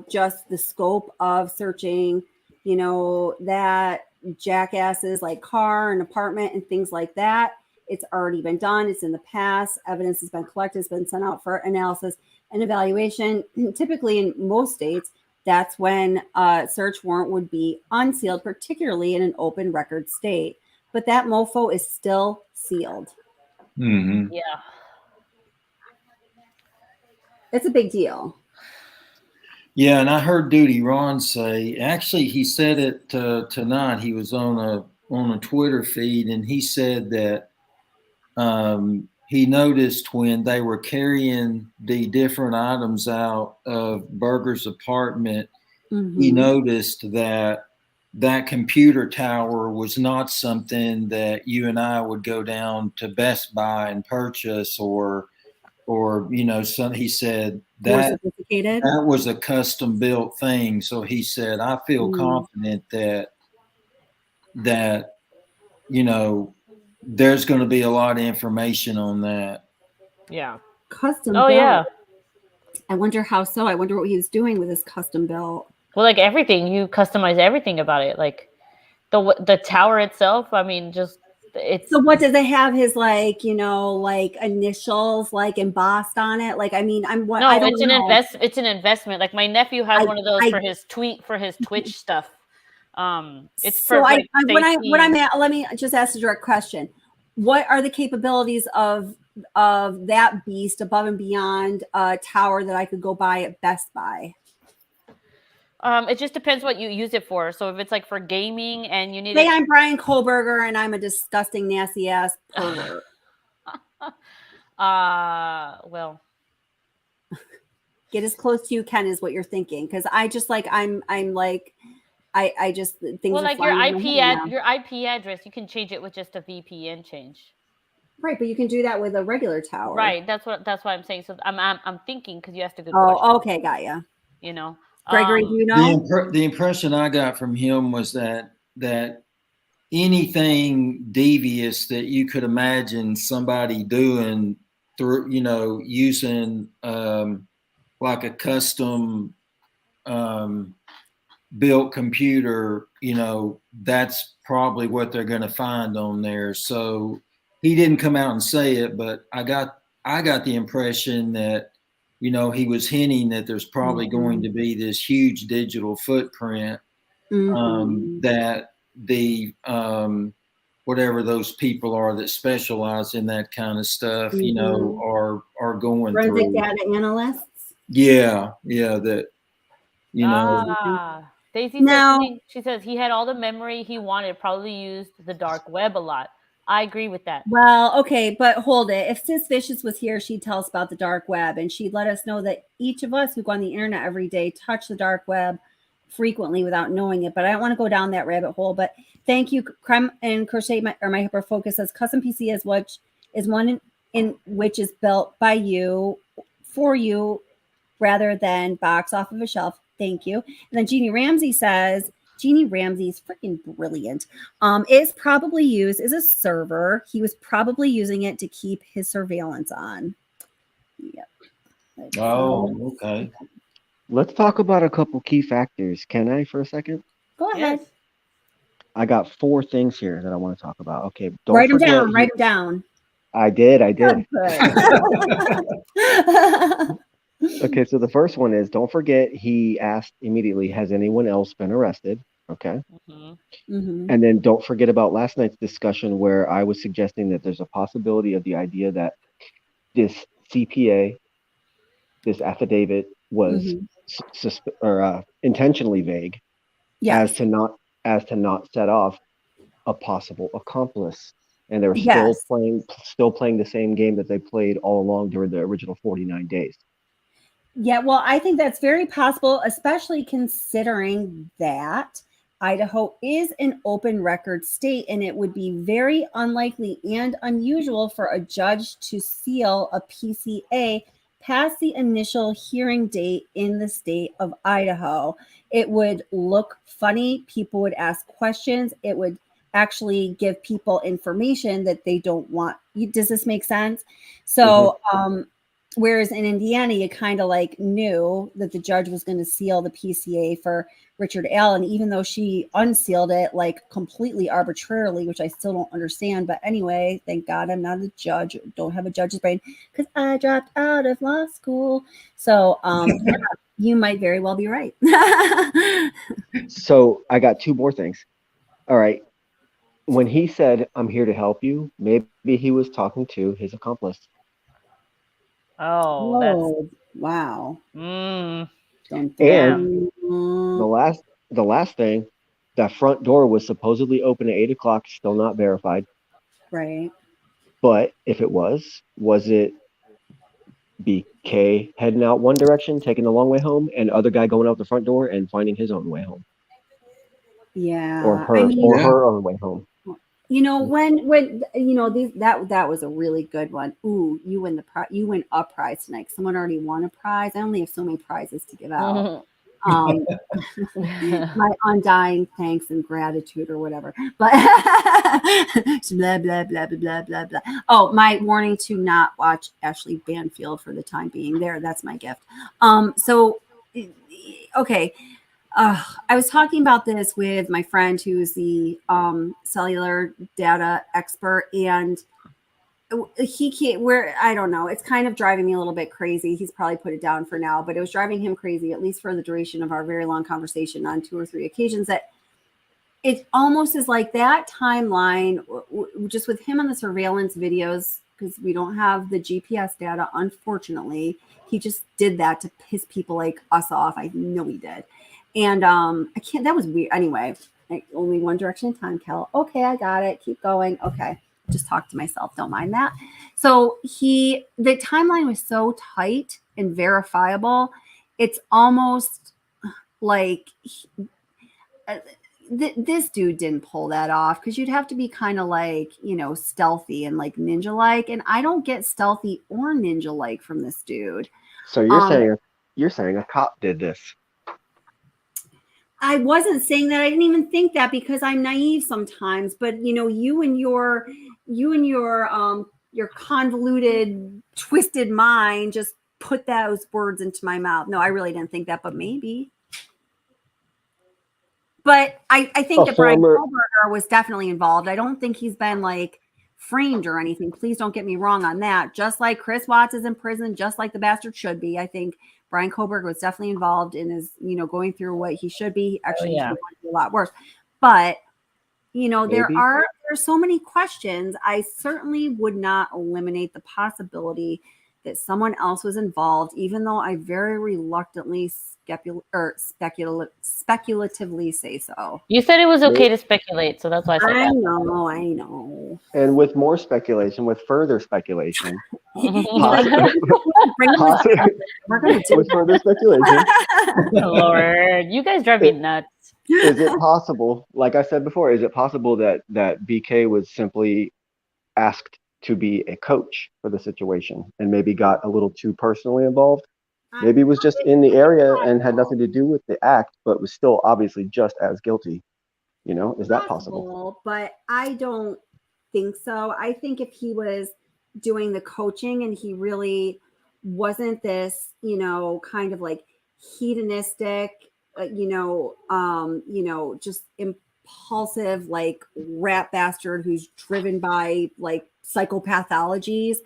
just the scope of searching, that jackass's like car and apartment and things like that, it's already been done. It's in the past. Evidence has been collected. It's been sent out for analysis and evaluation. Typically in most states, that's when a search warrant would be unsealed, particularly in an open record state. But that mofo is still sealed. Mm-hmm. Yeah. It's a big deal. Yeah, and I heard Duty Ron say, actually, he said it tonight. He was on a Twitter feed, and he said that he noticed when they were carrying the different items out of Berger's apartment, he noticed that computer tower was not something that you and I would go down to Best Buy and purchase, or he said that was a custom built thing. So he said, I feel confident that there's going to be a lot of information on that. Yeah. Custom built. Yeah. I wonder how so. I wonder what he was doing with his custom built. Well, like everything, you customize everything about it. Like the tower itself, I mean, just it's. So what does it have? His initials embossed on it? It's an investment. Like my nephew has one of those for his Twitch stuff. It's so for what I'm at. Let me just ask a direct question. What are the capabilities of that beast above and beyond a tower that I could go buy at Best Buy? It just depends what you use it for. So if it's like for gaming and you need Say I'm Brian Kohlberger and I'm a disgusting, nasty ass pervert. Well, get as close to you can is what you're thinking. Because I just I just think. Well, like your IP address, you can change it with just a VPN change. Right, but you can do that with a regular tower. Right, that's what I'm saying. So I'm thinking, because you asked a good question. Oh, okay, got you. Gregory, do you know? The impression I got from him was that anything devious that you could imagine somebody doing through, using like a custom built computer, that's probably what they're going to find on there. So he didn't come out and say it, but I got the impression that he was hinting that there's probably going to be this huge digital footprint that the whatever those people are that specialize in that kind of stuff, are going through. Data analysts. Yeah, that Daisy says, she says he had all the memory he wanted, probably used the dark web a lot. I agree with that. Well, okay, but hold it. If Sis Vicious was here, she'd tell us about the dark web, and she'd let us know that each of us who go on the internet every day touch the dark web frequently without knowing it. But I don't want to go down that rabbit hole. But thank you, Creme and Crochet, my hyper focus says custom PC is one in which is built by you for you rather than box off of a shelf. Thank you. And then Jeannie Ramsey says, Jeannie Ramsey's freaking brilliant. Is probably used as a server. He was probably using it to keep his surveillance on. Yep. Oh, okay. Let's talk about a couple key factors. Can I for a second? Go ahead. Yes. I got 4 things here that I want to talk about. Okay, don't Write them forget. down. Write them down. I did. Oh, Okay, so the first one is don't forget he asked immediately, has anyone else been arrested? Okay. Mm-hmm. And then don't forget about last night's discussion where I was suggesting that there's a possibility of the idea that this CPA, this affidavit was intentionally vague Yes. as to not set off a possible accomplice. And they're Yes. still playing the same game that they played all along during the original 49 days. Yeah, well, I think that's very possible, especially considering that Idaho is an open record state, and it would be very unlikely and unusual for a judge to seal a PCA past the initial hearing date in the state of Idaho. It would look funny. People would ask questions. It would actually give people information that they don't want. Does this make sense? So, whereas in Indiana, you kind of like knew that the judge was going to seal the PCA for Richard Allen, even though she unsealed it like completely arbitrarily, which I still don't understand. But anyway, thank God I'm not a judge. Don't have a judge's brain because I dropped out of law school. So yeah, you might very well be right. So I got 2 more things. All right. When he said, I'm here to help you, maybe he was talking to his accomplice. Oh, Whoa, wow. that's And the last thing, that front door was supposedly open at 8 o'clock, still not verified. Right. But if it was it BK heading out one direction, taking the long way home, and other guy going out the front door and finding his own way home? Yeah. Or her own way home. You know, when you know that was a really good one. Ooh, you win a prize tonight. Someone already won a prize. I only have so many prizes to give out. My undying thanks and gratitude or whatever. But blah blah blah blah blah blah. Oh, my warning to not watch Ashley Banfield for the time being. That's my gift. So okay. I was talking about this with my friend who's the cellular data expert, and he can't, I don't know, it's kind of driving me a little bit crazy. He's probably put it down for now, but it was driving him crazy, at least for the duration of our very long conversation on 2 or 3 occasions, that it almost is like that timeline, just with him on the surveillance videos, because we don't have the GPS data, unfortunately. He just did that to piss people like us off. I know he did. And I can't, that was weird. Anyway, only one direction in time, Kel. Okay, I got it. Keep going. Okay. Just talk to myself. Don't mind that. So the timeline was so tight and verifiable. It's almost like this dude didn't pull that off, because you'd have to be kind of like, you know, stealthy and like ninja-like. And I don't get stealthy or ninja-like from this dude. So you're saying a cop did this? I wasn't saying that. I didn't even think that, because I'm naive sometimes. But you know, you and your convoluted, twisted mind just put those words into my mouth. No, I really didn't think that, but maybe. But I think that Brian Kohlberger was definitely involved. I don't think he's been like framed or anything. Please don't get me wrong on that. Just like Chris Watts is in prison, just like the bastard should be. I think Brian Kohlberger was definitely involved in his, you know, going through what he should be. Actually, he should be going through a lot worse. But, you know, there are so many questions. I certainly would not eliminate the possibility that someone else was involved, even though I very reluctantly speculatively say so. You said it was okay to speculate, so that's why I said that. I know. And with more speculation, with further speculation, Bring We're going to with further speculation. Lord, you guys drive me nuts. Is it possible, like I said before, is it possible that BK was simply asked to be a coach for the situation and maybe got a little too personally involved? Maybe he was just in the area and had nothing to do with the act, but was still obviously just as guilty. You know, is that possible? But I don't think so. I think if he was doing the coaching and he really wasn't this, kind of like hedonistic, just impulsive, like rat bastard who's driven by like psychopathologies.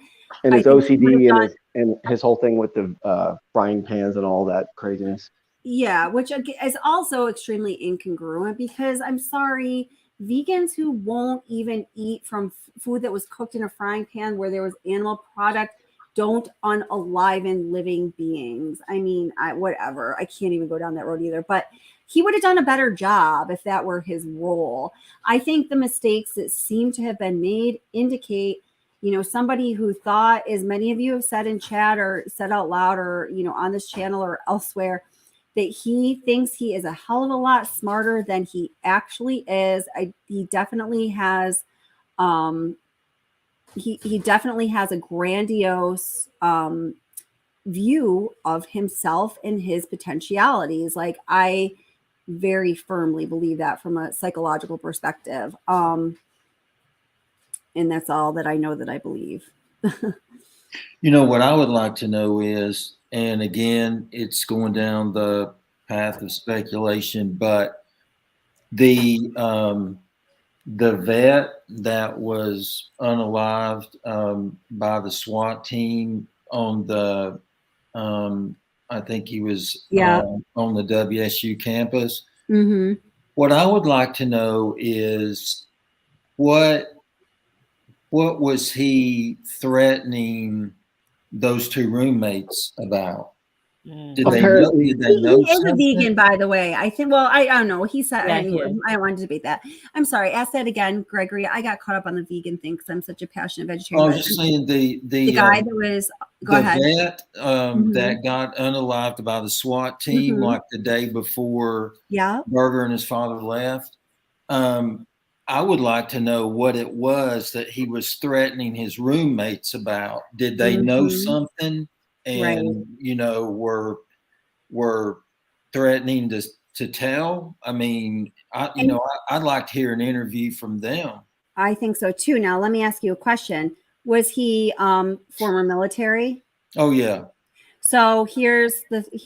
And his OCD and his whole thing with the frying pans and all that craziness. Yeah, which is also extremely incongruent because I'm sorry, vegans who won't even eat from food that was cooked in a frying pan where there was animal product don't unaliven living beings. I mean, whatever. I can't even go down that road either. But he would have done a better job if that were his role. I think the mistakes that seem to have been made indicate, somebody who thought, as many of you have said in chat or said out loud or, on this channel or elsewhere, that he thinks he is a hell of a lot smarter than he actually is. He definitely has, he definitely has a grandiose view of himself and his potentialities. Like, I very firmly believe that from a psychological perspective. And that's all that I know that I believe. What I would like to know is, and again, it's going down the path of speculation, but the vet that was unalived by the SWAT team on the, I think he was on the WSU campus. Mm-hmm. What I would like to know is what was he threatening those two roommates about? Did they know he is something? a vegan, by the way. I think, well, I don't know. He said, Yeah, anyway, I don't want to debate that. I'm sorry. Ask that again, Gregory. I got caught up on the vegan thing because I'm such a passionate vegetarian. I was just saying the guy that was, go ahead. Vet that got unalived by the SWAT team like the day before Berger and his father left. I would like to know what it was that he was threatening his roommates about. Did they know something? And were threatening to tell? I mean, I'd like to hear an interview from them. I think so too. Now, let me ask you a question. Was he former military? Oh yeah. So here's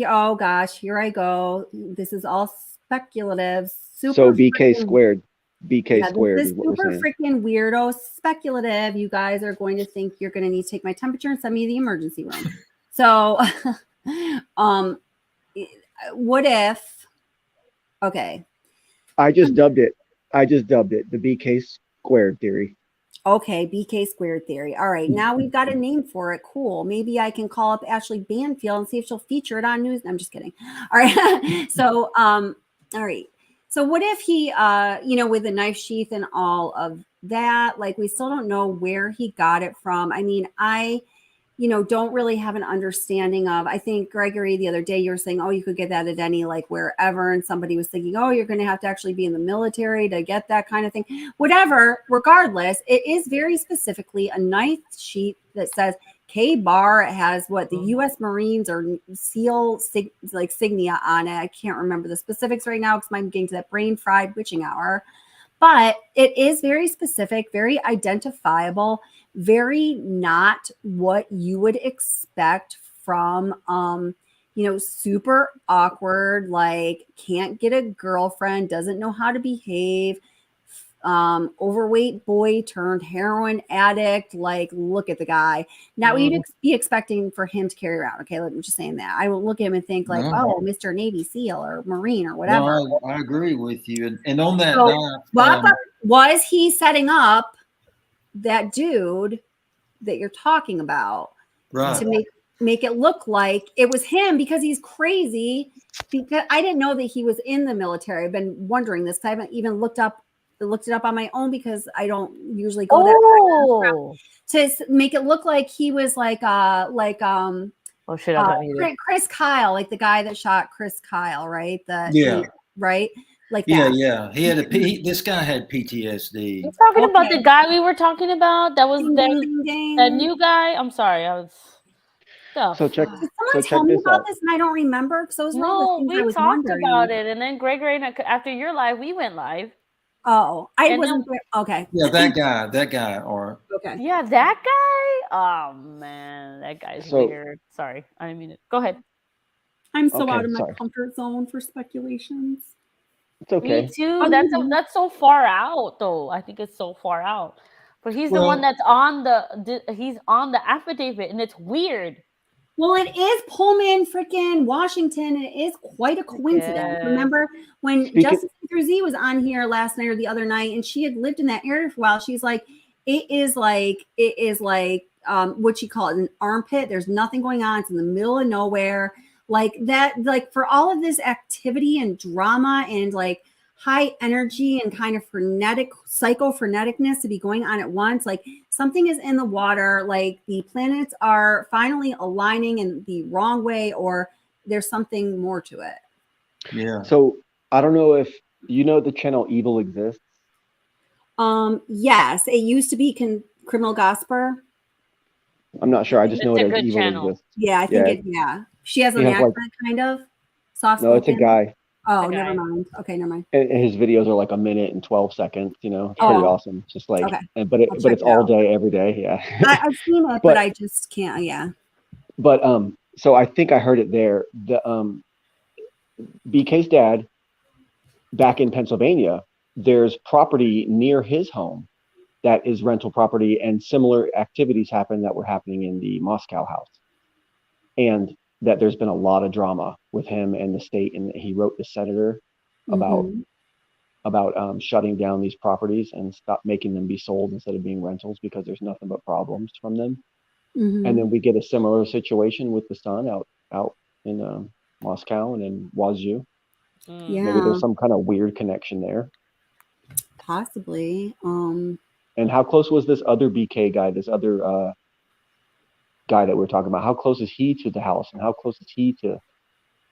oh gosh, here I go. This is all speculative. So BK squared. BK squared this is what super we're saying. Freaking weirdo speculative. You guys are going to think you're going to need to take my temperature and send me to the emergency room. So, what if? Okay. I just dubbed it the BK squared theory. Okay, BK squared theory. All right, now we've got a name for it. Cool. Maybe I can call up Ashley Banfield and see if she'll feature it on news. I'm just kidding. All right. So, all right. So what if he, with the knife sheath and all of that, like, we still don't know where he got it from. I mean, I don't really have an understanding of, I think, Gregory, the other day you were saying, oh, you could get that at any, like, wherever. And somebody was thinking, oh, you're going to have to actually be in the military to get that kind of thing. Whatever, regardless, it is very specifically a knife sheath that says K-bar. It has what the U.S. Marines or SEAL signia on it. I can't remember the specifics right now because I'm getting to that brain fried witching hour. But it is very specific, very identifiable, very not what you would expect from, super awkward, like can't get a girlfriend, doesn't know how to behave, overweight boy turned heroin addict. Like, look at the guy. Now you'd be expecting for him to carry around. Okay, I'm just saying that. I will look at him and think like, oh, Mr. Navy SEAL or Marine or whatever. No, I agree with you. And on that was he setting up that dude that you're talking about? Right. to make it look like it was him because he's crazy. Because I didn't know that he was in the military. I've been wondering this. I haven't even looked it up on my own because I don't usually go that to make it look like he was Oh shit! I'm not muted. Chris Kyle, like the guy that shot Chris Kyle, right? Right, like Yeah, that. yeah. This guy had PTSD. You're talking about the guy we were talking about. That was Ding, ding, ding, ding. that new guy. I'm sorry, I was. So check. Did someone tell me about this and I don't remember? Because those were all the things I was wondering. We talked about it, and then Gregory and after your live, we went live. Oh, I wasn't there. Okay. Yeah, that guy, or Okay. Yeah, that guy. Oh man, that guy's weird. Sorry, I didn't mean it. Go ahead. I'm so out of my comfort zone for speculations. It's okay. Me too. That's so far out, though. I think it's so far out. But he's the one that's on he's on the affidavit, and it's weird. Well, it is Pullman, freaking Washington, and it is quite a coincidence. Remember when Justice Peter Z was on here last night or the other night, and she had lived in that area for a while. She's like, it is like what you call it, an armpit. There's nothing going on. It's in the middle of nowhere. Like that, like for all of this activity and drama and like high energy and kind of psychophoreticness to be going on at once, like something is in the water, like the planets are finally aligning in the wrong way, or there's something more to it. Yeah. So I don't know if you know the channel Evil Exists. Yes, it used to be Criminal Gospel. I'm not sure. I just know it as Evil Exists. Yeah, I think she has an accent, kind of soft. No, it's a guy. Oh, never mind. Okay, never mind. And his videos are like a minute and 12 seconds. You know, it's pretty awesome. Just like, but it's all day, every day. Yeah. I've seen it, but I just can't. Yeah. But so I think I heard it there. The BK's dad, back in Pennsylvania, there's property near his home that is rental property, and similar activities that were happening in the Moscow house, and that there's been a lot of drama with him and the state, and he wrote the senator about shutting down these properties and stop making them be sold instead of being rentals because there's nothing but problems from them. And then we get a similar situation with the son out in Moscow and in Wazoo. Yeah. Maybe there's some kind of weird connection there. Possibly. And how close was this other BK guy, this other guy that we're talking about? How close is he to the house, and how close is he to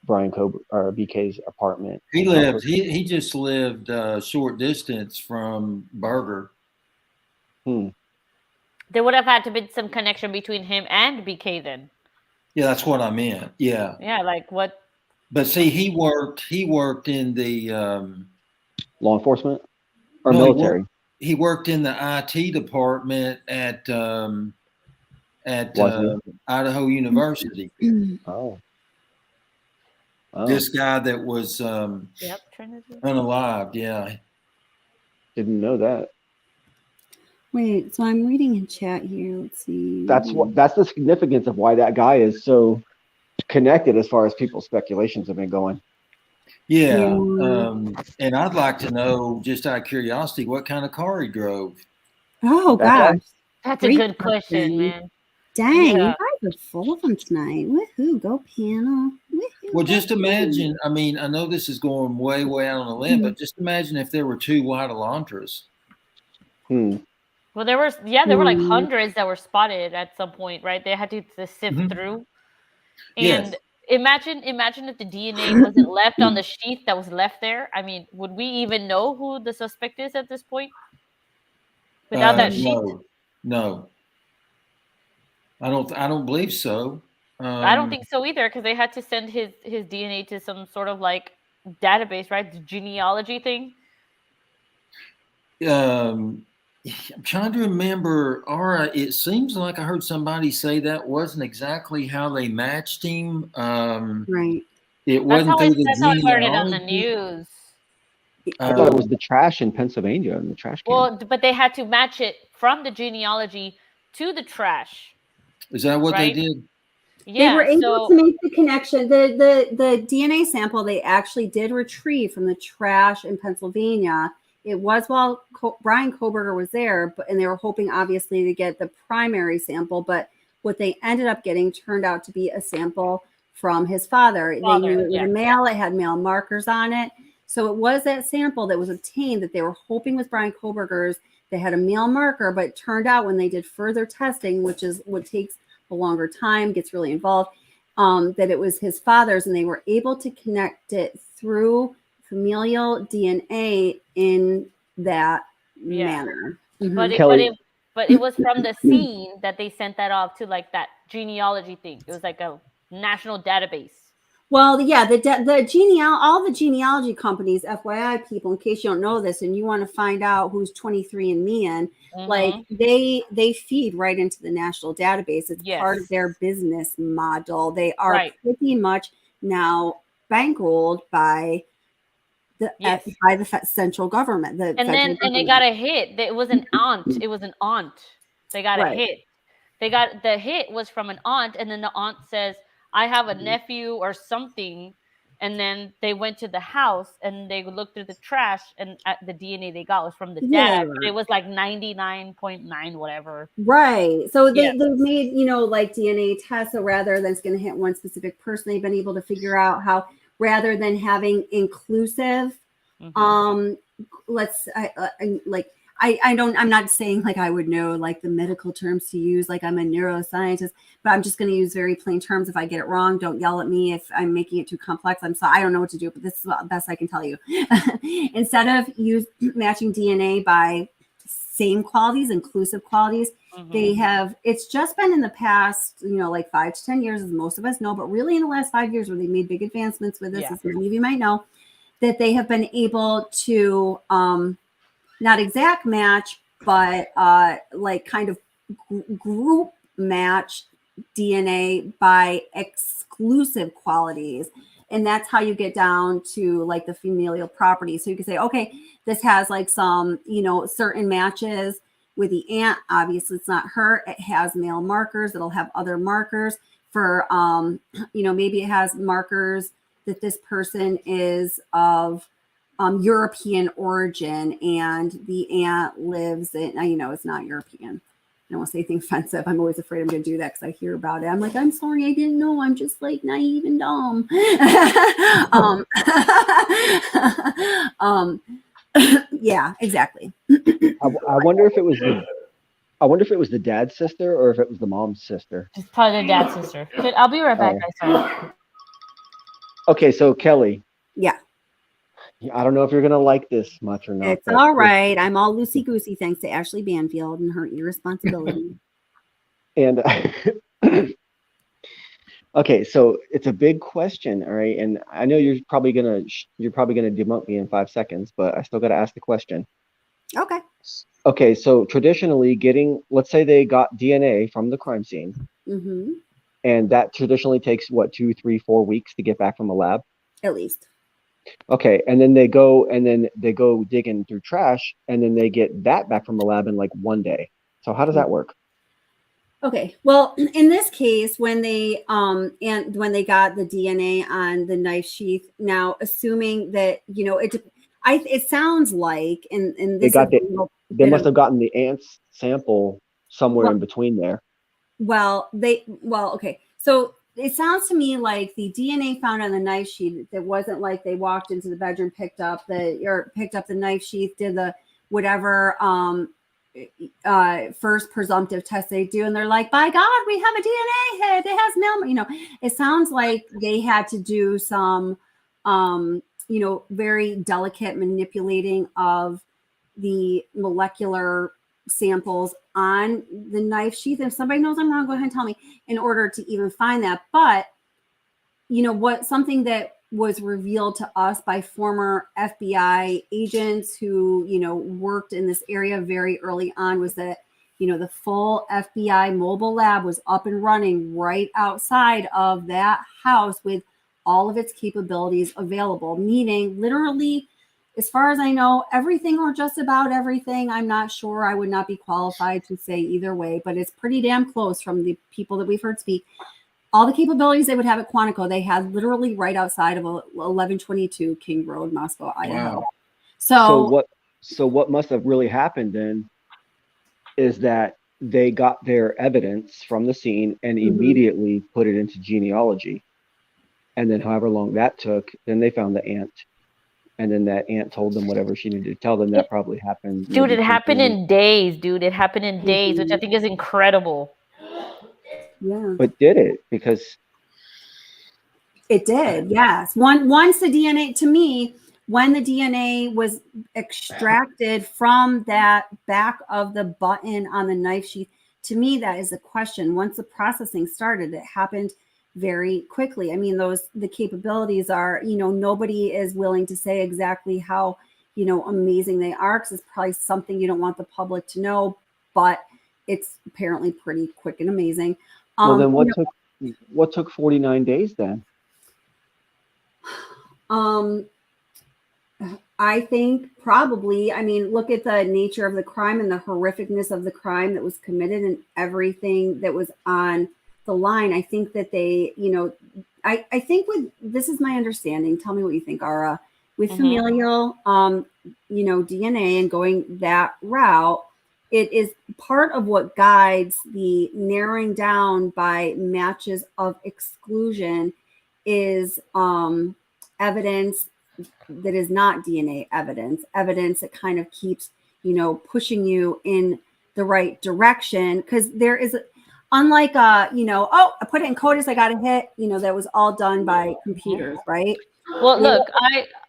Brian Kober or BK's apartment? He just lived a short distance from Berger. There would have had to be some connection between him and BK then. Yeah, that's what I meant. Yeah. Yeah, like what? But see, he worked in the law enforcement or military. He worked in the IT department at Idaho University. Oh. This guy that was unalived. Yeah. Didn't know that. Wait, so I'm reading in chat here. Let's see. That's the significance of why that guy is so connected as far as people's speculations have been going. Yeah. And I'd like to know, just out of curiosity, what kind of car he drove. Oh, gosh. That's a good question, man. Dang, you guys are full of them tonight. Woohoo, go piano. Woohoo, well, just imagine, I mean, I know this is going way, way out on a limb, but just imagine if there were 2 white Elantras. Well, there were like hundreds that were spotted at some point, right? They had to sift through. And imagine if the DNA wasn't left on the sheath that was left there. I mean, would we even know who the suspect is at this point? Without that sheath? No. I don't believe so. I don't think so either, because they had to send his DNA to some sort of like database, right? The genealogy thing. I'm trying to remember. It seems like I heard somebody say that wasn't exactly how they matched him. Right. It wasn't through the That's how I heard it on the genealogy. news. I thought it was the trash in Pennsylvania in the trash can. Well, but they had to match it from the genealogy to the trash. Is that what they did? Yeah, they were able to make the connection. The DNA sample they actually did retrieve from the trash in Pennsylvania. It was while Brian Koberger was there, and they were hoping obviously to get the primary sample. But what they ended up getting turned out to be a sample from his father. They knew it was a male. It had male markers on it. So it was that sample that was obtained that they were hoping was Brian Koberger's. They had a male marker, but it turned out when they did further testing, which is what takes a longer time, gets really involved, that it was his father's, and they were able to connect it through familial DNA in that manner. Mm-hmm. But it was from the scene that they sent that off to like that genealogy thing. It was like a national database. Well, yeah, all the genealogy companies, FYI people, in case you don't know this and you want to find out who's 23andMe in, like they feed right into the national database. It's part of their business model. They are pretty much now bankrolled by the central government. And they got a hit. It was an aunt. It was an aunt. They got a hit. The hit was from an aunt, and then the aunt says, I have a nephew or something. And then they went to the house and they looked through the trash, and the DNA they got was from the dad. But it was like 99.9 whatever. Right. So they made, like DNA tests. So rather than it's going to hit one specific person, they've been able to figure out how, rather than having inclusive, I'm not saying like I would know like the medical terms to use, like I'm a neuroscientist, but I'm just going to use very plain terms. If I get it wrong, don't yell at me. If I'm making it too complex, I'm sorry. I don't know what to do, but this is the best I can tell you. Instead of matching DNA by same qualities, inclusive qualities, it's just been in the past, like 5 to 10 years, as most of us know, but really in the last 5 years where they made big advancements with this, as many of you might know, that they have been able to, not exact match, but like kind of group match DNA by exclusive qualities. And that's how you get down to like the familial property. So you can say, okay, this has like some, certain matches with the aunt. Obviously, it's not her. It has male markers. It'll have other markers for, maybe it has markers that this person is of European origin, and the aunt lives in, it's not European. I don't want to say anything offensive. I'm always afraid I'm going to do that because I hear about it. I'm like, I'm sorry, I didn't know. I'm just like naive and dumb. Yeah, exactly. I wonder if it was the dad's sister or if it was the mom's sister. It's probably the dad's sister. I'll be right back, guys. Sorry. Okay, so Kelly. Yeah. I don't know if you're going to like this much or not. It's all right. I'm all loosey-goosey thanks to Ashley Banfield and her irresponsibility. And okay, so it's a big question, all right? And I know you're probably gonna debunk me in 5 seconds, but I still got to ask the question. Okay. Okay, so traditionally let's say they got DNA from the crime scene, and that traditionally takes 2, 3, 4 weeks to get back from the lab? At least. Okay, and then they go digging through trash, and then they get that back from the lab in like 1 day. So how does that work? Okay, well, in this case, when they when they got the DNA on the knife sheath, now assuming that it sounds like and this they must have gotten the aunt's sample somewhere in between there. Okay, so. It sounds to me like the DNA found on the knife sheath, that wasn't like they walked into the bedroom, picked up the knife sheath, did the whatever first presumptive test they do, and they're like, by God, we have a DNA hit. It has male. It sounds like they had to do some, very delicate manipulating of the molecular samples on the knife sheath. If somebody knows I'm wrong, go ahead and tell me, in order to even find that. But something that was revealed to us by former FBI agents who worked in this area very early on was that the full FBI mobile lab was up and running right outside of that house with all of its capabilities available, meaning literally, as far as I know, everything or just about everything. I'm not sure. I would not be qualified to say either way, but it's pretty damn close from the people that we've heard speak. All the capabilities they would have at Quantico, they had literally right outside of 1122 King Road, Moscow, Idaho. Wow. So what must have really happened then is that they got their evidence from the scene and immediately put it into genealogy. And then however long that took, then they found the aunt. And then that aunt told them whatever she needed to tell them. That probably happened. Dude, it happened in days, dude. It happened in days, which I think is incredible. Yeah. But did it? Because it did, yes. Once the DNA, to me, when the DNA was extracted from that back of the button on the knife sheath, to me, that is a question. Once the processing started, it happened very quickly. I mean, the capabilities are, nobody is willing to say exactly how, amazing they are, because it's probably something you don't want the public to know, but it's apparently pretty quick and amazing. Well, then what took 49 days then? I think probably, look at the nature of the crime and the horrificness of the crime that was committed and everything that was on the line. I think that they, I think this is my understanding. Tell me what you think, Ara. With familial, DNA and going that route, it is part of what guides the narrowing down by matches of exclusion is evidence that is not DNA evidence that kind of keeps, pushing you in the right direction. Because there is, unlike, I put it in CODIS, I got a hit, that was all done by computers, right? Well, look,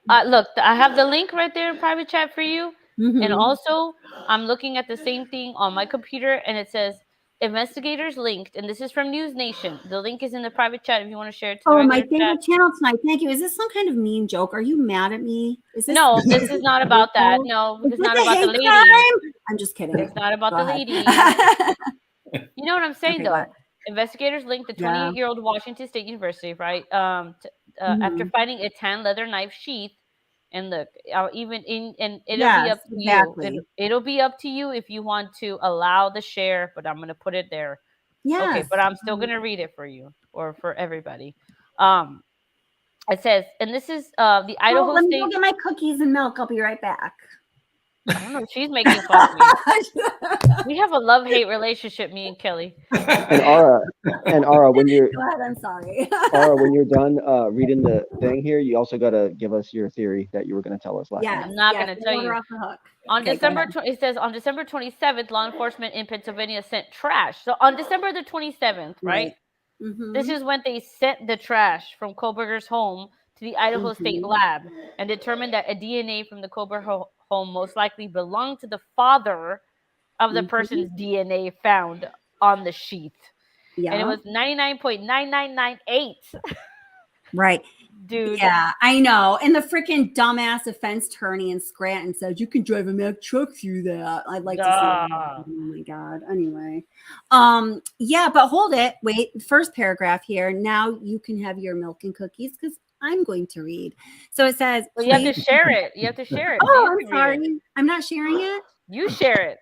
I have the link right there in private chat for you. And also, I'm looking at the same thing on my computer, and it says investigators linked, and this is from News Nation. The link is in the private chat if you want to share it to the my regular favorite chat. channel tonight. Thank you. Is this some kind of mean joke? Are you mad at me? No, this is not about that. No, it's not about the lady. Crime? I'm just kidding. It's not about the lady. You know what I'm saying, though? Investigators linked the 28-year-old Washington State University, right? After finding a tan leather knife sheath. And look, even in, and it'll be up to you. It'll be up to you if you want to allow the share, but I'm going to put it there. Yes. Okay, but I'm still going to read it for you or for everybody. It says, and this is the Idaho let me State. go get my cookies and milk. I'll be right back. I don't know. She's making fun of me. We have a love-hate relationship, me and Kelly. And Ara, when you're go ahead, I'm sorry. Ara, when you're done reading the thing here, you also got to give us your theory that you were going to tell us last night. I'm not going to tell you. Off the hook. On December, it says on December 27th, law enforcement in Pennsylvania sent trash. So on December the 27th, right? This is when they sent the trash from Koberger's home to the Idaho State lab and determined that a DNA from the Koberger home most likely belonged to the father of the person's DNA found on the sheath. Yeah. And it was 99.9998. Right. Dude. Yeah, I know. And the freaking dumbass offense attorney in Scranton said you can drive a Mack truck through that. I'd like to see that. Oh my God. Anyway. Yeah, but hold it. Wait, first paragraph here. Now you can have your milk and cookies because I'm going to read. So it says, well, you have to share it. You have to share it. Oh, I'm sorry. I'm not sharing it. You share it.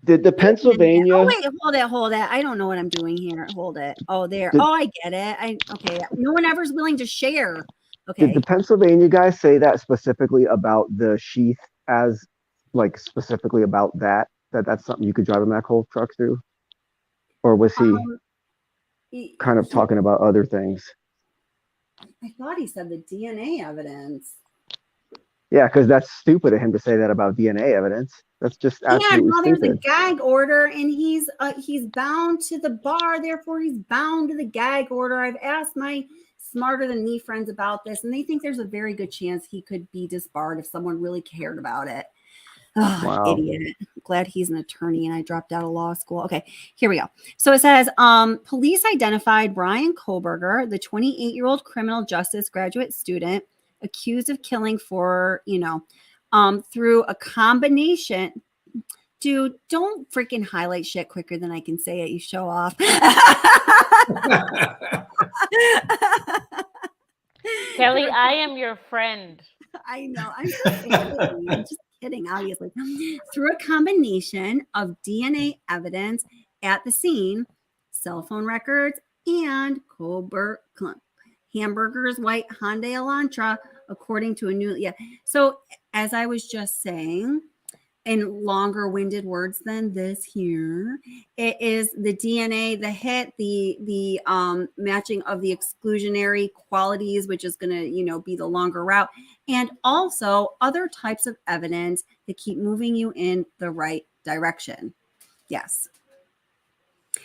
Did the Pennsylvania? Oh wait, hold it. I don't know what I'm doing here. Hold it. Oh, there. I get it. Okay. No one ever's willing to share. Okay. Did the Pennsylvania guy say that specifically about the sheath as like specifically about that's something you could drive a Mack truck through? Or was he kind of talking about other things? I thought he said the DNA evidence. Yeah, because that's stupid of him to say that about DNA evidence. That's just absolutely stupid. There's a gag order, and he's bound to the bar. Therefore, he's bound to the gag order. I've asked my smarter than me friends about this, and they think there's a very good chance he could be disbarred if someone really cared about it. Oh, wow. Idiot. I'm glad he's an attorney and I dropped out of law school. Okay, here we go. So it says, police identified Brian Koberger, the 28-year-old criminal justice graduate student accused of killing for, through a combination. Dude, don't freaking highlight shit quicker than I can say it. You show off. Kelly, I am your friend. I know. I'm just kidding, obviously. Through a combination of DNA evidence at the scene, cell phone records, and Hamburger's white Hyundai Elantra, according to a new. Yeah. So as I was just saying, in longer winded words than this here, it is the DNA, the hit, the matching of the exclusionary qualities, which is going to, be the longer route, and also other types of evidence that keep moving you in the right direction. Yes.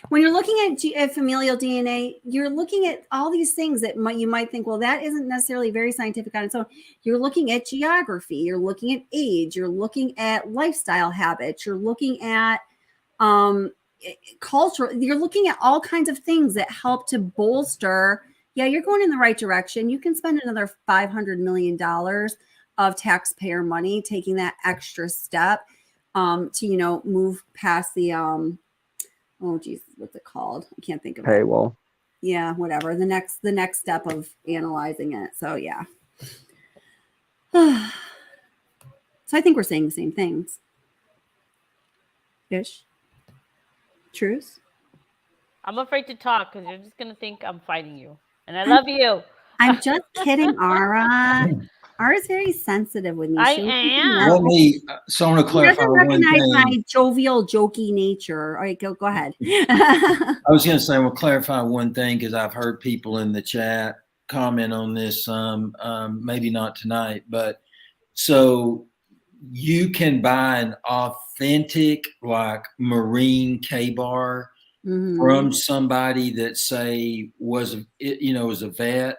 When you're looking at familial DNA, you're looking at all these things that you might think, well, that isn't necessarily very scientific on its own. You're looking at geography, you're looking at age, you're looking at lifestyle habits, you're looking at culture, you're looking at all kinds of things that help to bolster. Yeah, you're going in the right direction. You can spend another $500 million of taxpayer money taking that extra step to, move past the oh geez, what's it called? I can't think of it. Paywall. Yeah, whatever. The next step of analyzing it. So yeah. So I think we're saying the same things. Ish. Truce. I'm afraid to talk because you're just gonna think I'm fighting you, and I love you. I'm just kidding, Ara. Ara's very sensitive with me. I am. So I want to She clarify doesn't one recognize thing. my jovial, jokey nature. All right, go ahead. I was going to say, I will clarify one thing because I've heard people in the chat comment on this. Maybe not tonight, but so you can buy an authentic, like marine K-bar from somebody that say was a vet.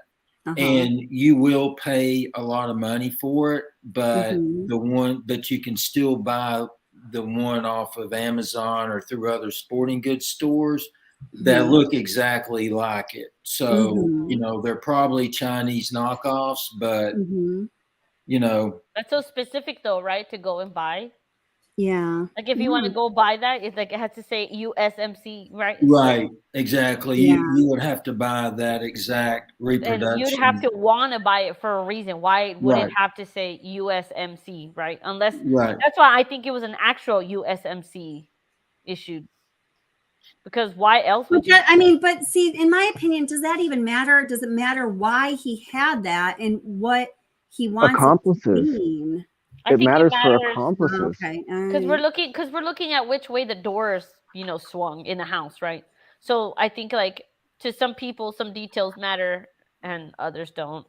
And you will pay a lot of money for it, but you can still buy the one off of Amazon or through other sporting goods stores that look exactly like it. So, they're probably Chinese knockoffs, but That's so specific though, right? To go and buy. Yeah. Like if you want to go buy that, it's like it has to say USMC, right? Right, exactly. Yeah. You would have to buy that exact reproduction. And you'd have to want to buy it for a reason. Why would it have to say USMC, right? Unless that's why I think it was an actual USMC issued. Because why else would you? But see, in my opinion, does that even matter? Does it matter why he had that and what he wants Accomplices. it to mean? It matters for accomplices. Okay. Because we're looking at which way the doors, swung in the house, right? So I think like to some people, some details matter and others don't.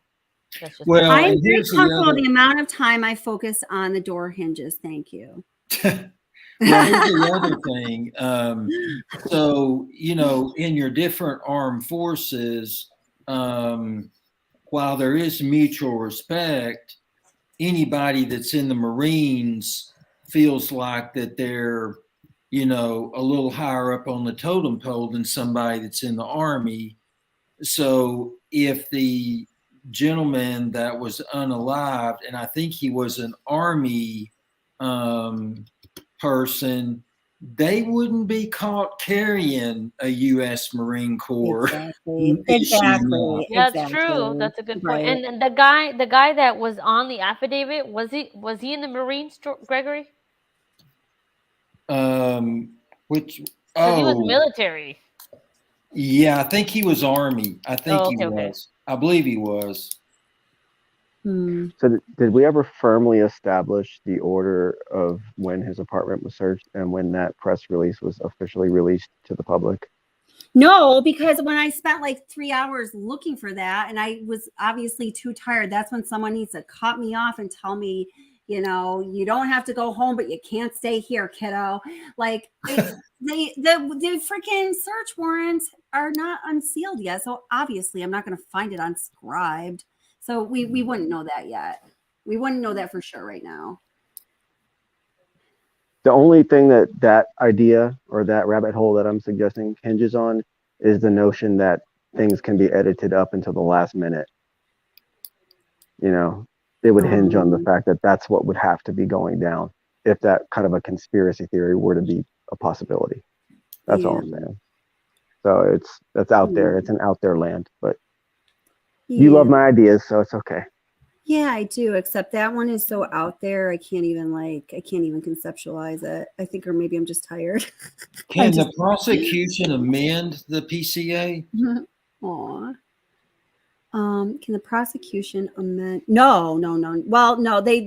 That's just I'm very comfortable with the amount of time I focus on the door hinges. Thank you. Well, here's the other thing. So, in your different armed forces, while there is mutual respect, anybody that's in the Marines feels like that they're, a little higher up on the totem pole than somebody that's in the Army. So if the gentleman that was unalived, and I think he was an Army person, they wouldn't be caught carrying a U.S. Marine Corps. Exactly. That's true. That's a good point. Right. And the guy that was on the affidavit, was he in the Marines, Gregory? He was military. Yeah, I think he was Army. I think he was. Okay. I believe he was. So did we ever firmly establish the order of when his apartment was searched and when that press release was officially released to the public? No, because when I spent like 3 hours looking for that and I was obviously too tired, that's when someone needs to cut me off and tell me, you don't have to go home, but you can't stay here, kiddo. Like the freaking search warrants are not unsealed yet. So obviously I'm not going to find it unscribed. So we wouldn't know that yet. We wouldn't know that for sure right now. The only thing that idea or that rabbit hole that I'm suggesting hinges on is the notion that things can be edited up until the last minute. It would hinge on the fact that that's what would have to be going down if that kind of a conspiracy theory were to be a possibility. That's all I'm saying. So that's out there. It's an out there land, but you love my ideas, so it's okay. Yeah, I do. Except that one is so out there. I can't even conceptualize it. I think, or maybe I'm just tired. Can the prosecution amend the PCA? Aw. Can the prosecution amend? No. Well, no, they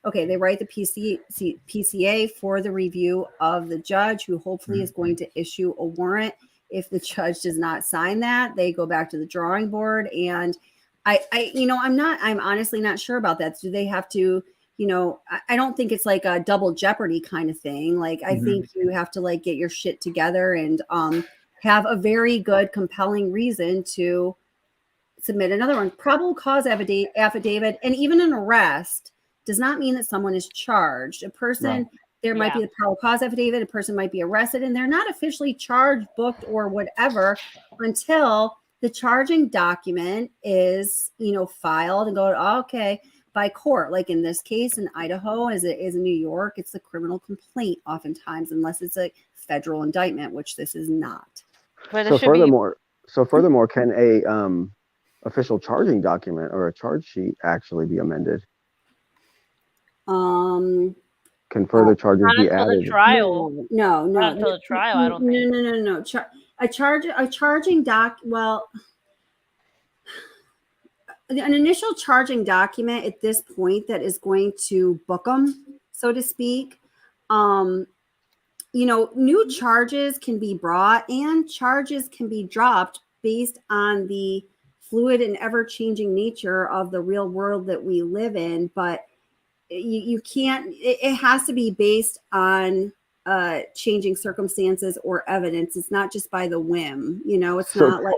Okay, they write the PCA for the review of the judge, who hopefully is going to issue a warrant. If the judge does not sign that, they go back to the drawing board. And I'm honestly not sure about that. Do they have to, I don't think it's like a double jeopardy kind of thing. Like, I think you have to like get your shit together and have a very good, compelling reason to submit another one. Probable cause affidavit, and even an arrest does not mean that someone is charged. A person, there might be a probable cause affidavit, a person might be arrested, and they're not officially charged, booked, or whatever until the charging document is, filed and go, okay, by court. Like in this case in Idaho, as it is in New York, it's a criminal complaint oftentimes, unless it's a federal indictment, which this is not. So furthermore, can a official charging document or a charge sheet actually be amended? Can further charges be added? The trial. No. Not until the trial, I don't think. No. A charging doc. Well, an initial charging document at this point that is going to book them, so to speak. New charges can be brought and charges can be dropped based on the fluid and ever-changing nature of the real world that we live in, but you can't, it has to be based on changing circumstances or evidence. It's not just by the whim, it's not like,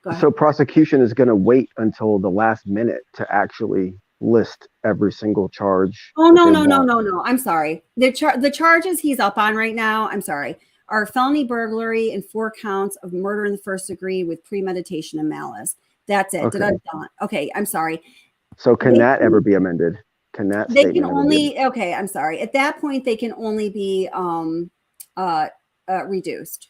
go ahead. So prosecution is going to wait until the last minute to actually list every single charge. Oh, no. I'm sorry. The charges he's up on right now, I'm sorry, are felony burglary and 4 counts of murder in the first degree with premeditation and malice. That's it. Okay. Okay, I'm sorry. So can that ever be amended? Can that They can only, okay, I'm sorry. At that point, they can only be reduced.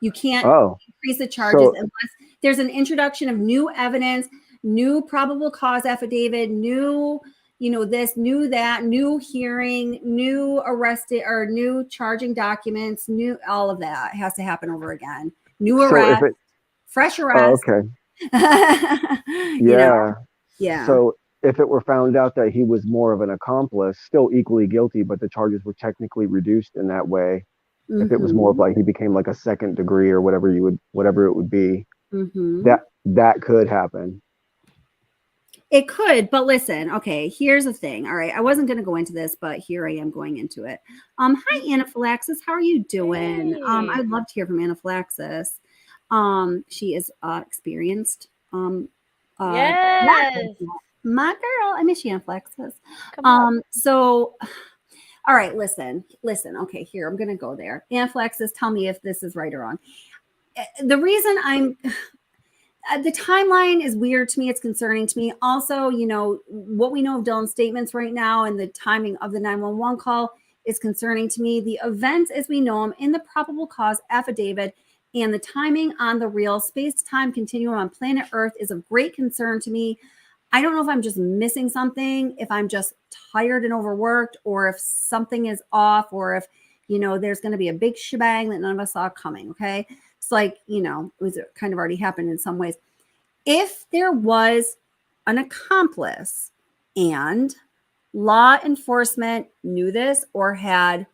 You can't increase the charges unless there's an introduction of new evidence, new probable cause affidavit, new, this, new that, new hearing, new arrested or new charging documents, new, all of that has to happen over again. New arrest, fresh arrest. Oh, okay. Yeah. So if it were found out that he was more of an accomplice, still equally guilty, but the charges were technically reduced in that way, if it was more of like he became like a second degree or whatever it would be, that could happen. It could, but listen, okay, here's the thing. All right, I wasn't going to go into this, but here I am going into it. Hi, Anaphylaxis. How are you doing? Hey. I'd love to hear from Anaphylaxis. She is experienced. Yes. My girl, I miss you, Anaphylaxis. Come on. So, all right, listen. Okay, here, I'm going to go there. Anaphylaxis, tell me if this is right or wrong. The reason the timeline is weird to me. It's concerning to me. Also, what we know of Dylan's statements right now and the timing of the 911 call is concerning to me. The events as we know them in the probable cause affidavit and the timing on the real space-time continuum on planet Earth is of great concern to me. I don't know if I'm just missing something, if I'm just tired and overworked, or if something is off, or if, there's going to be a big shebang that none of us saw coming, okay? It's like, it was kind of already happened in some ways. If there was an accomplice and law enforcement knew this or had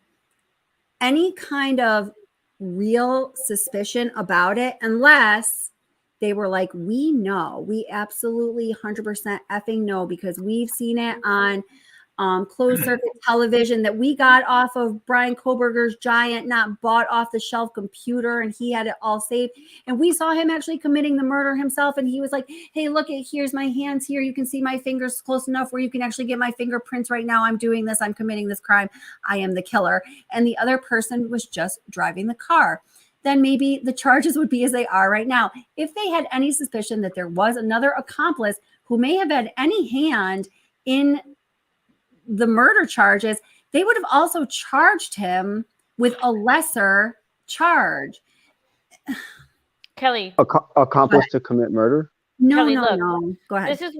any kind of real suspicion about it, unless they were like, we absolutely 100% effing know because we've seen it on closed circuit television that we got off of Brian Koberger's giant, not bought off the shelf computer, and he had it all saved. And we saw him actually committing the murder himself. And he was like, hey, look, here's my hands here. You can see my fingers close enough where you can actually get my fingerprints right now. I'm doing this. I'm committing this crime. I am the killer. And the other person was just driving the car. Then maybe the charges would be as they are right now. If they had any suspicion that there was another accomplice who may have had any hand in the murder charges, they would have also charged him with a lesser charge. Kelly. Accomplice to commit murder? No, Kelly, no. Go ahead. This is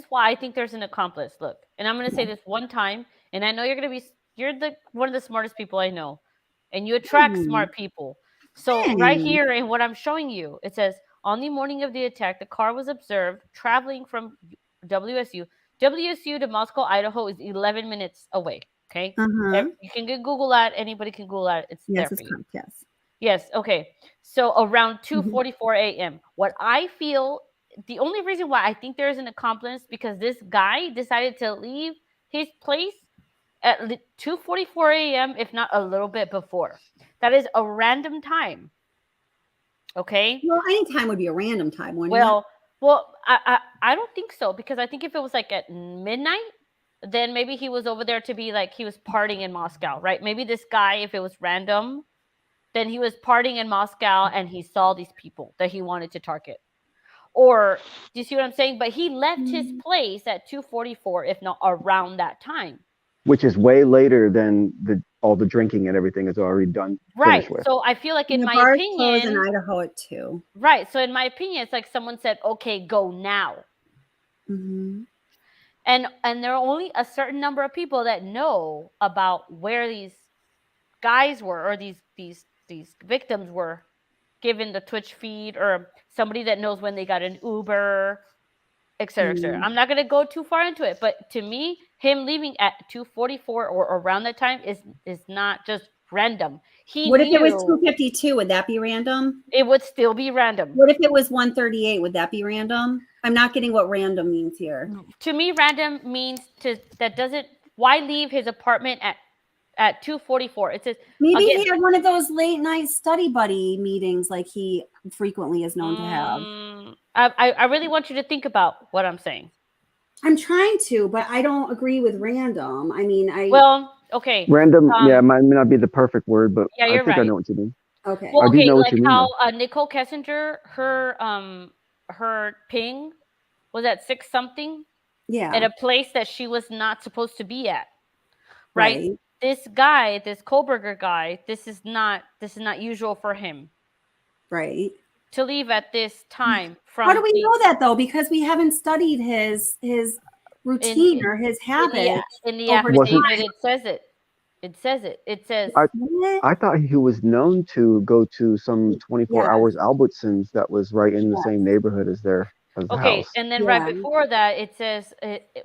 why I think there's an accomplice. Look, and I'm going to say this one time, and I know you're one of the smartest people I know, and you attract smart people. So right here in what I'm showing you, it says, on the morning of the attack, the car was observed traveling from WSU WSU to Moscow, Idaho is 11 minutes away. Okay. Uh-huh. You can Google that. Anybody can Google that. It's Yes, there it's for you. correct. Yes. Yes. Okay. So around 2:44 a.m. What I feel, the only reason why I think there is an accomplice, because this guy decided to leave his place at 2:44 a.m., if not a little bit before. That is a random time. Okay. Well, any time would be a random time, wouldn't Well, I don't think so, because I think if it was like at midnight, then maybe he was over there to be like, he was partying in Moscow, right? Maybe this guy, if it was random, then he was partying in Moscow and he saw these people that he wanted to target. Or, do you see what I'm saying? But he left his place at 2:44, if not around that time. Which is way later than all the drinking and everything is already done. Right. With. So I feel like, And in the my bars close in opinion, Idaho at 2. right. So in my opinion, it's like someone said, "Okay, go now." Mm-hmm. And there are only a certain number of people that know about where these guys were, or these victims were, given the Twitch feed, or somebody that knows when they got an Uber, etc., etc. I'm not going to go too far into it, but to me, him leaving at 2:44 or around that time is not just random. What if it was 2:52? Would that be random? It would still be random. What if it was 1:38? Would that be random? I'm not getting what random means here. To me, random means why leave his apartment at 2:44? It says maybe he had one of those late night study buddy meetings like he frequently is known to have. I really want you to think about what I'm saying. I'm trying to, but I don't agree with random. I mean, okay. Random, might not be the perfect word, but yeah, you're I think right. I know what you mean. Okay. Well, I do know like what you mean, how Nicole Kessinger, her ping was at 6 something. Yeah. At a place that she was not supposed to be at. Right. This guy, this Kohlberger guy, this is not usual for him. Right. To leave at this time. How do we know that though? Because we haven't studied his routine or his habits. In the affidavit, it says it. It says it. It says. I thought he was known to go to some 24 hours Albertsons that was right in the same neighborhood as their house. And then right before that, it says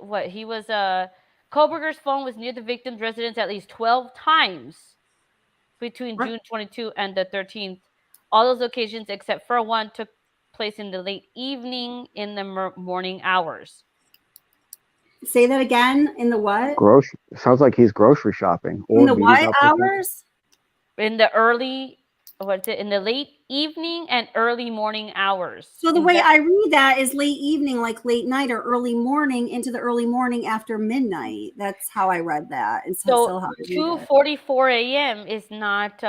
what he was. Kohlberger's phone was near the victim's residence at least 12 times between June 22 and the 13th. All those occasions, except for one, took place in the late evening in the morning hours. Say that again. In the what? Sounds like he's grocery shopping. In the what hours? In the early, in the late evening and early morning hours. So the way I read that is late evening, like late night or early morning into the early morning after midnight. That's how I read that. And so 2:44 a.m. is not.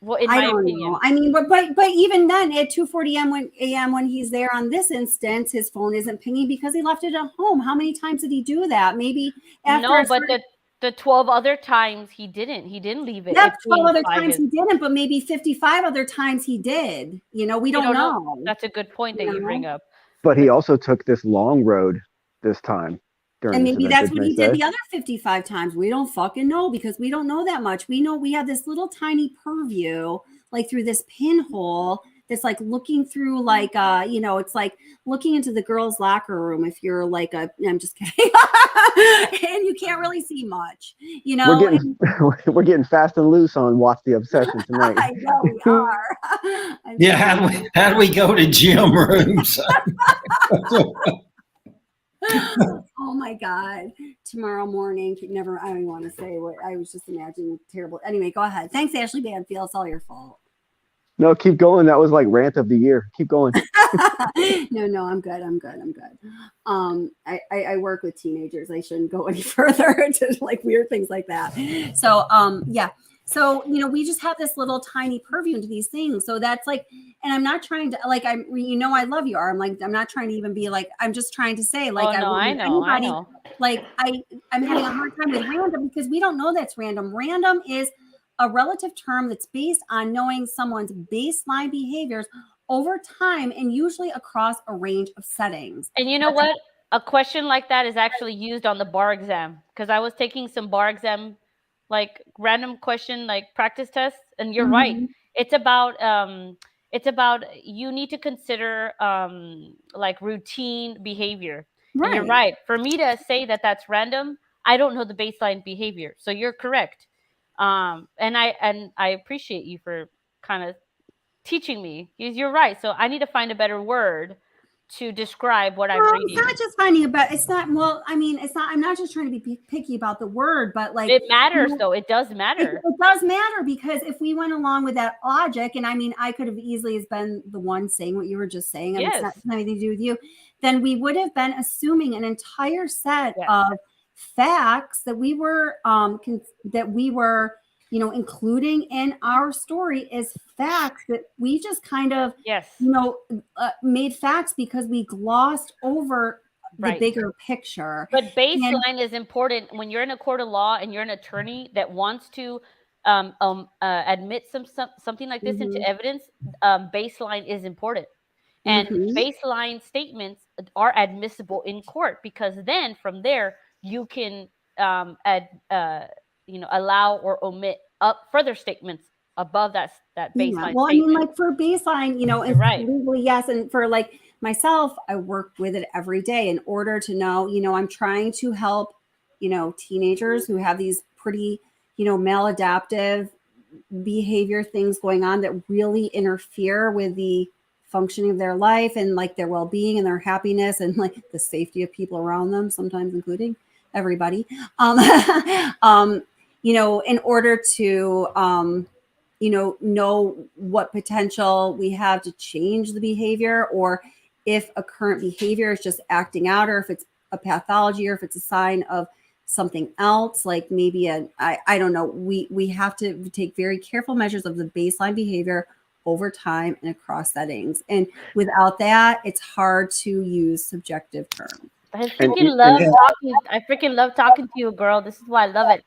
Well, in my opinion, I mean, but even then, at 2:40 a.m. when he's there on this instance, his phone isn't pinging because he left it at home. How many times did he do that? Maybe after. No, but the 12 other times he didn't. He didn't leave it. Yeah, 12 other times he didn't, but maybe 55 other times he did. You know, we don't know. That's a good point that you bring up. But he also took this long road this time. And maybe that's what he did the other 55 times. We don't fucking know because we don't know that much. We know we have this little tiny purview, like through this pinhole that's like looking through like, it's like looking into the girls' locker room if you're like I'm just kidding. And you can't really see much, you know. We're getting fast and loose on Watch the Obsession tonight. I know we are. How do we go to gym rooms? Oh my God. Tomorrow morning. I don't even want to say what I was just imagining. Terrible. Anyway, go ahead. Thanks, Ashley Banfield. It's all your fault. No, keep going. That was like rant of the year. Keep going. No, I'm good. I work with teenagers. I shouldn't go any further to like weird things like that. So, yeah. So, we just have this little tiny purview into these things. So that's like, and I'm not trying to like, I love you, I'm like, I'm not trying to even be like, I'm just trying to say like, I know. Like I'm having a hard time with random because we don't know that's random. Random is a relative term that's based on knowing someone's baseline behaviors over time and usually across a range of settings. And you know what? A question like that is actually used on the bar exam because I was taking some bar exam like random question like practice tests, and you're right. It's about you need to consider like routine behavior. And you're right. For me to say that that's random, I don't know the baseline behavior. So you're correct. And I appreciate you for kind of teaching me, because you're right. So I need to find a better word to describe what I'm reading. It's not just finding it's not, well, I mean, it's not, I'm not just trying to be picky about the word, but like it matters though. It does matter. It does matter, because if we went along with that logic, and I mean, I could have easily has been the one saying what you were just saying, and it's not anything to do with you, then we would have been assuming an entire set of facts that we were including in our story as facts that we just kind of, made facts because we glossed over the bigger picture. But baseline is important when you're in a court of law and you're an attorney that wants to admit something like this into evidence. Baseline is important, and baseline statements are admissible in court, because then from there you can allow or omit up further statements above that baseline. Well, statement. I mean, like for baseline, legally, yes, and for like myself, I work with it every day in order to know, I'm trying to help, teenagers who have these pretty, maladaptive behavior things going on that really interfere with the functioning of their life and like their well-being and their happiness and like the safety of people around them, sometimes including everybody. In order to, know what potential we have to change the behavior, or if a current behavior is just acting out, or if it's a pathology, or if it's a sign of something else, like maybe I don't know. We have to take very careful measures of the baseline behavior over time and across settings. And without that, it's hard to use subjective terms. I freaking love talking to you, girl. This is why I love it.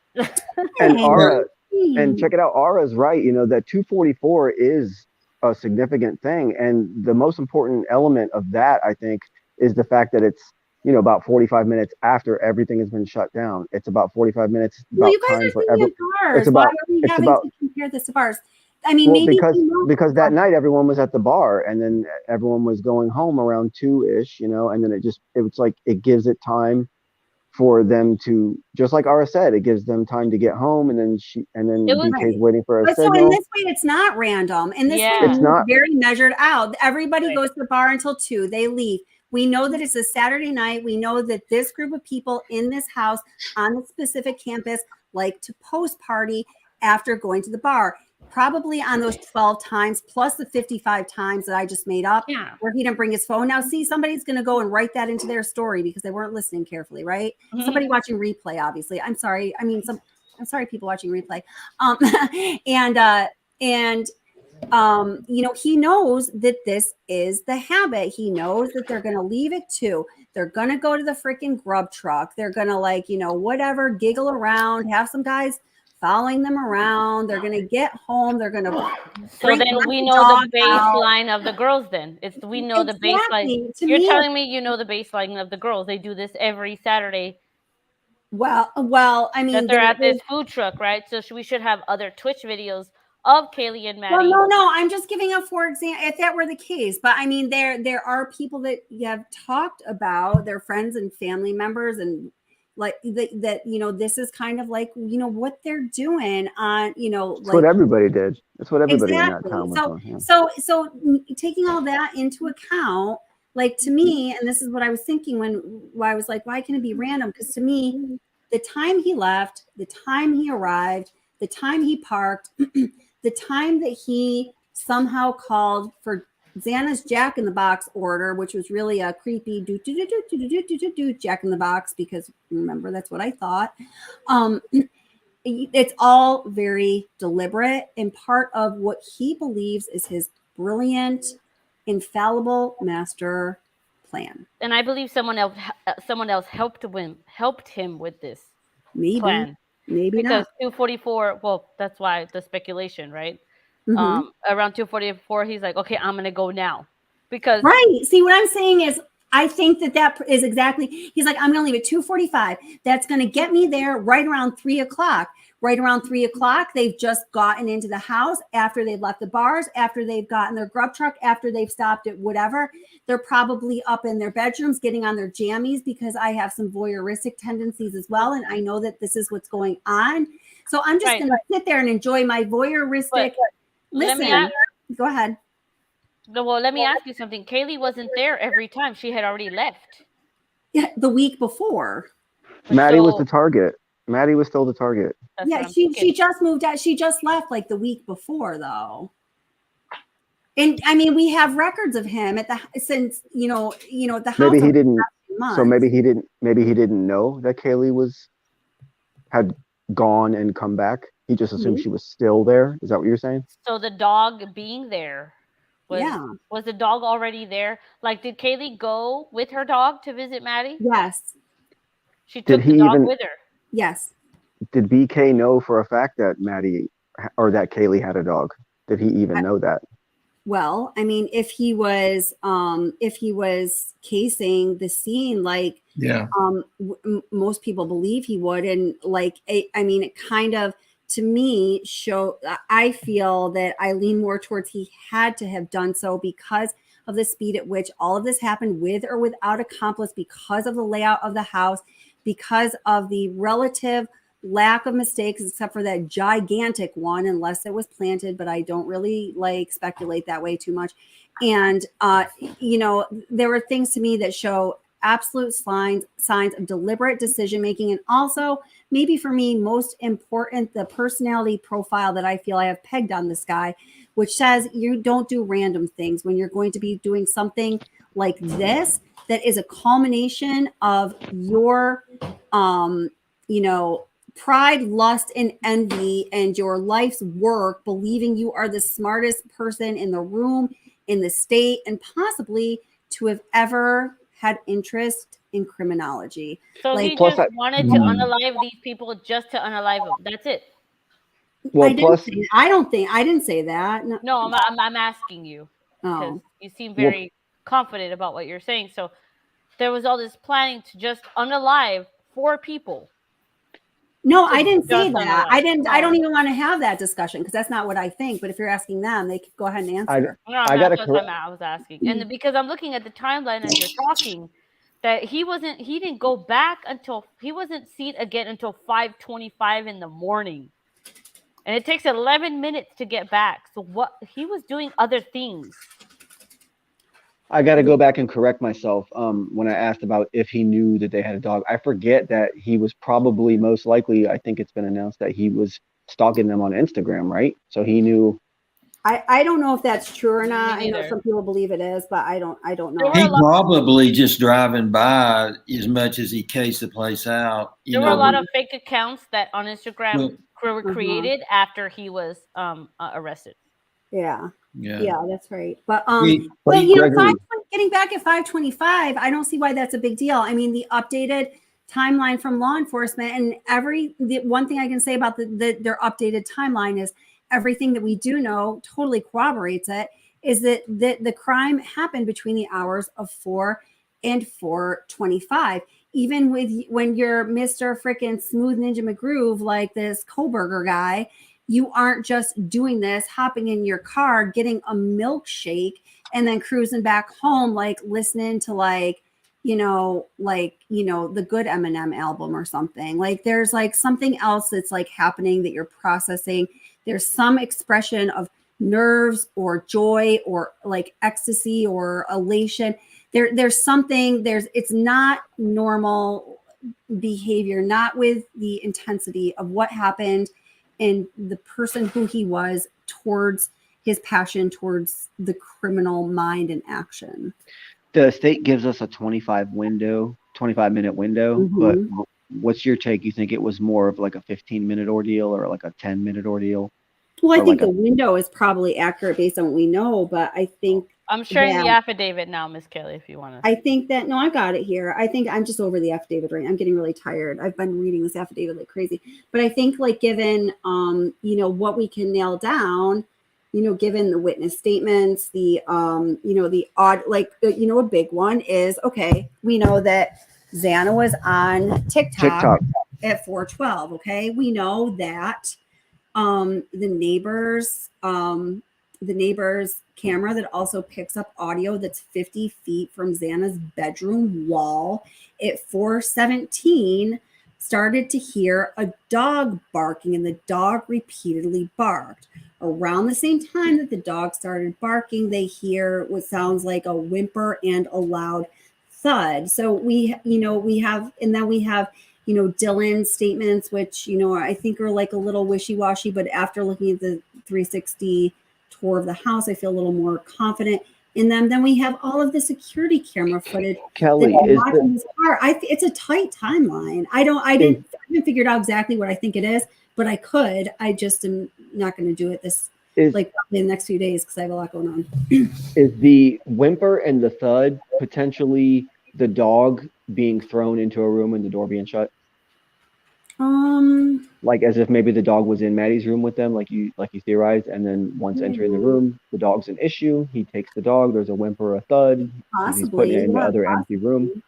And Ara, and check it out. Ara's right. That 244 is a significant thing, and the most important element of that, I think, is the fact that it's about 45 minutes after everything has been shut down. It's about 45 minutes. Well, you guys are thinking of bars. It's about. Why are we having to compare this to bars? I mean, well, maybe because that night everyone was at the bar, and then everyone was going home around 2-ish, and then it's like it gives it time for them to, just like Ara said, it gives them time to get home, and then DK's waiting for a signal. So in this way, it's not random. In this way, it's not very measured out. Everybody goes to the bar until 2. They leave. We know that it's a Saturday night. We know that this group of people in this house on the specific campus like to post party after going to the bar. Probably on those 12 times plus the 55 times that I just made up where he didn't bring his phone. Now, see, somebody's going to go and write that into their story because they weren't listening carefully, right? Somebody watching replay, obviously. I'm sorry. I mean, I'm sorry, people watching replay. He knows that this is the habit. He knows that they're going to leave it too. They're going to go to the freaking grub truck. They're going to whatever, giggle around, have some guys following them around. They're going to get home. They're going to. So then we know the baseline of the girls. Then we know the baseline. You're telling me you know the baseline of the girls. They do this every Saturday. Well, I mean, that they're at this food truck, right? So we should have other Twitch videos of Kaylee and Maddie. Well, no, I'm just giving a for example. If that were the case, but I mean, there are people that you have talked about, their friends and family members, and like that this is kind of like what they're doing on That's what everybody did. That's what everybody in that town was doing. Yeah. So taking all that into account, like to me, and this is what I was thinking when I was like, why can it be random? Because to me, the time he left, the time he arrived, the time he parked, the time that he somehow called for Zanna's Jack in the Box order, which was really a creepy Jack in the Box, because remember, that's what I thought. It's all very deliberate and part of what he believes is his brilliant, infallible master plan. And I believe someone else helped him with this plan. Maybe because not. 244. Well, that's why the speculation, right? Around 244, he's like, okay, I'm gonna go now, because right. See, what I'm saying is, I think that is exactly, he's like, I'm going to leave at 2:45. That's going to get me there right around 3 o'clock. Right around 3 o'clock, they've just gotten into the house after they've left the bars, after they've gotten their grub truck, after they've stopped at whatever. They're probably up in their bedrooms getting on their jammies because I have some voyeuristic tendencies as well. And I know that this is what's going on. So I'm just going to sit there and enjoy my voyeuristic. Listen, go ahead. Well, let me ask you something. Kaylee wasn't there every time. She had already left. Yeah, the week before. Maddie was the target. Maddie was still the target. Yeah, she just moved out. She just left like the week before, though. And I mean, we have records of him at the the house. Maybe he didn't. So maybe he didn't. Maybe he didn't know that Kaylee had gone and come back. He just assumed she was still there. Is that what you're saying? So the dog being there. Was the dog already there? Like, did Kaylee go with her dog to visit Maddie? Yes. She took the dog with her. Yes. Did BK know for a fact that Maddie or that Kaylee had a dog? Did he even know that? Well, I mean, if he was casing the scene, like, most people believe he would, and like, I mean, it kind of, to me, I feel that I lean more towards he had to have done so because of the speed at which all of this happened, with or without Accomplice, because of the layout of the house, because of the relative lack of mistakes, except for that gigantic one, unless it was planted, but I don't really like speculate that way too much. And, there were things to me that show absolute signs of deliberate decision-making. And also, maybe for me, most important, the personality profile that I feel I have pegged on this guy, which says you don't do random things when you're going to be doing something like this, that is a culmination of your, pride, lust, and envy, and your life's work, believing you are the smartest person in the room, in the state, and possibly to have ever had interest in criminology. So he just wanted to unalive these people just to unalive them. That's it. Well, I didn't say that. No, I'm asking you because you seem very confident about what you're saying. So there was all this planning to just unalive 4 people. No, I didn't say that. I don't even want to have that discussion because that's not what I think. But if you're asking them, they could go ahead and answer. I was asking, and because I'm looking at the timeline as you're talking, that he didn't go back until he wasn't seen again until 5:25 in the morning, and it takes 11 minutes to get back. So what he was doing other things. I got to go back and correct myself. When I asked about if he knew that they had a dog, I forget that he was probably most likely, I think it's been announced that he was stalking them on Instagram, right? So he knew. I don't know if that's true or not. I know some people believe it is, but I don't know. He probably just driving by as much as he cased the place out. There were a lot of fake accounts that on Instagram were created after he was arrested. Yeah, that's right. But Gregory, getting back at 5:25, I don't see why that's a big deal. I mean, the updated timeline from law enforcement, and the one thing I can say about their updated timeline is everything that we do know totally corroborates it. Is that the crime happened between the hours of 4 and 4:25. Even when you're Mr. Frickin' Smooth Ninja McGroove, like this Koberger guy, you aren't just doing this, hopping in your car, getting a milkshake, and then cruising back home, like listening to the good Eminem album or something. Like there's like something else that's like happening that you're processing. There's some expression of nerves or joy or like ecstasy or elation. There's something, it's not normal behavior, not with the intensity of what happened and the person who he was towards his passion towards the criminal mind and action. The state gives us a 25-minute window, but what's your take? You think it was more of like a 15-minute ordeal or like a 10-minute ordeal? Well, I think the window is probably accurate based on what we know, but I think I'm sharing the affidavit now, Miss Kelly, if you want to. I think that, no, I got it here. I think I'm just over the affidavit right now. I'm getting really tired. I've been reading this affidavit like crazy. But I think like given, what we can nail down, given the witness statements, the the odd, like, a big one is, okay, we know that Zanna was on TikTok at 4:12. Okay, we know that the neighbor's camera that also picks up audio that's 50 feet from Zanna's bedroom wall at 4:17 started to hear a dog barking, and the dog repeatedly barked. Around the same time that the dog started barking, they hear what sounds like a whimper and a loud thud. So we have Dylan's statements, which, I think are like a little wishy-washy, but after looking at the 360 tour of the house, I feel a little more confident in them. Then we have all of the security camera footage. Kelly, watching this car. It's a tight timeline. I haven't figured out exactly what I think it is, but I could. I just am not going to do it probably in the next few days because I have a lot going on. Is the whimper and the thud potentially the dog being thrown into a room and the door being shut? Like as if maybe the dog was in Maddie's room with them, like you theorized, and then once entering the room, the dog's an issue. He takes the dog. There's a whimper, a thud. Possibly, he's putting it in the other empty room.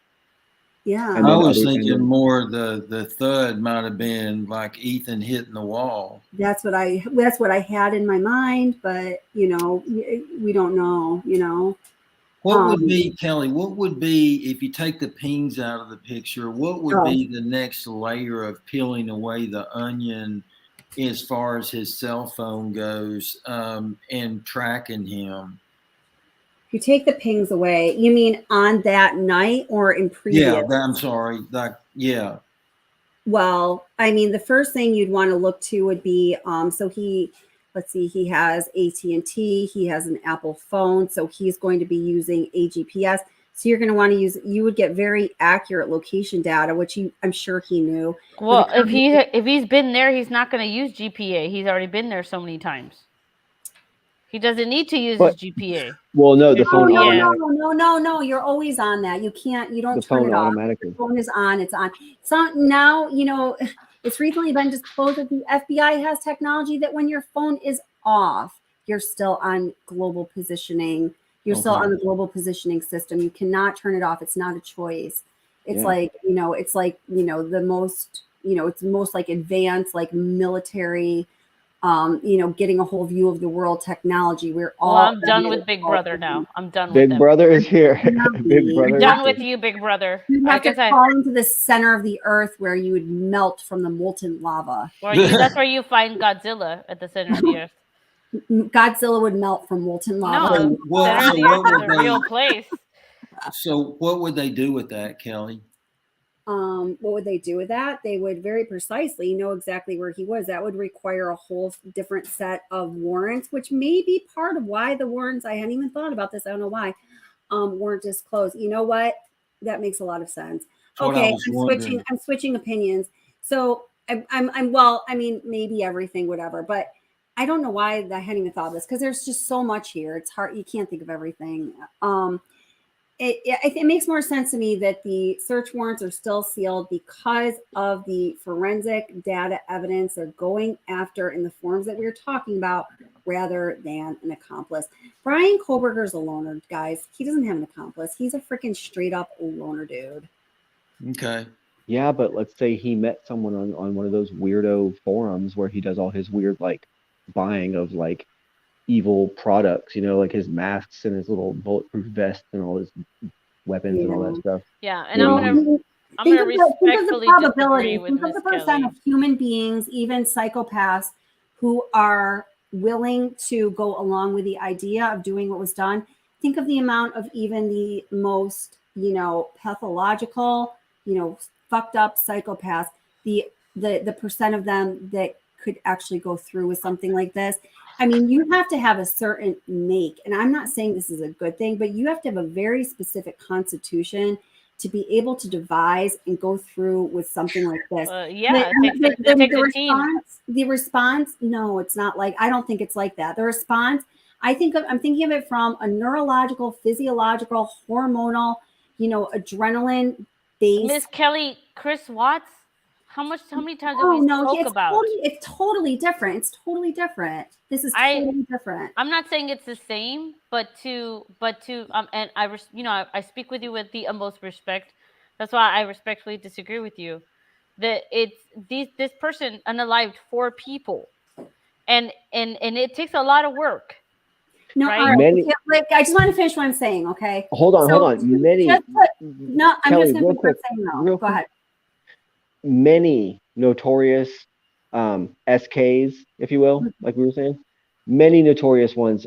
Yeah, I was thinking more the thud might have been like Ethan hitting the wall. That's what I had in my mind, but we don't know. What would be, Kelly, what would be, if you take the pings out of the picture, what would be the next layer of peeling away the onion as far as his cell phone goes, and tracking him? If you take the pings away, you mean on that night or in previous? Yeah, I'm sorry. Yeah. Well, I mean, the first thing you'd want to look to would be, he has AT&T, he has an Apple phone, so he's going to be using a GPS. So you're going to want to you would get very accurate location data, which I'm sure he knew. Well, if he's been there, he's not going to use GPA. He's already been there so many times. He doesn't need to use his GPA. Well, no, the phone. No. You're always on that. You don't turn it off. The phone is on. It's on. So now, it's recently been disclosed that the FBI has technology that when your phone is off, you're still on global positioning. You're still on the global positioning system. You cannot turn it off. It's not a choice. It's the most, it's the most like advanced, like military, getting a whole view of the world technology. I'm done with Big Brother now. I'm done with Big Brother is here. Big Brother. Done with you, Big Brother. You have to fall into the center of the earth where you would melt from the molten lava. That's where you find Godzilla, at the center of the earth. Godzilla would melt from molten lava. No, center of the earth is a real place. So what would they do with that, Kelly? What would they do with that? They would very precisely know exactly where he was. That would require a whole different set of warrants, which may be part of why the warrants, I hadn't even thought about this, I don't know why, weren't disclosed. You know what? That makes a lot of sense. Okay, I'm switching opinions. So maybe everything, whatever, but I don't know why I hadn't even thought of this, because there's just so much here. It's hard. You can't think of everything. It makes more sense to me that the search warrants are still sealed because of the forensic data evidence they're going after in the forms that we were talking about, rather than an accomplice. Brian Koberger's a loner, guys. He doesn't have an accomplice. He's a freaking straight up loner dude. Okay. Yeah, but let's say he met someone on one of those weirdo forums where he does all his weird like buying of like evil products, like his masks and his little bulletproof vest and all his weapons and all that stuff. Yeah, and I'm gonna respectfully disagree with Miss Kelly. Think of the % of human beings, even psychopaths, who are willing to go along with the idea of doing what was done. Think of the amount of even the most, pathological, fucked up psychopaths, the % of them that could actually go through with something like this. I mean, you have to have a certain make, and I'm not saying this is a good thing, but you have to have a very specific constitution to be able to devise and go through with something like this. The response, no, it's not like, I don't think it's like that. The response, I'm thinking of it from a neurological, physiological, hormonal, adrenaline based. Miss Kelly, Chris Watts How many times have Oh we no, spoke about? it's totally different. It's totally different. This is totally different. I'm not saying it's the same, but and I speak with you with the utmost respect. That's why I respectfully disagree with you. That this person unalived 4 people, and it takes a lot of work. No, right? all right. Many- I just want to finish what I'm saying, okay? Hold on. I'm Kelly, just going real to quick, saying no. real Go ahead. many notorious SKs, if you will, like we were saying, many notorious ones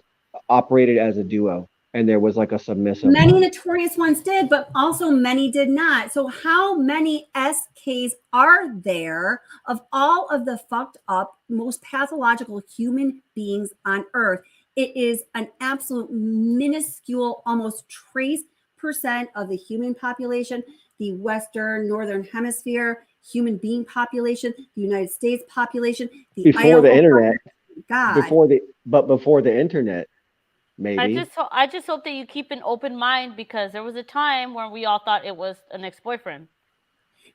operated as a duo, and there was like a submissive. Many notorious ones did, but also many did not. So how many SKs are there of all of the fucked up, most pathological human beings on Earth? It is an absolute minuscule, almost trace percent of the human population, the Western Northern Hemisphere human being population, the United States population, before the internet. God. Before the internet, maybe. I just hope that you keep an open mind, because there was a time where we all thought it was an ex-boyfriend.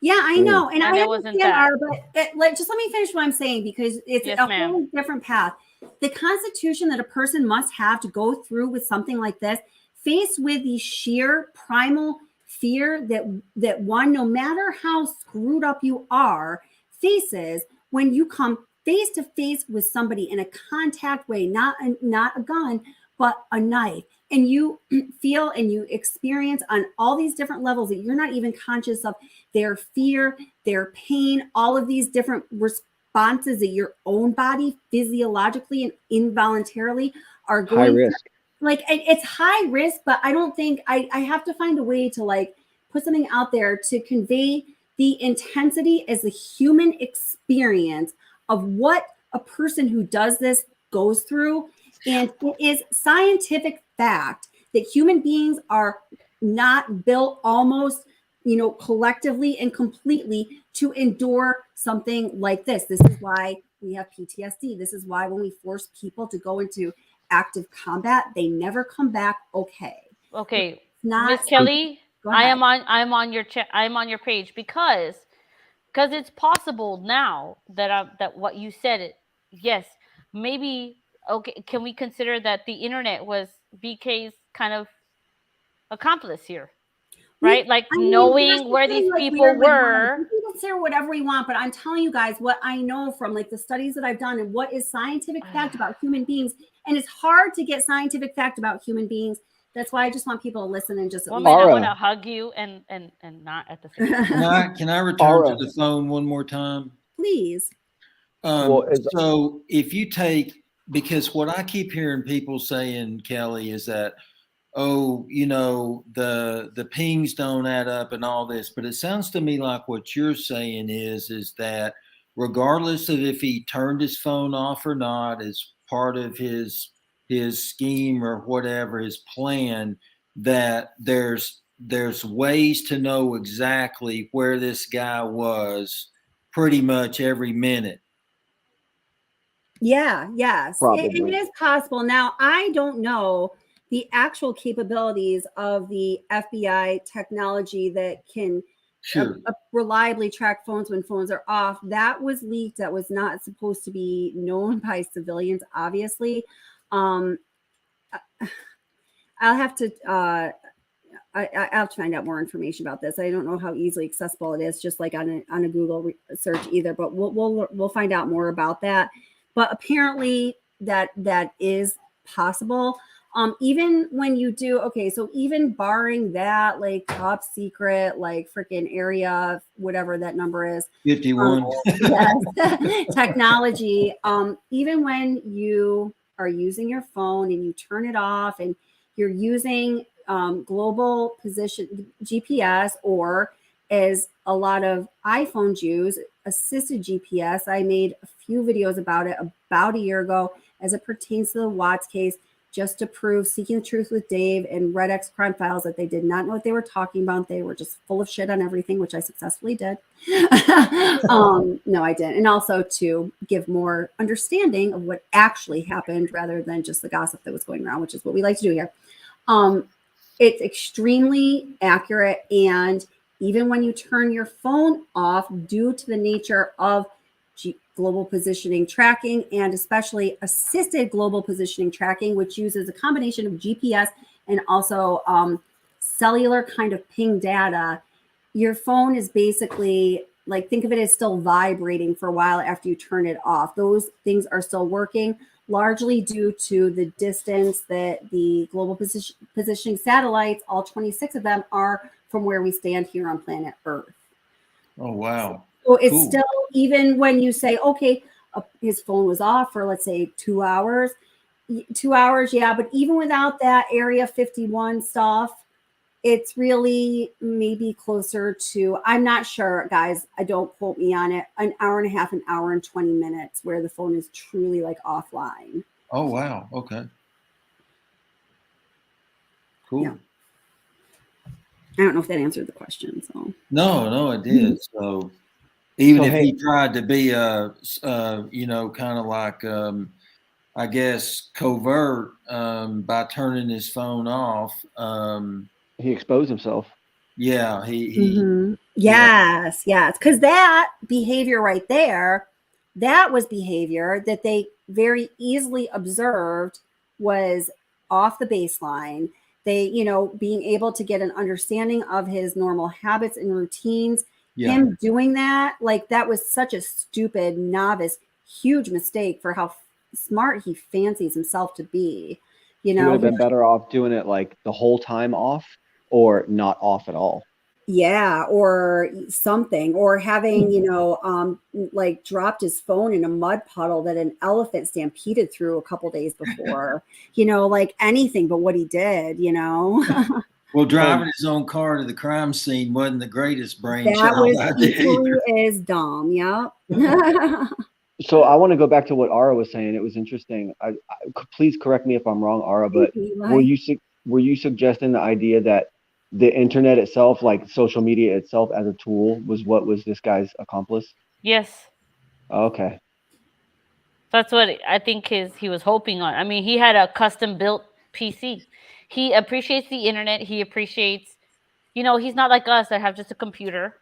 Yeah, I know, and I wasn't understand, but just let me finish what I'm saying, because it's a whole different path. The constitution that a person must have to go through with something like this, faced with the sheer primal fear that one, no matter how screwed up you are, faces when you come face to face with somebody in a contact way, not a gun, but a knife. And you feel and you experience on all these different levels that you're not even conscious of their fear, their pain, all of these different responses that your own body physiologically and involuntarily are going high risk. Like, it's high risk, but I don't think I have to find a way to like put something out there to convey the intensity as a human experience of what a person who does this goes through. And it is scientific fact that human beings are not built almost, collectively and completely to endure something like this. This is why we have PTSD. This is why when we force people to go into active combat, they never come back okay. Okay, Miss Kelly, I'm on your page because it's possible now that what you said, yes, maybe. Okay, can we consider that the internet was BK's kind of accomplice here? Right? Knowing where these people were. We can consider whatever we want, but I'm telling you guys what I know from like the studies that I've done and what is scientific fact about human beings. And it's hard to get scientific fact about human beings. That's why I just want people to listen and just. Woman, I want to hug you and not at the same time. Can I return to the phone one more time? Please. So if you take, because what I keep hearing people saying, Kelly, is that, the pings don't add up and all this, but it sounds to me like what you're saying is that regardless of if he turned his phone off or not, as part of his scheme or whatever, his plan, that there's ways to know exactly where this guy was pretty much every minute. Yeah, yes. It is possible. Now, I don't know the actual capabilities of the FBI technology that can reliably track phones when phones are off. That was leaked. That was not supposed to be known by civilians, obviously. I'll have to I have to find out more information about this. I don't know how easily accessible it is, just like on a Google search either. But we'll find out more about that. But apparently that is possible. Even when you do, so even barring that, like top secret, like freaking area, whatever that number is, 51. Yes, technology. Even when you are using your phone and you turn it off and you're using global position GPS, or as a lot of iPhones use, assisted GPS. I made a few videos about it about a year ago as it pertains to the Watts case, just to prove Seeking the Truth with Dave and Red X Crime Files that they did not know what they were talking about. They were just full of shit on everything, which I successfully did. No, I didn't. And also to give more understanding of what actually happened rather than just the gossip that was going around, which is what we like to do here. It's extremely accurate, and even when you turn your phone off, due to the nature of global positioning tracking, and especially assisted global positioning tracking, which uses a combination of GPS and also cellular kind of ping data, your phone is basically like, think of it as still vibrating for a while after you turn it off. Those things are still working, largely due to the distance that the global positioning satellites, all 26 of them, are from where we stand here on planet Earth. Oh, wow. So it's still, even when you say, okay, his phone was off for, let's say, 2 hours, yeah, but even without that Area 51 stuff, it's really maybe closer to, I'm not sure, guys, don't quote me on it, an hour and a half, an hour and 20 minutes where the phone is truly like offline. Oh, wow. Okay. Cool. Yeah. I don't know if that answered the question. So no, it did. So even if he tried to be kind of like I guess covert by turning his phone off, he exposed himself. Yeah, yes, because that behavior right there, that was behavior that they very easily observed was off the baseline. They, being able to get an understanding of his normal habits and routines. Yeah. Him doing that, like, that was such a stupid, novice, huge mistake for how smart he fancies himself to be. He would have been better off doing it like the whole time off, or not off at all. Yeah, or something, or having, like dropped his phone in a mud puddle that an elephant stampeded through a couple days before, like anything but what he did, Well, driving his own car to the crime scene wasn't the greatest brainchild. That was equally as dumb. Yeah. So I want to go back to what Ara was saying. It was interesting. Please correct me if I'm wrong, Ara, but were you suggesting the idea that the internet itself, like social media itself as a tool, was what was this guy's accomplice? Yes. Okay. That's what I think he was hoping on. I mean, he had a custom built PC. He appreciates the internet. He appreciates, he's not like us that have just a computer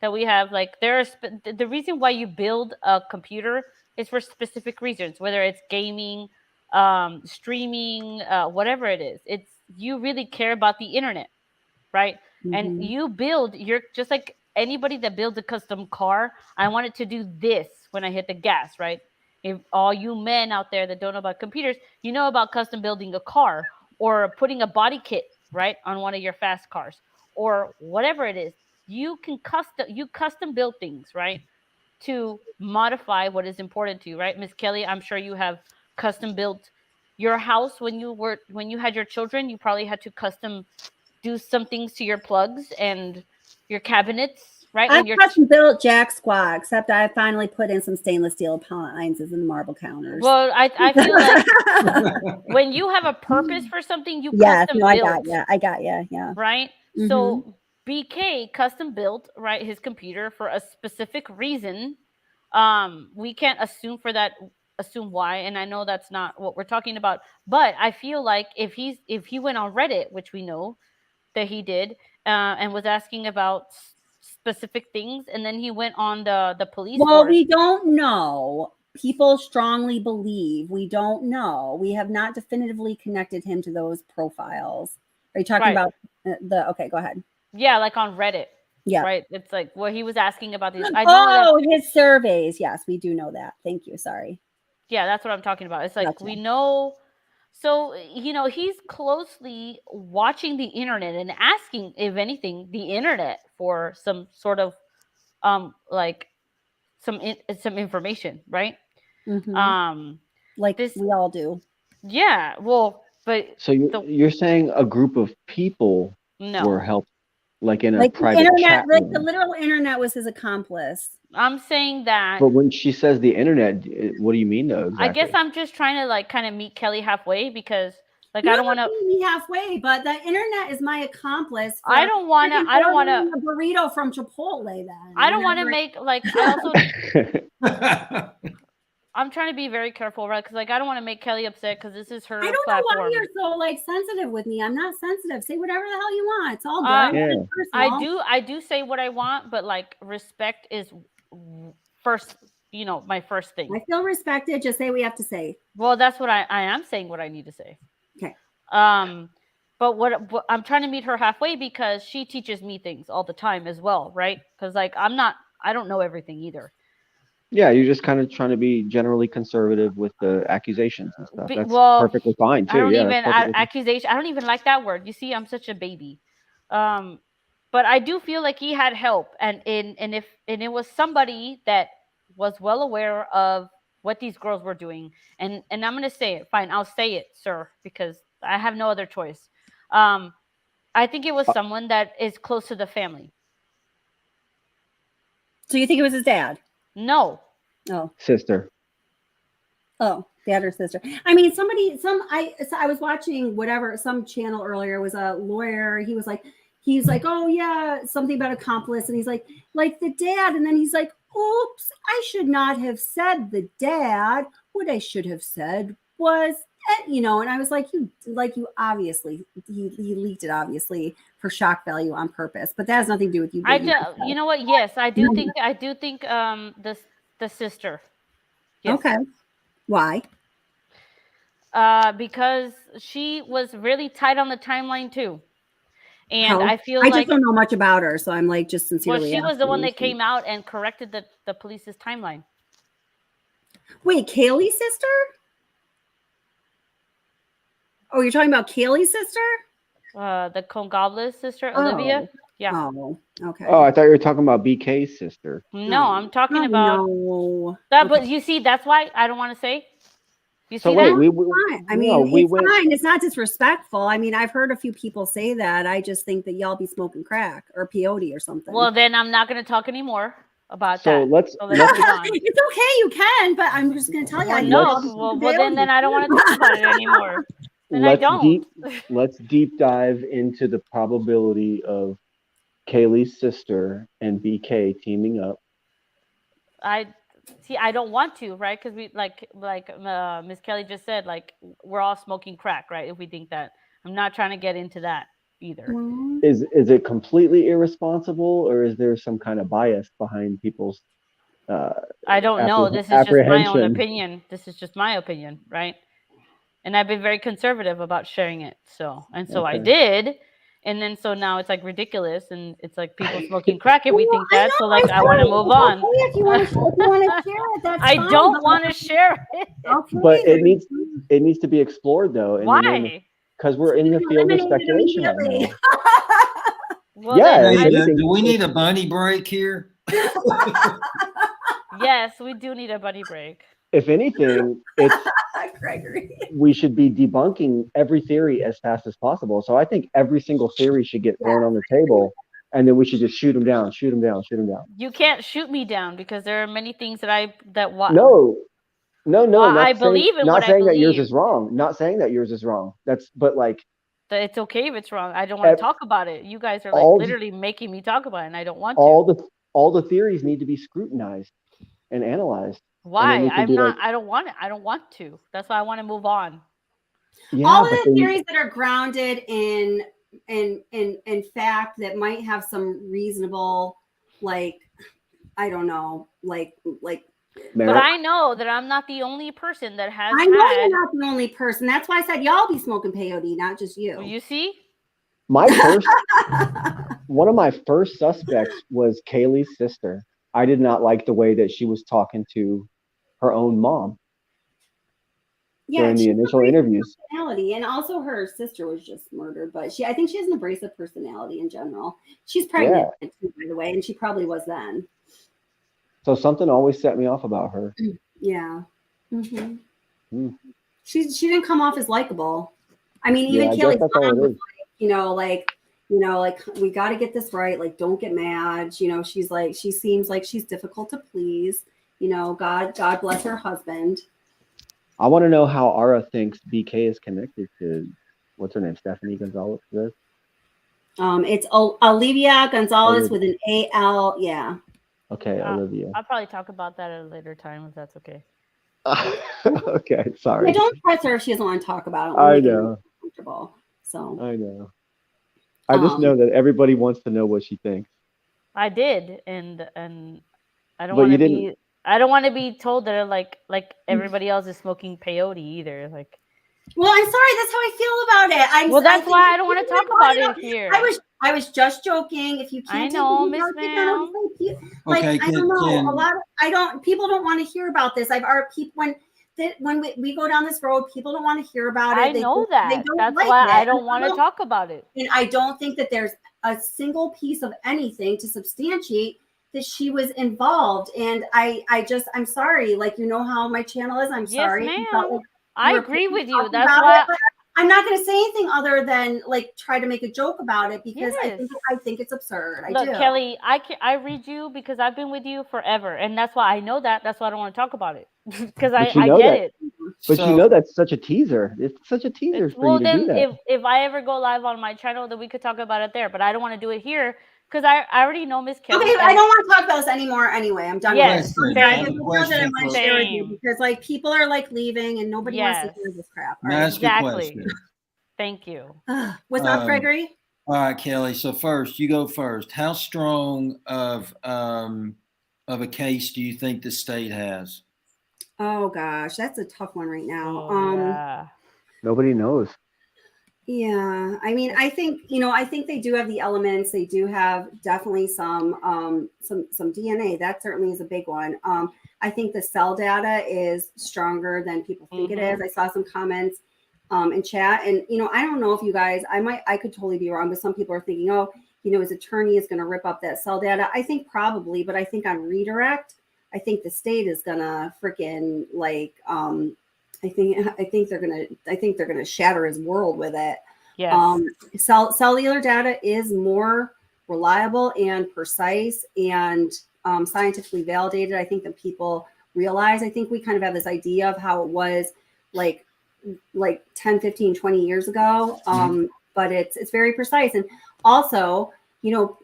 that we have. Like, the reason why you build a computer is for specific reasons, whether it's gaming, streaming, whatever it is. You really care about the internet. Right. Mm-hmm. And you're just like anybody that builds a custom car. I want it to do this when I hit the gas. Right. If all you men out there that don't know about computers, you know about custom building a car or putting a body kit, right, on one of your fast cars or whatever it is. You custom build things, right, to modify what is important to you. Right. Miss Kelly, I'm sure you have custom built your house when you had your children. You probably had to custom do some things to your plugs and your cabinets, right? I custom built Jack Squad, except I finally put in some stainless steel appliances and marble counters. Well, I feel like when you have a purpose for something, you custom build. I got you, yeah. Right? Mm-hmm. So BK custom built, right, his computer for a specific reason. We can't assume why, and I know that's not what we're talking about, but I feel like if he went on Reddit, which we know that he did, and was asking about specific things, and then he went on the police force. We don't know. People strongly believe. We don't know. We have not definitively connected him to those profiles. Are you talking about okay, go ahead. Yeah, like on Reddit. Yeah. Right. It's like what he was asking about these. His surveys. Yes, we do know that. Thank you. Sorry. Yeah, that's what I'm talking about. It's like we know. So, he's closely watching the internet and asking, if anything, the internet for some sort of, like some information, right? Mm-hmm. Like this, we all do. Yeah. Well, but so you're saying a group of people were helped, like in a private internet, chat like room. the literal internet was his accomplice. I'm saying that. But when she says the internet, what do you mean though? Exactly? I guess I'm just trying to like kind of meet Kelly halfway because like I don't want to meet me halfway, but the internet is my accomplice. I don't want to a burrito from Chipotle. Then I don't want to make like I also I'm trying to be very careful, right? Because like I don't want to make Kelly upset because this is her I don't platform. know why you're so like sensitive with me. I'm not sensitive. Say whatever the hell you want. It's all good. Yeah. I do say what I want, but like respect is first. My first thing. I feel respected. Just say what you have to say. Well, that's what I am saying. What I need to say. Okay. But what I'm trying to meet her halfway because she teaches me things all the time as well, right? Because like I don't know everything either. Yeah, you're just kind of trying to be generally conservative with the accusations and stuff. That's perfectly fine too. Accusation. I don't even like that word. You see, I'm such a baby. But I do feel like he had help, and it was somebody that was well aware of what these girls were doing. And I'm gonna say it. Fine, I'll say it, sir, because I have no other choice. I think it was someone that is close to the family. So you think it was his dad? No. Oh. Sister. Oh, dad or sister. I mean, I was watching some channel earlier, was a lawyer. He's like, oh yeah, something about Accomplice. And he's like the dad. And then he's like, oops, I should not have said the dad. What I should have said was, and I was like, you obviously, he leaked it obviously for shock value on purpose, but that has nothing to do with you. You know what? Yes, I do think the sister. Yes. Okay. Why? Because she was really tight on the timeline too. And I feel I just don't know much about her, so I'm like just sincerely. Well, she was the one that came out and corrected the police's timeline. Wait, Kaylee's sister? Oh, you're talking about Kaylee's sister? The Congoblis sister, Olivia. Yeah. Oh, okay. Oh, I thought you were talking about BK's sister. No, I'm talking about that. But you see, that's why I don't want to say. You see that? It's fine. It's not disrespectful. I mean, I've heard a few people say that. I just think that y'all be smoking crack or peyote or something. Well, then I'm not going to talk anymore about that. So let's it's okay, you can, but I'm just going to tell you. Then I don't want to talk about it anymore. Let's deep dive into the probability of Kaylee's sister and BK teaming up. I don't want to, right? Because we like Miss Kelly just said, like we're all smoking crack, right? If we think that, I'm not trying to get into that either. Is it completely irresponsible, or is there some kind of bias behind people's? I don't know. This is just my own opinion. This is just my opinion, right? And I've been very conservative about sharing it. So I did. And then so now it's like ridiculous, and it's like people smoking crack and we think that. So like I want to move on. If you want to share it, that's fine. I don't want to share it. Okay. But it needs to be explored though. Why? Because we're in the field of speculation right now. Well, yeah. Do we need a bunny break here? Yes, we do need a bunny break. If anything, it's Gregory. We should be debunking every theory as fast as possible. So I think every single theory should get thrown on the table, and then we should just shoot them down. You can't shoot me down because there are many things that I No. I believe in. Not saying that yours is wrong. Not saying that yours is wrong. But it's okay if it's wrong. I don't want to talk about it. You guys are like literally making me talk about it, and I don't want to. All the theories need to be scrutinized and analyzed. Why? I don't want it. I don't want to. That's why I want to move on. Yeah, all of the theories that are grounded in fact that might have some reasonable, like, I don't know, like. But I know that I'm not the only person that has. I know you're not the only person. That's why I said y'all be smoking peyote, not just you. Well, you see. One of my first suspects was Kaylee's sister. I did not like the way that she was talking to her own mom during the initial interviews. And also her sister was just murdered, but I think she has an abrasive personality in general. She's pregnant, by the way, and she probably was then. So something always set me off about her. Yeah. Mm-hmm. She didn't come off as likable. I mean, even Kaylee's mom was like, we got to get this right. Like, don't get mad. She seems like she's difficult to please. God bless her husband. I want to know how Ara thinks BK is connected to what's her name, Stephanie Gonzalez. It's Olivia Gonzalez with an A-L. Yeah. Okay, Olivia. I'll probably talk about that at a later time if that's okay. Okay, sorry. Yeah, don't press her if she doesn't want to talk about it. I We'll make her know. comfortable. So I know. I just know that everybody wants to know what she thinks. I did, and I don't But want you to didn't. be. I don't want to be told that like everybody else is smoking peyote either. Like, well, I'm sorry. That's how I feel about it. well, I that's think why I don't want to talk about it here. I was just joking. If you I can't take know, it, Miss take it on. Ma'am. Like Okay, I don't know. I don't. People don't want to hear about this. I've already people when we go down this road, people don't want to hear about it. I know that. They don't That's like why it. I don't want to talk about it. And I don't think that there's a single piece of anything to substantiate that she was involved. And I'm sorry. Like, you know how my channel is. I'm sorry. Yes, You felt ma'am. like I were agree with you. talking That's about why. it, but I'm not going to say anything other than like try to make a joke about it because Yes. I think it's absurd. Look, I do. Kelly, I read you because I've been with you forever, and that's why I know that. That's why I don't want to talk about it because I get it. But you know that's such a teaser. It's such a teaser for you to do that. If I ever go live on my channel, then we could talk about it there. But I don't want to do it here because I already know Miss Kelly. Okay, I don't want to talk about this anymore anyway. I'm done yes, with it. Same. Because like people are like leaving and nobody wants to hear this crap. Exactly. Thank you. What's up, Gregory? All right, Kelly. So first, you go first. How strong of a case do you think the state has? Oh gosh, that's a tough one right now. Nobody knows. Yeah, I mean, I think they do have the elements. They do have definitely some DNA. That certainly is a big one. I think the cell data is stronger than people think it is. I saw some comments in chat, and I don't know if you guys, I could totally be wrong, but some people are thinking, oh, his attorney is going to rip up that cell data. I think probably, but I think on redirect, I think the state is gonna freaking like I think they're gonna shatter his world with it. Yes. Cellular data is more reliable and precise and scientifically validated. I think that people realize. I think we kind of have this idea of how it was like 10, 15, 20 years ago. But it's very precise. And also,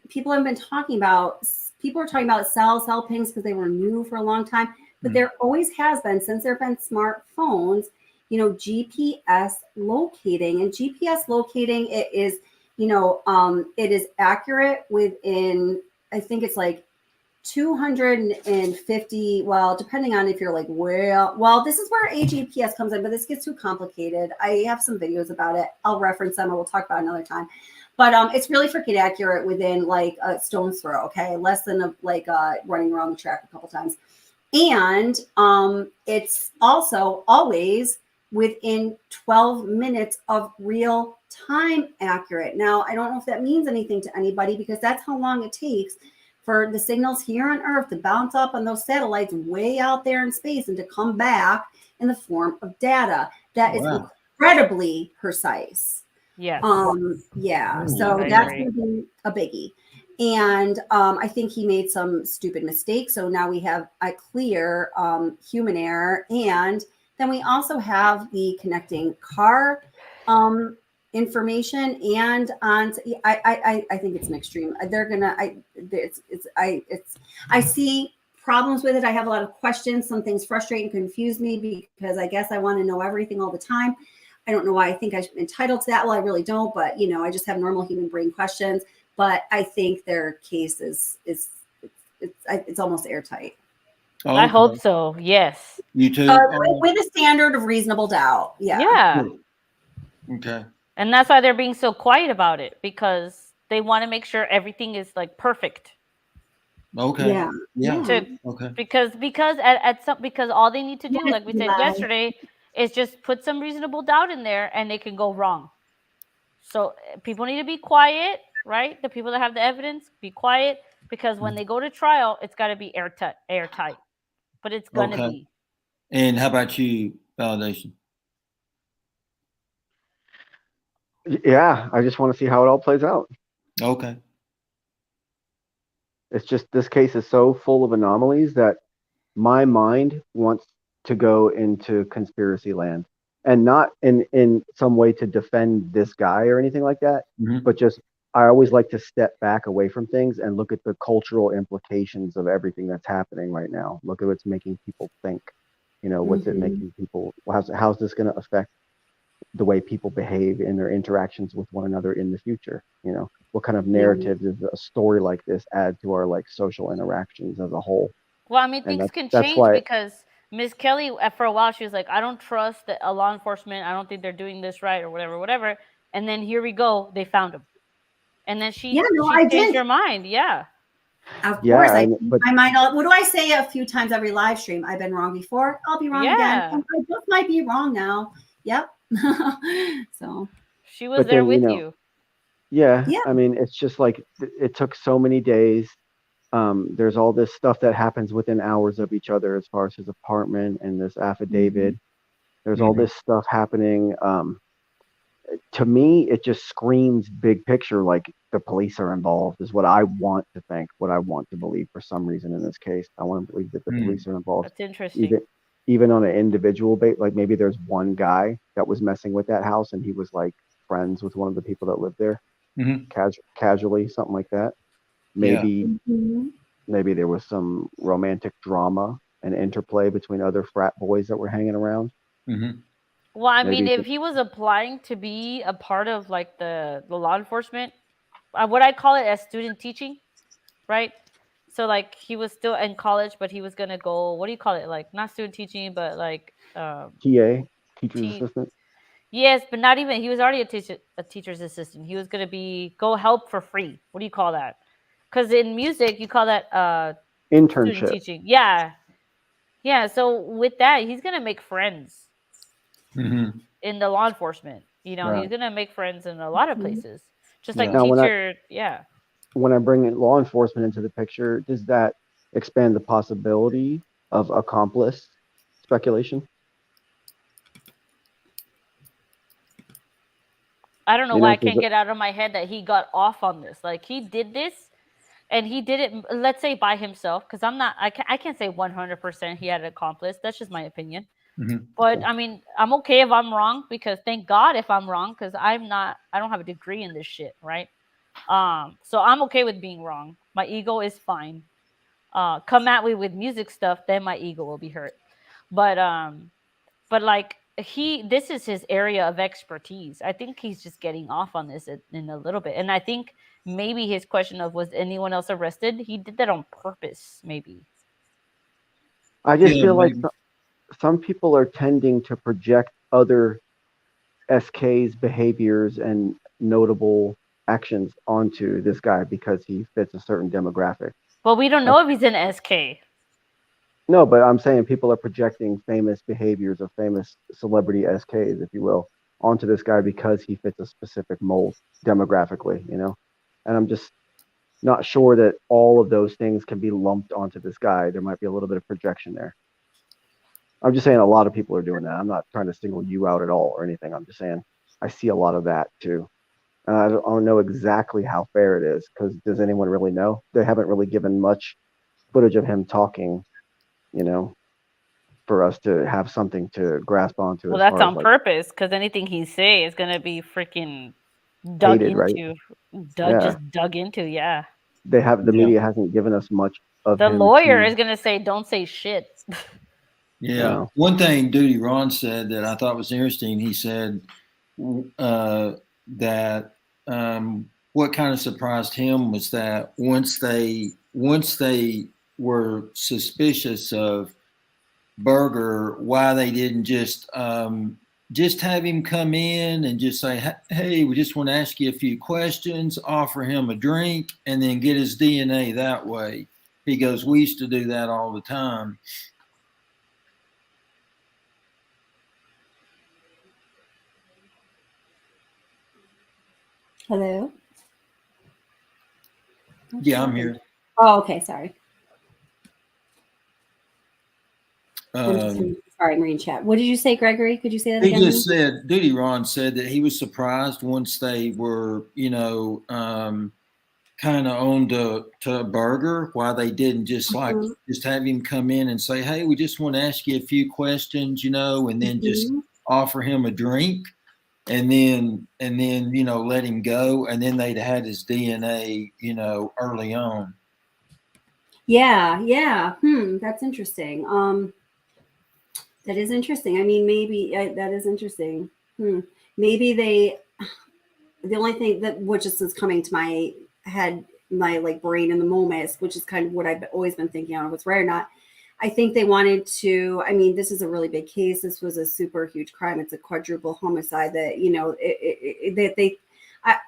people are talking about cell pings because they were new for a long time. But there always has been, since there have been smartphones, GPS locating. And GPS locating, it is accurate within, I think it's like 250, well, depending on if you're like, well, this is where AGPS comes in, but this gets too complicated. I have some videos about it. I'll reference them or we'll talk about it another time. But it's really freaking accurate within like a stone's throw, okay? Less than running around the track a couple times. And it's also always within 12 minutes of real time accurate. Now, I don't know if that means anything to anybody because that's how long it takes for the signals here on Earth to bounce up on those satellites way out there in space and to come back in the form of data that is incredibly precise. Yeah. So that's going to be a biggie. And I think he made some stupid mistakes. So now we have a clear human error. And then we also have the connecting car information. And I think it's an extreme. They're gonna. I see problems with it. I have a lot of questions. Some things frustrate and confuse me because I guess I want to know everything all the time. I don't know why I think I'm entitled to that. Well, I really don't. But I just have normal human brain questions. But I think their case is it's almost airtight. Okay. I hope so. Yes. You too. With a standard of reasonable doubt. Yeah. Yeah. Okay. And that's why they're being so quiet about it because they want to make sure everything is like perfect. Okay. Yeah. Okay. Because because all they need to do, like we said yesterday, is just put some reasonable doubt in there, and it can go wrong. So people need to be quiet. Right? The people that have the evidence, be quiet because when they go to trial, it's got to be airtight. But it's going to be. And how about you, Validation? Yeah, I just want to see how it all plays out. Okay. It's just this case is so full of anomalies that my mind wants to go into conspiracy land. And not in some way to defend this guy or anything like that, but just I always like to step back away from things and look at the cultural implications of everything that's happening right now. Look at what's making people think. You know, what's it making people? How's this going to affect the way people behave in their interactions with one another in the future? You know, what kind of narrative does a story like this add to our like social interactions as a whole? Well, I mean, And things can that's change why, because Miss Kelly, for a while, she was like, I don't trust the law enforcement. I don't think they're doing this right or whatever, whatever. And then here we go. They found him. And then she I changed did. her mind. Yeah. Of course, I changed my mind. What do I say a few times every live stream? I've been wrong before. I'll be wrong again. I just might be wrong now. Yep. So she was there with you. Yeah. I mean, it's just like it took so many days. There's all this stuff that happens within hours of each other as far as his apartment and this affidavit. There's all this stuff happening. To me, it just screams big picture, like the police are involved, is what I want to think, what I want to believe for some reason in this case. I want to believe that the police are involved. That's interesting. Even on an individual base, like maybe there's one guy that was messing with that house and he was like friends with one of the people that lived there, casually, something like that. Maybe there was some romantic drama and interplay between other frat boys that were hanging around. Well, I mean, if he was applying to be a part of like the law enforcement, what I call it as student teaching, right? So like he was still in college, but he was gonna go. What do you call it? Like not student teaching, but like TA, teacher's assistant. Yes, but not even. He was already a teacher's assistant. He was gonna go help for free. What do you call that? Because in music, you call that internship. Student teaching. Yeah. So with that, he's gonna make friends in the law enforcement. You know, he's gonna make friends in a lot of places. Just like teacher. When I bring in law enforcement into the picture, does that expand the possibility of accomplice speculation? I don't know why I can't get out of my head that he got off on this. Like he did this and he did it, let's say by himself. Cause I can't say 100% he had an accomplice. That's just my opinion. But I mean, I'm okay if I'm wrong because thank God if I'm wrong. Cause I don't have a degree in this shit. Right. So I'm okay with being wrong. My ego is fine. Come at me with music stuff, then my ego will be hurt. But like this is his area of expertise. I think he's just getting off on this in a little bit. And I think maybe his question of was anyone else arrested? He did that on purpose, maybe. I just feel like some people are tending to project other SK's behaviors and notable actions onto this guy because he fits a certain demographic. Well, we don't know if he's an SK. No, but I'm saying people are projecting famous behaviors of famous celebrity SKs, if you will, onto this guy because he fits a specific mold demographically, you know? And I'm just not sure that all of those things can be lumped onto this guy. There might be a little bit of projection there. I'm just saying a lot of people are doing that. I'm not trying to single you out at all or anything. I'm just saying I see a lot of that too. And I don't know exactly how fair it is because does anyone really know? They haven't really given much footage of him talking, you know, for us to have something to grasp onto. Well, that's on purpose because anything he say is going to be freaking dug into. Right? Just dug into, yeah. The media hasn't given us much of the lawyer is going to say, don't say shit. Yeah. One thing Duty Ron said that I thought was interesting, he said that what kind of surprised him was that once they were suspicious of Berger, why they didn't just have him come in and just say, hey, we just want to ask you a few questions, offer him a drink, and then get his DNA that way. He goes, we used to do that all the time. Hello? Yeah, I'm here. Oh, okay. Sorry. Sorry, Marine Chat. What did you say, Gregory? Could you say that again? He just said, Duty Ron said that he was surprised once they were, kind of on to Berger, why they didn't just just have him come in and say, hey, we just want to ask you a few questions, and then just offer him a drink. And then let him go, and then they'd had his DNA, early on. Yeah. That's interesting. That is interesting. I mean, maybe that is interesting. Maybe the only thing that what just is coming to my head, my like brain in the moment, which is kind of what I've always been thinking on what's right or not. I think they wanted to, I mean, this is a really big case. This was a super huge crime. It's a quadruple homicide that, you know,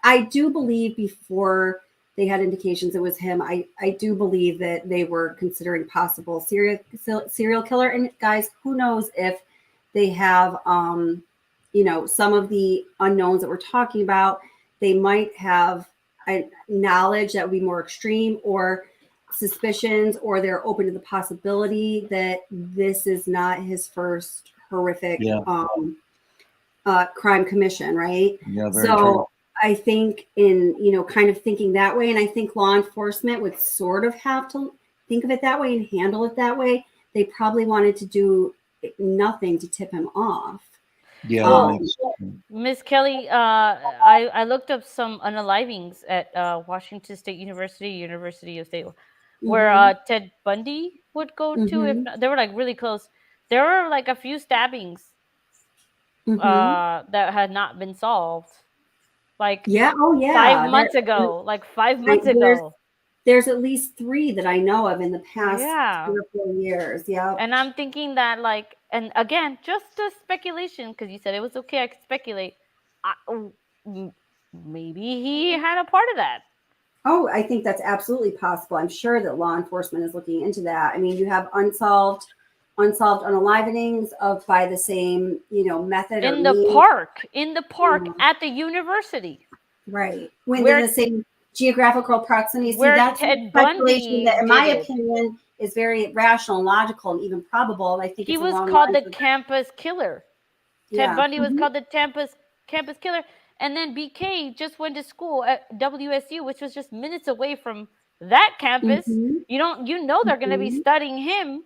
I do believe before they had indications it was him. I do believe that they were considering possible serial killer. And guys, who knows if they have, you know, some of the unknowns that we're talking about, they might have a knowledge that would be more extreme or suspicions, or they're open to the possibility that this is not his first horrific crime commission, right? Yeah, very so true. I think in, you know, kind of thinking that way, and I think law enforcement would sort of have to think of it that way and handle it that way. They probably wanted to do nothing to tip him off. Yeah, Miss Kelly, I looked up some unalivings at Washington State University, University of State, where Ted Bundy would go to. If not, they were like really close. There were like a few stabbings that had not been solved. Like 5 months ago. Like 5 months ago. There's at least 3 that I know of in the past 3 or 4 years. Yeah. And I'm thinking that, like, and again, just a speculation, because you said it was okay, I could speculate. Maybe he had a part of that. Oh, I think that's absolutely possible. I'm sure that law enforcement is looking into that. I mean, you have unsolved unalivenings of by the same, you know, method in the park at the university, right? When they're the same geographical proximity. See, that's Ted speculation that, in my opinion, is very rational and logical and even probable. I think he was called the campus killer. Ted Bundy was called the campus killer. And then BK just went to school at WSU, which was just minutes away from that campus. You know they're going to be studying him.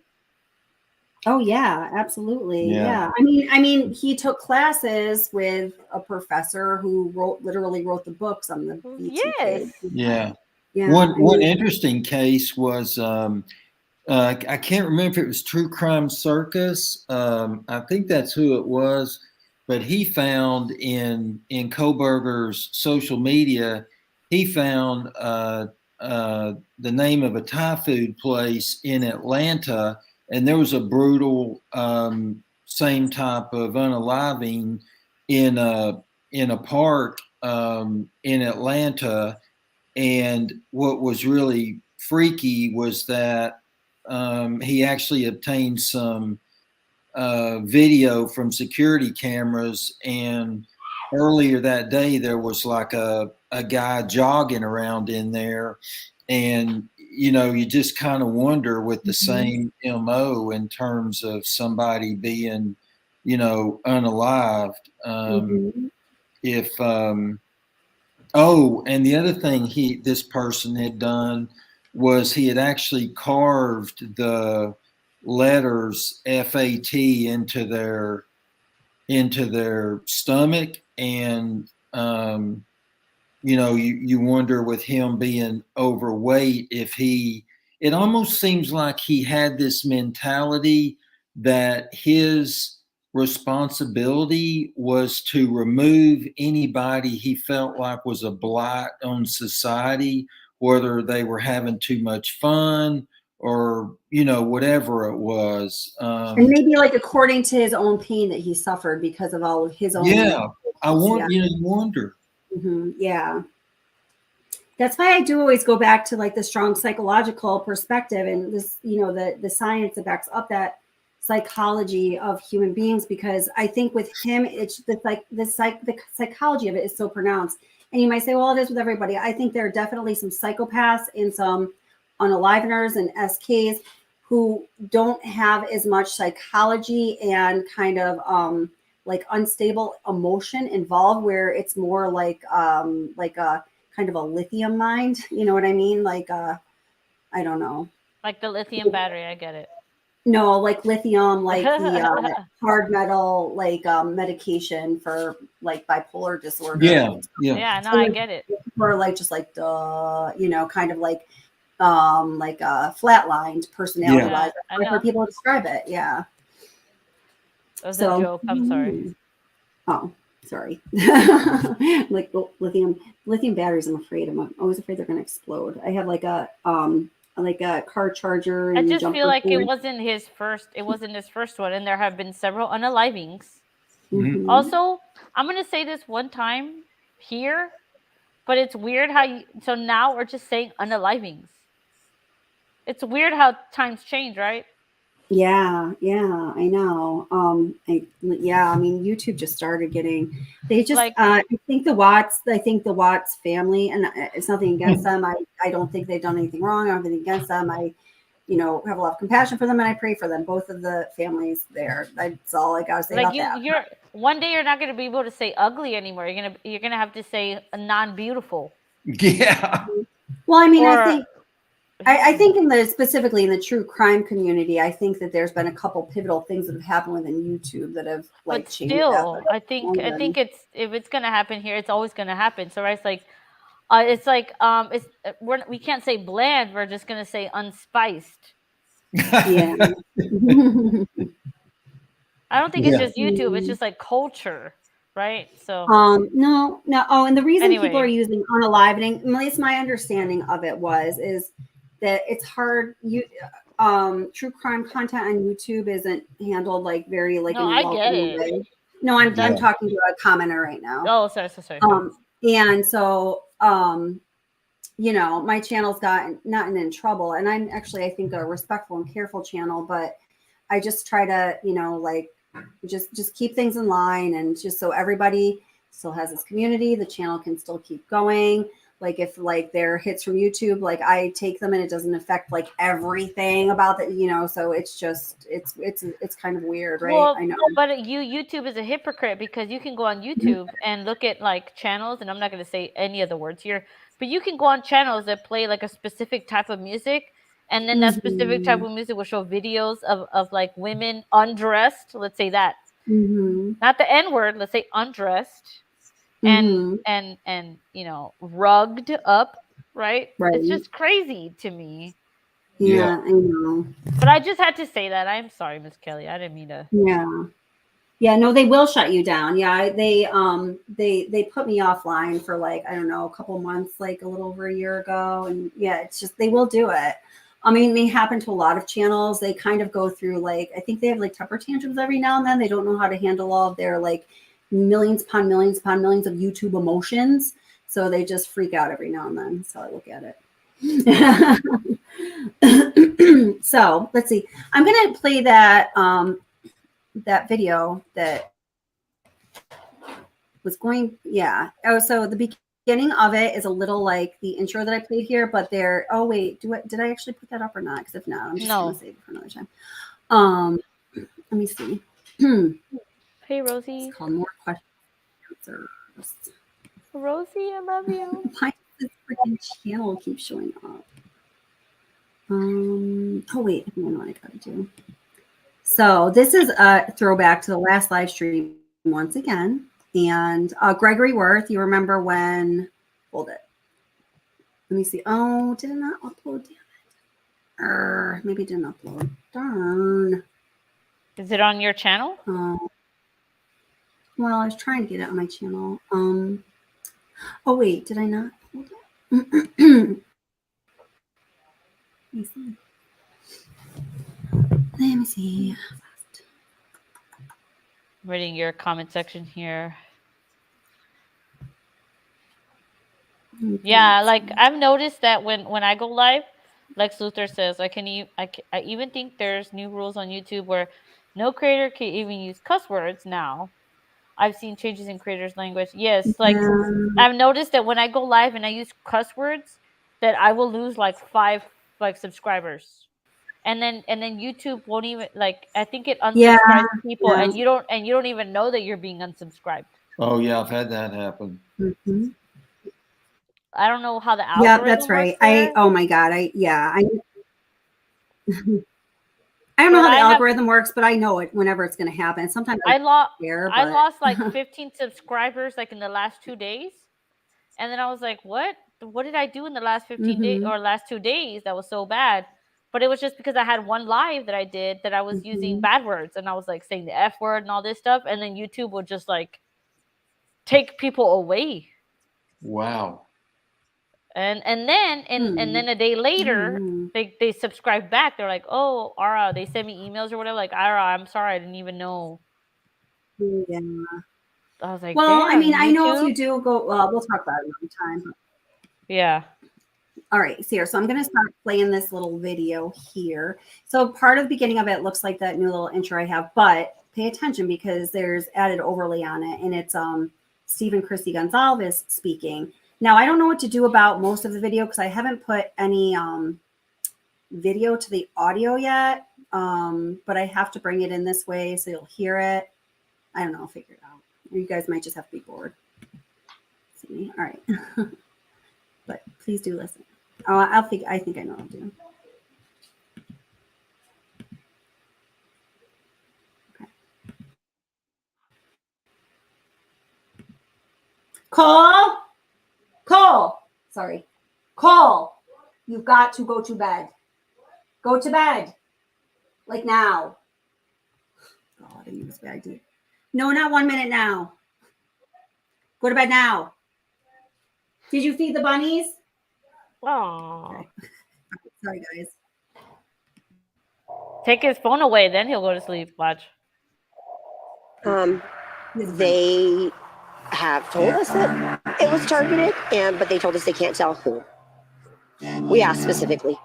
Oh yeah, absolutely. Yeah. I mean, he took classes with a professor who literally wrote the books on the BTK. Yeah. One interesting case was I can't remember if it was True Crime Circus. I think that's who it was. But he found in Koberger's social media, he found the name of a Thai food place in Atlanta, and there was a brutal same type of unaliving in a park in Atlanta. And what was really freaky was that he actually obtained some video from security cameras, and earlier that day there was like a guy jogging around in there, and you know, you just kind of wonder with the same MO in terms of somebody being, you know, unalived. If and the other thing this person had done was he had actually carved the letters FAT into their stomach, and you know, you wonder with him being overweight if it almost seems like he had this mentality that his responsibility was to remove anybody he felt like was a blight on society, whether they were having too much fun or, you know, whatever it was. And maybe like according to his own pain that he suffered because of all of his own. Yeah, you wonder. Yeah. That's why I do always go back to like the strong psychological perspective and this, you know, the science that backs up that psychology of human beings, because I think with him, it's like the psychology of it is so pronounced. And you might say, well, it is with everybody. I think there are definitely some psychopaths and some unaliveners and SKs who don't have as much psychology and kind of like unstable emotion involved, where it's more like a kind of a lithium mind. You know what I mean? Like I don't know. Like the lithium battery, I get it. No, like lithium, like the hard metal, like medication for like bipolar disorder. Yeah, no, I get it. Or like just like you know, kind of like a flatlined personality wise. I've heard people describe it. Yeah. That was a joke. I'm sorry. Oh, sorry. Like lithium batteries, I'm afraid. I'm always afraid they're going to explode. I have like a car charger. And I just feel like cord. it wasn't his first one, and there have been several unalivings. Mm-hmm. Also, I'm gonna say this one time here, but it's weird how so now we're just saying unalivings. It's weird how times change, right? Yeah, I know. I mean, YouTube just started getting. They just. Like, I think the Watts family, and it's nothing against them. I don't think they've done anything wrong. I don't have anything against them. I, have a lot of compassion for them, and I pray for them. Both of the families there. That's all I gotta say like about that. you're one day you're not gonna be able to say ugly anymore. You're gonna have to say non-beautiful. Yeah. Well, I mean, I think specifically in the true crime community, I think that there's been a couple pivotal things that have happened within YouTube that have like but changed. Still, I think it's if it's gonna happen here, it's always gonna happen. So right, we can't say bland. We're just gonna say unspiced. Yeah. I don't think it's just YouTube. It's just like culture, right? So no. Oh, and the reason anyway. people are using unalivening, at least my understanding of it is that it's hard. True crime content on YouTube isn't handled like very like no, in a welcoming way. No, I'm talking to a commenter right now. Oh, sorry. And so my channel's gotten in trouble, and I'm actually I think a respectful and careful channel, but I just try to just keep things in line, and just so everybody still has this community, the channel can still keep going. Like if like there are hits from YouTube, like I take them and it doesn't affect like everything about that, so it's just it's kind of weird, right? Well, I know. But YouTube is a hypocrite because you can go on YouTube and look at like channels, and I'm not going to say any of the words here, but you can go on channels that play like a specific type of music, and then that specific type of music will show videos of like women undressed, let's say that. Not the N-word, let's say undressed. And rugged up, right? It's just crazy to me. Yeah, I know. But I just had to say that. I'm sorry, Miss Kelly. I didn't mean to. Yeah, no, they will shut you down. Yeah, they put me offline for like, I don't know, a couple months, like a little over a year ago. And yeah, it's just they will do it. I mean, it may happen to a lot of channels. They kind of go through like, I think they have like temper tantrums every now and then. They don't know how to handle all of their like millions upon millions upon millions of YouTube emotions. So they just freak out every now and then. So I look at it. So let's see. I'm going to play that that video that was going. Yeah. Oh, so the beginning of it is a little like the intro that I played here, but there. Oh wait, did I actually put that up or not? Because if not, I'm just going to save it for another time. Let me see. Hey, Rosie. It's called More Questions. Rosie, I love you. Why does this freaking channel keep showing up? Oh wait, I know what I gotta do. So this is a throwback to the last live stream once again. And Gregory Worth, you remember when? Hold it. Let me see. Oh, did it not upload? Damn it. Maybe it didn't upload. Darn. Is it on your channel? Well, I was trying to get it on my channel. Oh wait, did I not? Hold it. Let me see. Reading your comment section here. Yeah, like I've noticed that when I go live, Lex Luthor says, I even think there's new rules on YouTube where no creator can even use cuss words now. I've seen changes in creators' language. Yes, like I've noticed that when I go live and I use cuss words, that I will lose like 5 like subscribers, and then YouTube won't even like. I think it unsubscribes people, and you don't even know that you're being unsubscribed. Oh yeah, I've had that happen. I don't know how the algorithm. Yeah, that's right. Oh my god, I don't know how the algorithm works, but I know it whenever it's going to happen. Sometimes I lost like 15 subscribers like in the last 2 days, and then I was like, what did I do in the last 15 days or last 2 days that was so bad? But it was just because I had one live that I did that I was using bad words, and I was like saying the F word and all this stuff, and then YouTube would just like take people away. Wow. And then a day later, they subscribe back. They're like, "Oh, Ara," they send me emails or whatever. Like, "Ara, I'm sorry, I didn't even know." Yeah. I was like, well, I mean, YouTube? I know if you do go, we'll talk about it another time. But... Yeah. All right, so here, so I'm going to start playing this little video here. So part of the beginning of it looks like that new little intro I have, but pay attention because there's added overlay on it, and it's Stephen Christy Gonzalez speaking. Now, I don't know what to do about most of the video because I haven't put any video to the audio yet, but I have to bring it in this way so you'll hear it. I don't know, I'll figure it out. You guys might just have to be bored. See, all right. But please do listen. Oh, I think I know what I'll do. Okay. Cole, sorry. Cole, you've got to go to bed. Go to bed. Like now. God, I knew this bad idea. No, not 1 minute now. Go to bed now. Did you feed the bunnies? Oh. Okay. Sorry, guys. Take his phone away, then he'll go to sleep. Watch. They have told us that it was targeted, but they told us they can't tell who. We asked specifically,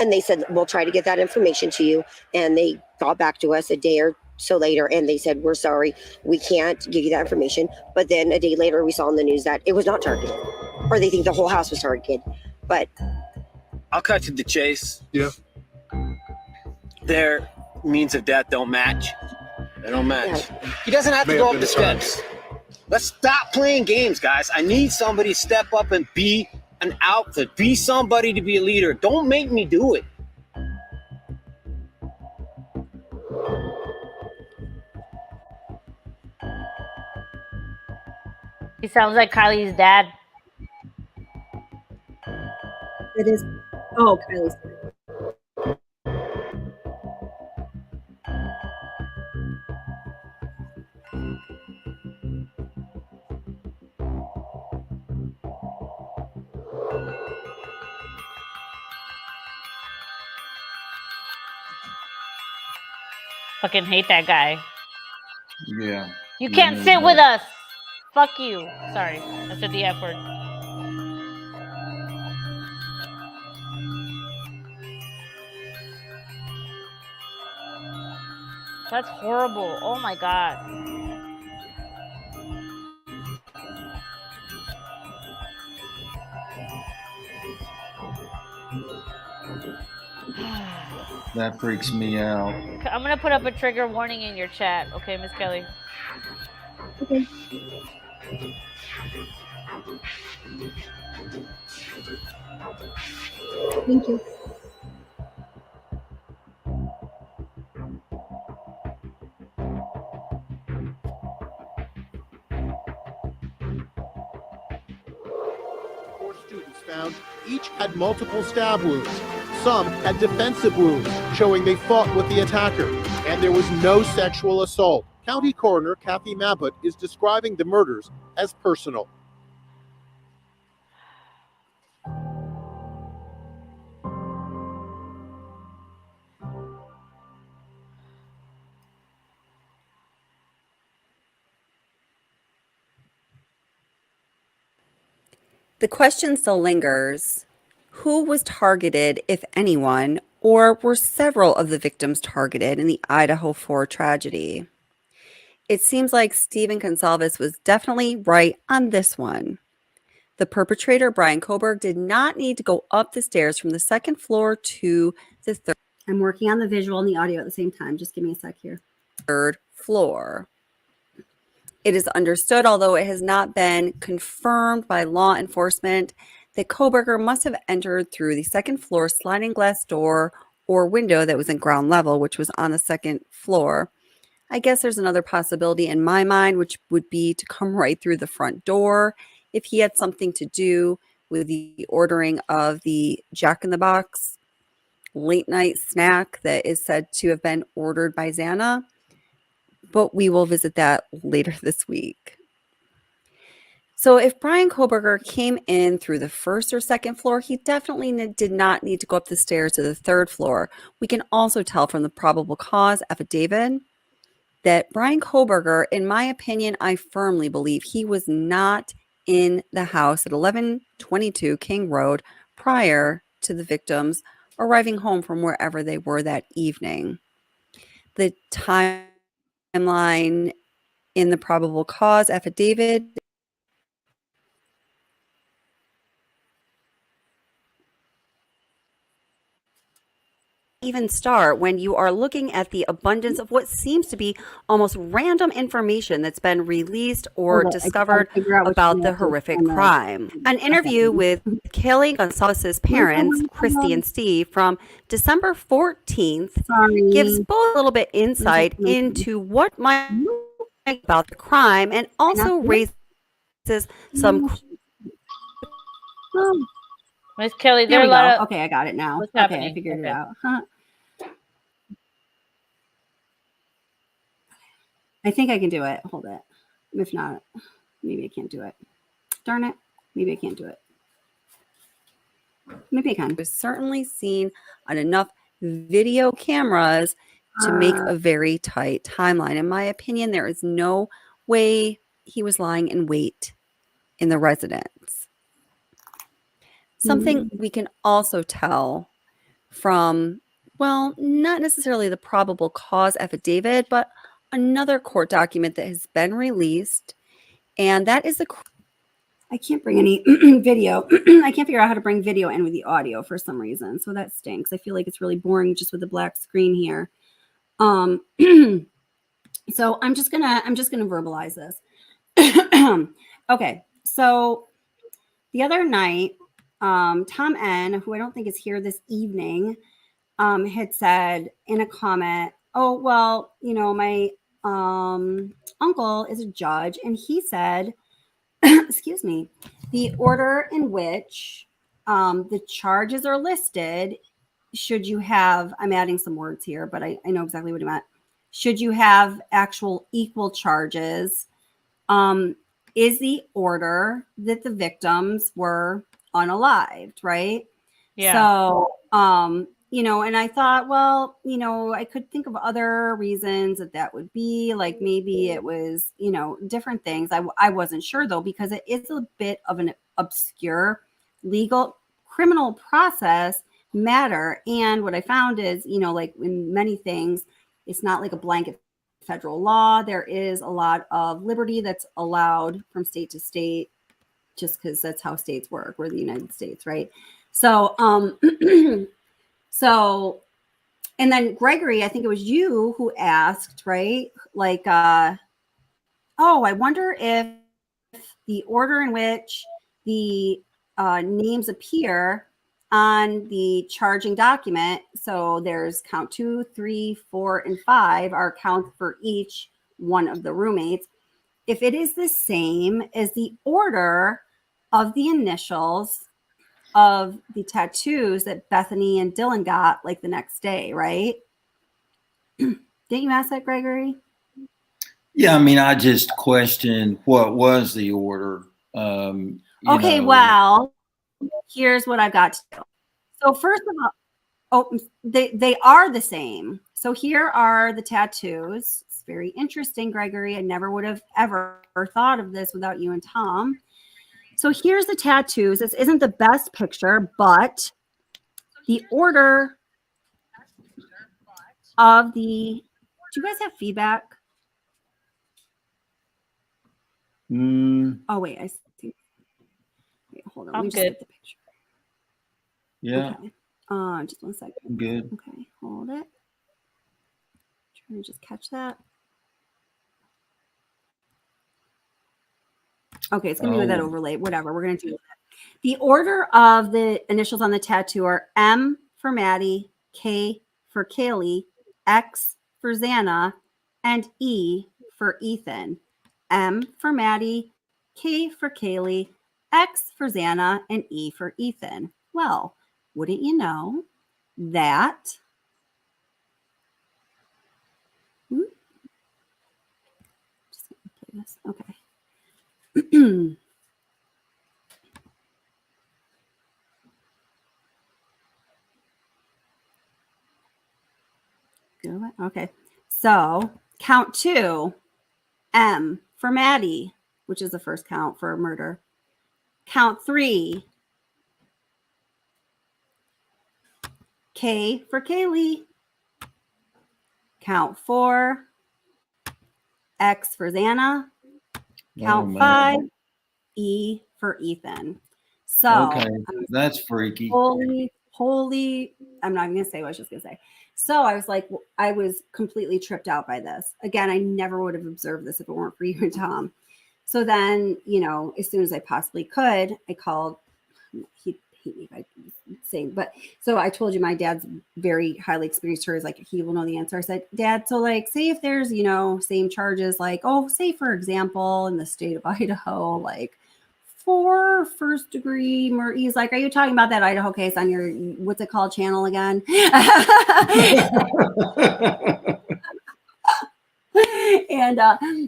and they said, we'll try to get that information to you. And they got back to us a day or so later, and they said, we're sorry, we can't give you that information. But then a day later, we saw in the news that it was not targeted, or they think the whole house was targeted. But I'll cut to the chase. Yeah. Their means of death don't match. They don't match. Yeah. He doesn't have to go up the steps. Let's stop playing games, guys. I need somebody to step up and be an outfit. Be somebody to be a leader. Don't make me do it. He sounds like Kylie's dad. It is. Oh, Kylie's. Fucking hate that guy. Yeah. You can't sit with us. Fuck you. Sorry. I said the F word. That's horrible. Oh my god. That freaks me out. I'm gonna put up a trigger warning in your chat. Okay, Miss Kelly. Okay. Thank you. Four students found each had multiple stab wounds. Some had defensive wounds, showing they fought with the attacker. And there was no sexual assault. County Coroner Kathy Mabbutt is describing the murders as personal. The question still lingers. Who was targeted, if anyone, or were several of the victims targeted in the Idaho 4 tragedy? It seems like Stephen Gonzalez was definitely right on this one. The perpetrator, Brian Koberg, did not need to go up the stairs from the second floor to the third. I'm working on the visual and the audio at the same time. Just give me a sec here. Third floor. It is understood, although it has not been confirmed by law enforcement, that Koberger must have entered through the second floor sliding glass door or window that was in ground level, which was on the second floor. I guess there's another possibility in my mind, which would be to come right through the front door if he had something to do with the ordering of the Jack in the Box. late night snack that is said to have been ordered by Zanna, but we will visit that later this week. So if Brian Koberger came in through the first or second floor, he definitely did not need to go up the stairs to the third floor. We can also tell from the probable cause affidavit that Brian Koberger, in my opinion, I firmly believe he was not in the house at 1122 King Road prior to the victims arriving home from wherever they were that evening. The timeline in the probable cause affidavit even start when you are looking at the abundance of what seems to be almost random information that's been released or discovered about the horrific crime. An interview with Kelly Gonzalez's parents, Christy and Steve, from December 14th gives both a little bit insight into what might be about the crime and also raises some. Miss Kelly, There there are we a lot go. of. Okay, I got it now. What's Okay, happening? I figured it Okay. out. Huh. I think I can do it. Hold it. If not, maybe I can't do it. Darn it. Maybe I can't do it. Maybe I can. It was certainly seen on enough video cameras to make a very tight timeline. In my opinion, there is no way he was lying in wait in the residence. Something we can also tell from, well, not necessarily the probable cause affidavit, but another court document that has been released, and that is the. I can't bring any video. I can't figure out how to bring video in with the audio for some reason, so that stinks. I feel like it's really boring just with the black screen here. So I'm just gonna verbalize this. Okay, so the other night, Tom N., who I don't think is here this evening, had said in a comment, "Oh, well, you know, my uncle is a judge," and he said, excuse me, the order in which the charges are listed, should you have, I'm adding some words here, but I know exactly what he meant. Should you have actual equal charges, is the order that the victims were unalived, right? Yeah. So, you know, and I thought, well, you know, I could think of other reasons that would be, like maybe it was, you know, different things. I wasn't sure though, because it is a bit of an obscure legal criminal process matter. And what I found is, you know, like in many things, it's not like a blanket federal law. There is a lot of liberty that's allowed from state to state, just because that's how states work. We're the United States, right? So, so, and then Gregory, I think it was you who asked, right? Like, oh, I wonder if the order in which the names appear on the charging document, so there's count 2, 3, 4, and 5 are counts for each one of the roommates. If it is the same as the order of the initials of the tattoos that Bethany and Dylan got like the next day, right? Didn't you ask that, Gregory? Yeah, I mean, I just questioned what was the order. Okay, well, here's what I've got to do. So first of all, they are the same. So here are the tattoos. It's very interesting, Gregory. I never would have ever thought of this without you and Tom. So here's the tattoos. This isn't the best picture, but the order of the, do you guys have feedback? Oh, wait, I see. Wait, hold on. I'm Let me just good. get the picture. Yeah. Okay. Just 1 second. I'm good. Okay, hold it. Trying to just catch that. Okay, it's gonna be with that overlay. Whatever, we're gonna do that. The order of the initials on the tattoo are M for Maddie, K for Kaylee, X for Zanna, and E for Ethan. M for Maddie, K for Kaylee, X for Zanna, and E for Ethan. Well, wouldn't you know, that just gonna play this. Okay. Okay. So count 2, M for Maddie, which is the first count for murder. Count 3, K for Kaylee. Count 4, X for Zanna. Count 5, E for Ethan. So okay, that's freaky. Holy, I'm not even gonna say what I was just gonna say. So I was like, I was completely tripped out by this. Again, I never would have observed this if it weren't for you and Tom. So then, as soon as I possibly could, I called. He'd hate me if I say, but so I told you my dad's very highly experienced juror. Like he will know the answer. I said, Dad, so like, say if there's same charges, like say for example in the state of Idaho, like 4 first-degree murder. He's like, are you talking about that Idaho case on your, what's it called, channel again? And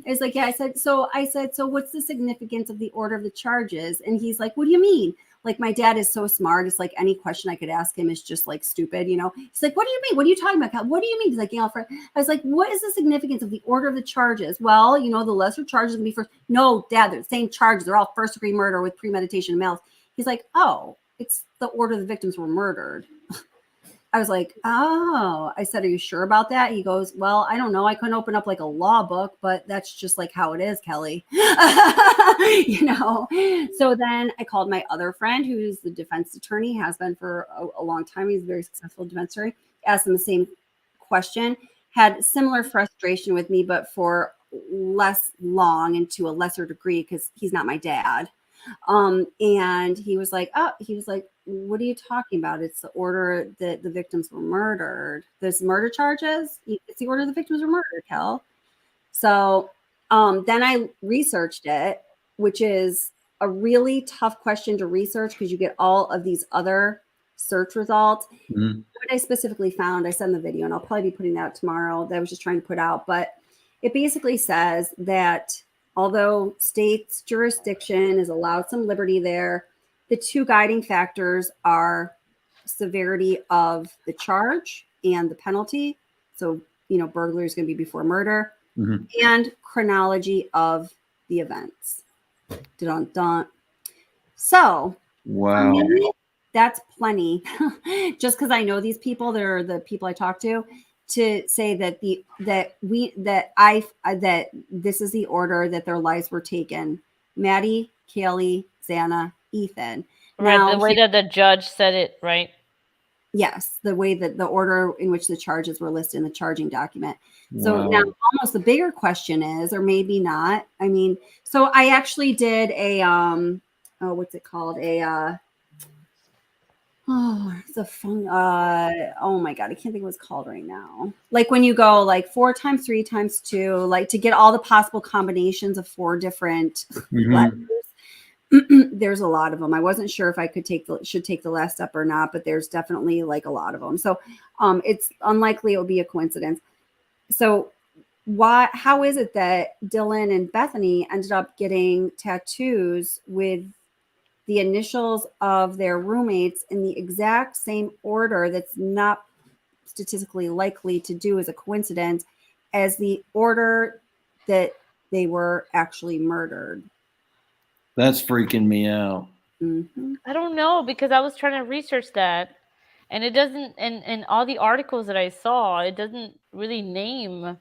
it's like, yeah, I said, so what's the significance of the order of the charges? And he's like, what do you mean? Like, my dad is so smart. It's like any question I could ask him is just like stupid, He's like, what do you mean? What are you talking about? What do you mean? He's like, I was like, what is the significance of the order of the charges? Well, the lesser charges can be first. No, Dad, they're the same charges. They're all first degree murder with premeditation and malice. He's like, oh, it's the order the victims were murdered. I was like, oh, I said, are you sure about that? He goes, well, I don't know. I couldn't open up like a law book, but that's just like how it is, Kelly. So then I called my other friend, who's the defense attorney, has been for a long time. He's a very successful defense attorney. Asked him the same question, had similar frustration with me, but for less long and to a lesser degree because he's not my dad. And he was like, what are you talking about? It's the order that the victims were murdered. There's murder charges. It's the order the victims were murdered, Kel. So then I researched it, which is a really tough question to research because you get all of these other search results. Mm-hmm. What I specifically found, I said in the video, and I'll probably be putting that out tomorrow, that I was just trying to put out, but it basically says that although state's jurisdiction has allowed some liberty there, the 2 guiding factors are severity of the charge and the penalty. So, burglary is going to be before murder, mm-hmm. and chronology of the events. Dun-dun. So, wow, that's plenty. Just because I know these people, they're the people I talk to say that that this is the order that their lives were taken. Maddie, Kaylee, Zanna, Ethan. Right, now, the way that the judge said it, right? Yes, the way that the order in which the charges were listed in the charging document. So now almost the bigger question is, or maybe not. I mean, so I actually did a what's it called? It's a fun, oh my God, I can't think of what it's called right now. Like when you go like 4 times 3 times 2, like to get all the possible combinations of 4 different letters. There's a lot of them. I wasn't sure if I should take the last step or not, but there's definitely like a lot of them. So it's unlikely it will be a coincidence. So how is it that Dylan and Bethany ended up getting tattoos with the initials of their roommates in the exact same order that's not statistically likely to do as a coincidence as the order that they were actually murdered? That's freaking me out. Mm-hmm. I don't know, because I was trying to research that, and it doesn't, and all the articles that I saw, it doesn't really name,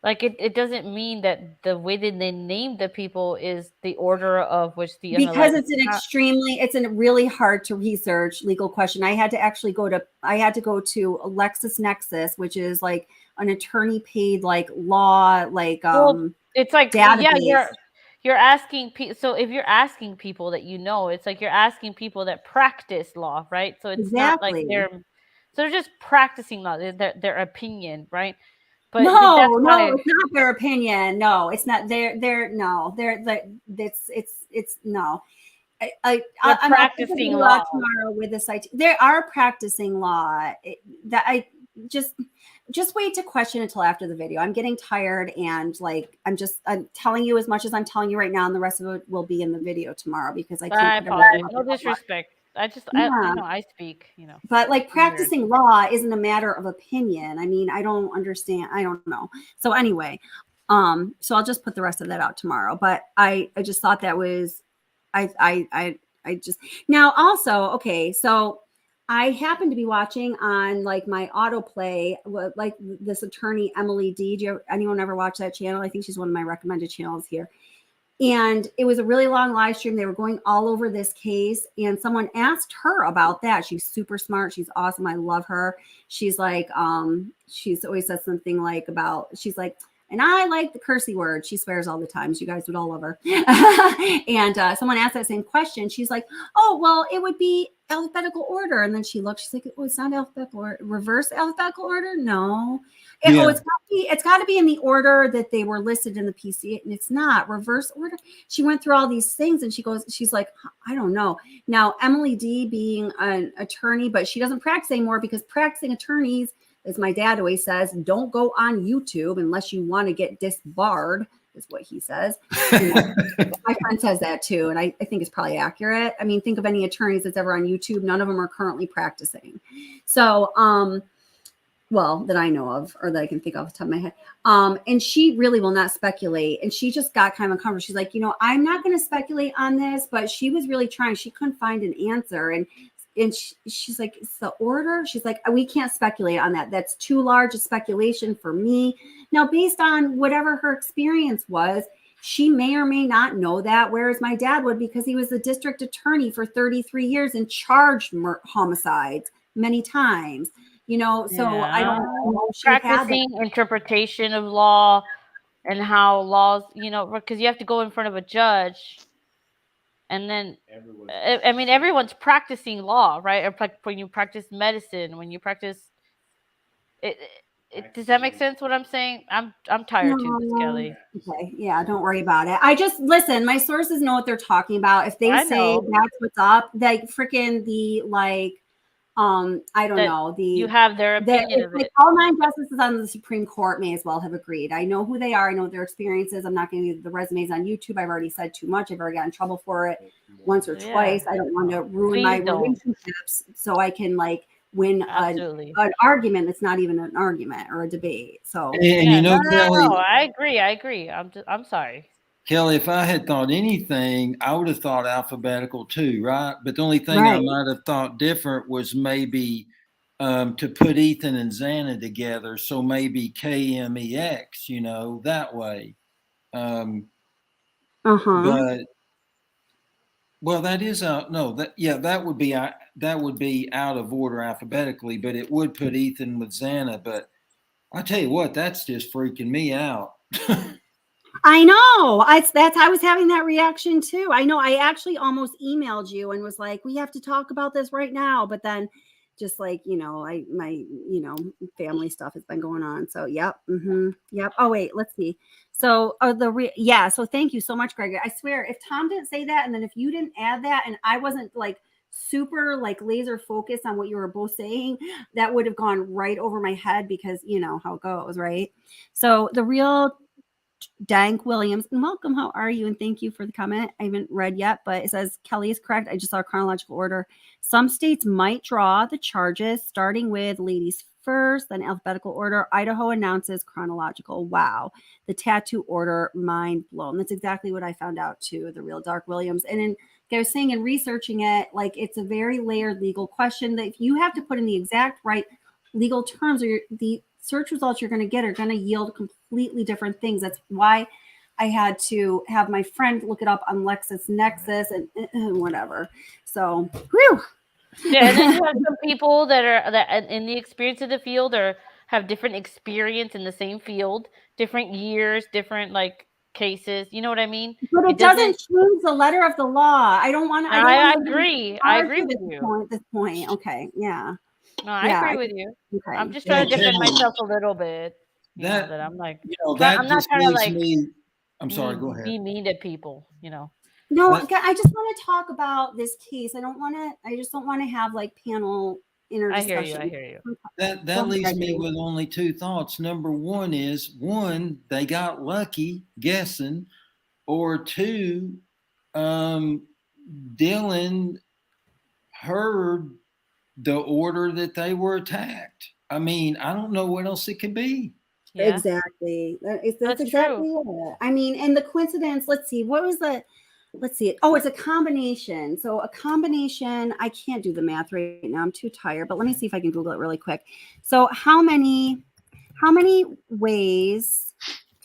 like it doesn't mean that the way that they named the people is the order of which the because it's a really hard to research legal question. I had to go to LexisNexis, which is like an attorney paid like law, like it's like database. Yeah, you're asking people. So if you're asking people that it's like you're asking people that practice law, right? So it's not like they're just practicing law, their opinion, right? But no, it's not their opinion. No, it's not. It's no. I'm practicing law tomorrow with the site. They are practicing law. That I just wait to question until after the video. I'm getting tired, and like I'm telling you as much as I'm telling you right now, and the rest of it will be in the video tomorrow because I can't. apologize. No disrespect. I speak. But like practicing law isn't a matter of opinion. I mean, I don't understand. I don't know. So anyway, so I'll just put the rest of that out tomorrow. But I just thought that was. I just now also okay, so I happen to be watching on like my autoplay like this attorney Emily D. Anyone ever watch that channel? I think she's one of my recommended channels here. And it was a really long live stream. They were going all over this case, and someone asked her about that. She's super smart. She's awesome. I love her. She's like, she's always said something like she's like, and I like the cursey word. She swears all the time. So you guys would all love her. And someone asked that same question. She's like, oh, well, it would be alphabetical order. And then she looked, she's like, oh, it's not alphabetical order. Reverse alphabetical order? No. Oh, it's got to be in the order that they were listed in the PC. And it's not reverse order. She went through all these things and she's like, I don't know. Now, Emily D being an attorney, but she doesn't practice anymore because practicing attorneys, as my dad always says, don't go on YouTube unless you want to get disbarred, is what he says. My friend says that too. And I think it's probably accurate. I mean, think of any attorneys that's ever on YouTube. None of them are currently practicing. So, well, that I know of, or that I can think off the top of my head. And she really will not speculate. And she just got kind of uncomfortable. She's like, I'm not going to speculate on this, but she was really trying. She couldn't find an answer. And she's like, it's the order. She's like, we can't speculate on that. That's too large a speculation for me. Now, based on whatever her experience was, she may or may not know that, whereas my dad would, because he was the district attorney for 33 years and charged homicides many times. So I don't know. Practicing interpretation of law and how laws, because you have to go in front of a judge. And then, everyone's practicing law, right? Or when you practice medicine, when you practice it, does that make sense? What I'm saying? I'm tired too, Miss Kelly. Okay, yeah, don't worry about it. I just listen. My sources know what they're talking about. If they say that's what's up, like freaking I don't know. You have their opinion of it. All 9 justices on the Supreme Court may as well have agreed. I know who they are. I know their experiences. I'm not going to give the resumes on YouTube. I've already said too much. I've already got in trouble for it once or twice. I don't want to ruin my relationships so I can win an argument that's not even an argument or a debate. So and Kelly, I agree. I'm sorry. Kelly, if I had thought anything, I would have thought alphabetical too, right? But the only thing I might have thought different was maybe to put Ethan and Zanna together. So maybe KMEX, that way. But that is that would be out of order alphabetically, but it would put Ethan with Zanna. But I tell you what, that's just freaking me out. I know. I was having that reaction too. I know. I actually almost emailed you and was like, we have to talk about this right now. But then just my family stuff has been going on. So, yep. Yep. Oh, wait, let's see. So so thank you so much, Greg. I swear if Tom didn't say that, and then if you didn't add that, and I wasn't super laser focused on what you were both saying, that would have gone right over my head because how it goes. Right. So the real Dank Williams, and welcome. How are you? And thank you for the comment. I haven't read yet, but it says Kelly is correct. I just saw chronological order. Some states might draw the charges starting with ladies first, then alphabetical order. Idaho announces chronological. Wow. The tattoo order, mind blown. That's exactly what I found out too, the real Dark Williams. And I was saying in researching it, it's a very layered legal question that if you have to put in the exact right legal terms, or the search results you're going to get are going to yield completely different things. That's why I had to have my friend look it up on LexisNexis and whatever. So, whew. Yeah, and then you have some people that in the experience of the field or have different experience in the same field, different years, different cases. You know what I mean? But it doesn't change the letter of the law. I don't want to. I agree. I agree with you at this point. Okay. Yeah. No, I agree with you. Okay. I'm just trying to defend myself a little bit. That I'm I'm not trying to I'm sorry, go ahead. Be mean to people, No, I just want to talk about this case. I just don't want to have like panel I hear interdiscussion. you. I hear you. That leaves me with only two thoughts. Number one, they got lucky guessing, or two, Dylan heard the order that they were attacked. I mean, I don't know what else it could be. Yeah. Exactly. That's exactly true. it. I mean, and the coincidence, let's see, let's see. Oh, it's a combination. So a combination, I can't do the math right now. I'm too tired, but let me see if I can Google it really quick. So how many ways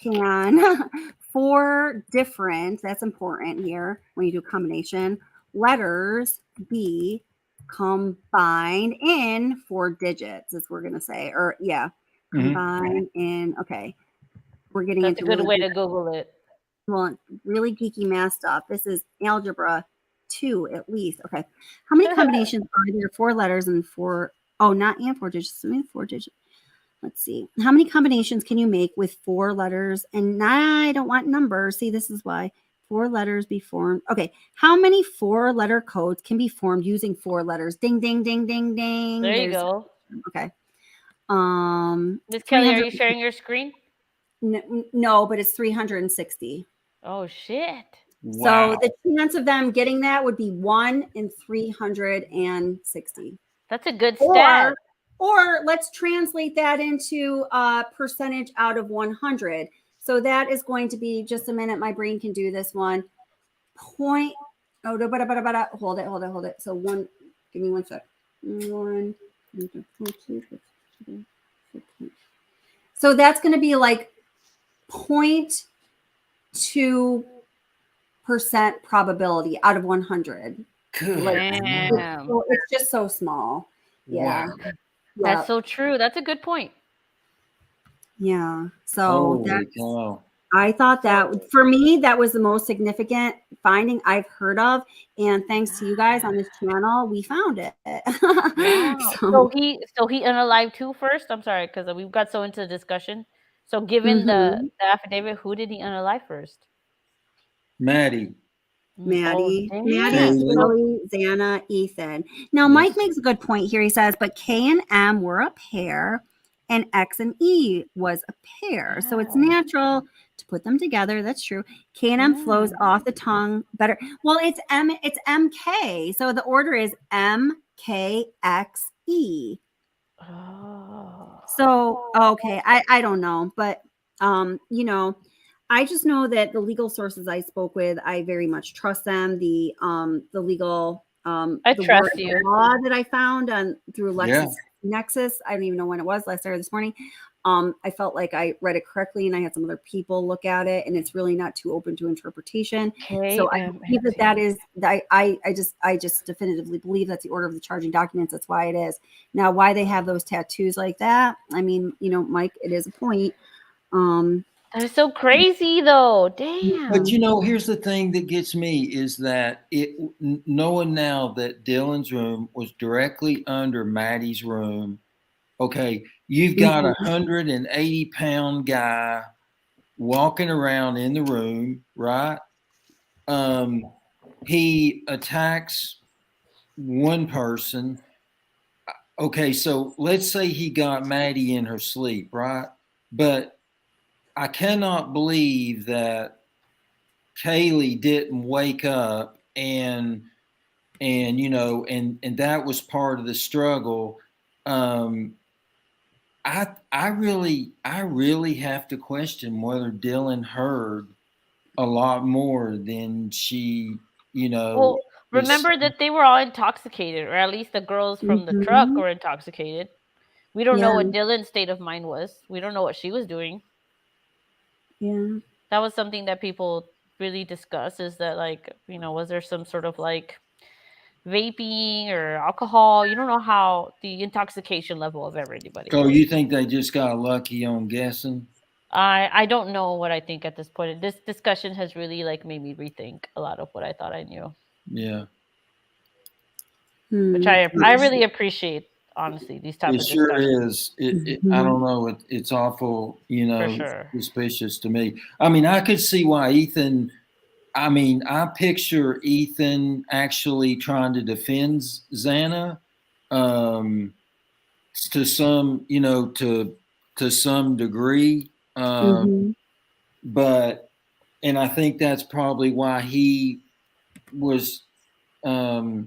can four different, that's important here when you do combination, letters be combined in 4 digits, as we're going to say, or yeah, combined in, okay. We're getting That's into a good way to Google it. Well, really geeky math stuff. This is algebra 2 at least. Okay. How many combinations are there? 4 letters and 4, not and 4 digits. 4 digits. Let's see. How many combinations can you make with 4 letters? And I don't want numbers. See, this is why 4 letters be formed. Okay. How many 4-letter codes can be formed using 4 letters? Ding, ding, ding, ding, ding. There you go. Okay. Miss Kelly, are you sharing your screen? No, but it's 360. Oh shit. Wow. So the chance of them getting that would be 1 in 360. That's a good stat. Or let's translate that into a percentage out of 100. So that is going to be, just a minute, my brain can do this one. Hold it. So give me 1 sec. So that's going to be like 0.2% probability out of 100. It's just so small. Yeah. Wow. That's so true. That's a good point. Yeah. So I thought that for me, that was the most significant finding I've heard of. And thanks to you guys on this channel, we found it. Wow. So he unalived who first? I'm sorry, because we've got so into the discussion. So given the affidavit, who did he unalive first? Maddie, Kelly, Zanna, Ethan. Now, Mike makes a good point here. He says, but K and M were a pair and X and E was a pair. So it's natural to put them together. That's true. K and M flows off the tongue better. Well, it's MK. So the order is MKXE. Oh. So, okay. I don't know, but, I just know that the legal sources I spoke with, I very much trust them. The legal I trust you. Law that I found through LexisNexis. I don't even know when it was, last night or this morning. I felt like I read it correctly, and I had some other people look at it, and it's really not too open to interpretation. So I believe that is. I just definitively believe that's the order of the charging documents. That's why it is. Now, why they have those tattoos like that? I mean, Mike, it is a point. That is so crazy, though. Damn. But here's the thing that gets me is that knowing now that Dylan's room was directly under Maddie's room. Okay, you've got a 180-pound guy walking around in the room, right? He attacks one person. Okay, so let's say he got Maddie in her sleep, right? But I cannot believe that Kaylee didn't wake up and that was part of the struggle. I really have to question whether Dylan heard a lot more than she, Well, remember that they were all intoxicated, or at least the girls from the truck were intoxicated. We don't know what Dylan's state of mind was. We don't know what she was doing. Yeah. That was something that people really discuss, is that, was there some sort of vaping or alcohol? You don't know how the intoxication level of everybody. Oh, you think they just got lucky on guessing? I don't know what I think at this point. This discussion has really made me rethink a lot of what I thought I knew. Yeah. Which I really appreciate, honestly, these types of discussions. It sure is. I don't know. It's awful, For sure. suspicious to me. I mean, I could see why Ethan I mean, I picture Ethan actually trying to defend Zanna, to some, to some degree. But, and I think that's probably why he was, why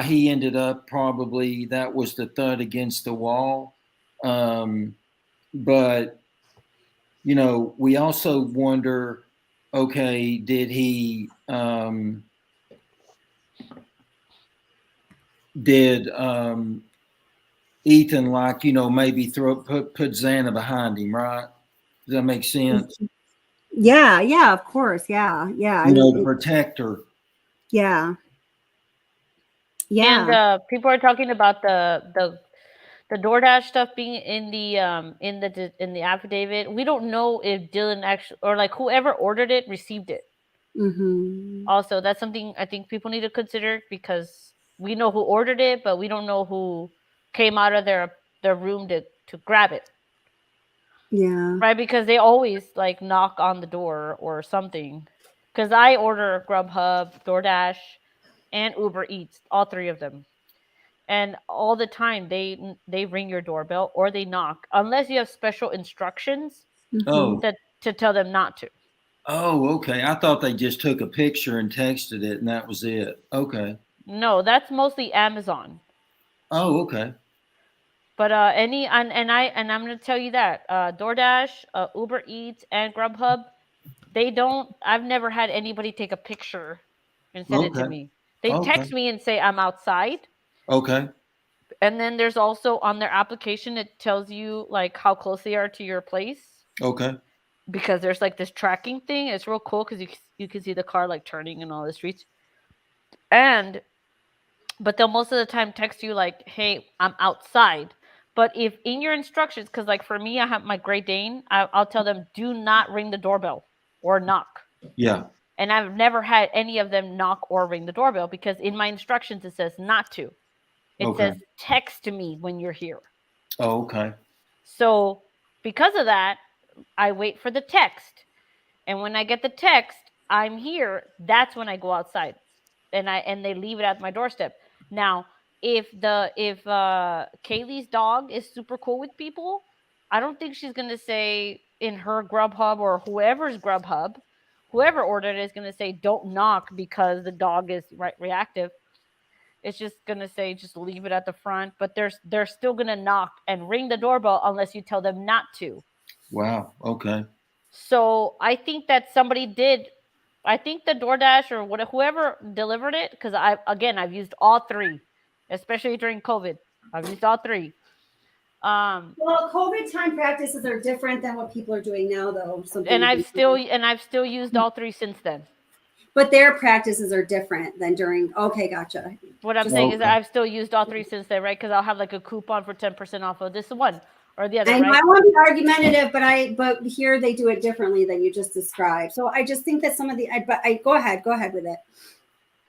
he ended up probably, that was the thud against the wall. But, we also wonder, okay, did he, Ethan, like, maybe put Zanna behind him, right? Does that make sense? Yeah, of course. Yeah. To protect her. Yeah. And people are talking about the DoorDash stuff being in the affidavit. We don't know if Dylan actually, or like whoever ordered it received it. Also, that's something I think people need to consider, because we know who ordered it, but we don't know who came out of their room to grab it. Yeah. Right, because they always like knock on the door or something. Because I order Grubhub, DoorDash, and Uber Eats, all three of them. And all the time they ring your doorbell or they knock, unless you have special instructions to tell them not to. Oh, okay. I thought they just took a picture and texted it and that was it. Okay. No, that's mostly Amazon. Oh, okay. But I'm going to tell you that DoorDash, Uber Eats, and Grubhub, I've never had anybody take a picture and send it to me. They text me and say I'm outside. Okay. And then there's also on their application, it tells you like how close they are to your place. Okay. Because there's like this tracking thing. It's real cool because you can see the car like turning in all the streets. But they'll most of the time text you like, hey, I'm outside. But if in your instructions, because like for me, I have my Great Dane, I'll tell them, do not ring the doorbell or knock. Yeah. And I've never had any of them knock or ring the doorbell, because in my instructions, it says not to. It says text me when you're here. Oh, okay. So because of that, I wait for the text. And when I get the text, I'm here. That's when I go outside. And they leave it at my doorstep. Now, if Kaylee's dog is super cool with people, I don't think she's going to say in her Grubhub or whoever's Grubhub, whoever ordered it is going to say don't knock because the dog is reactive. It's just going to say just leave it at the front, but they're still going to knock and ring the doorbell unless you tell them not to. Wow. Okay. So I think that somebody did. I think the DoorDash or whoever delivered it, because I've used all three, especially during COVID. I've used all three. Well, COVID time practices are different than what people are doing now, though. And I've still used all three since then. But their practices are different than during. Okay, gotcha. What I'm saying is that I've still used all three since then, right? Because I'll have like a coupon for 10% off of this one or the other. And right? I want to be argumentative, but here they do it differently than you just described. So I just think that some of the. Go ahead with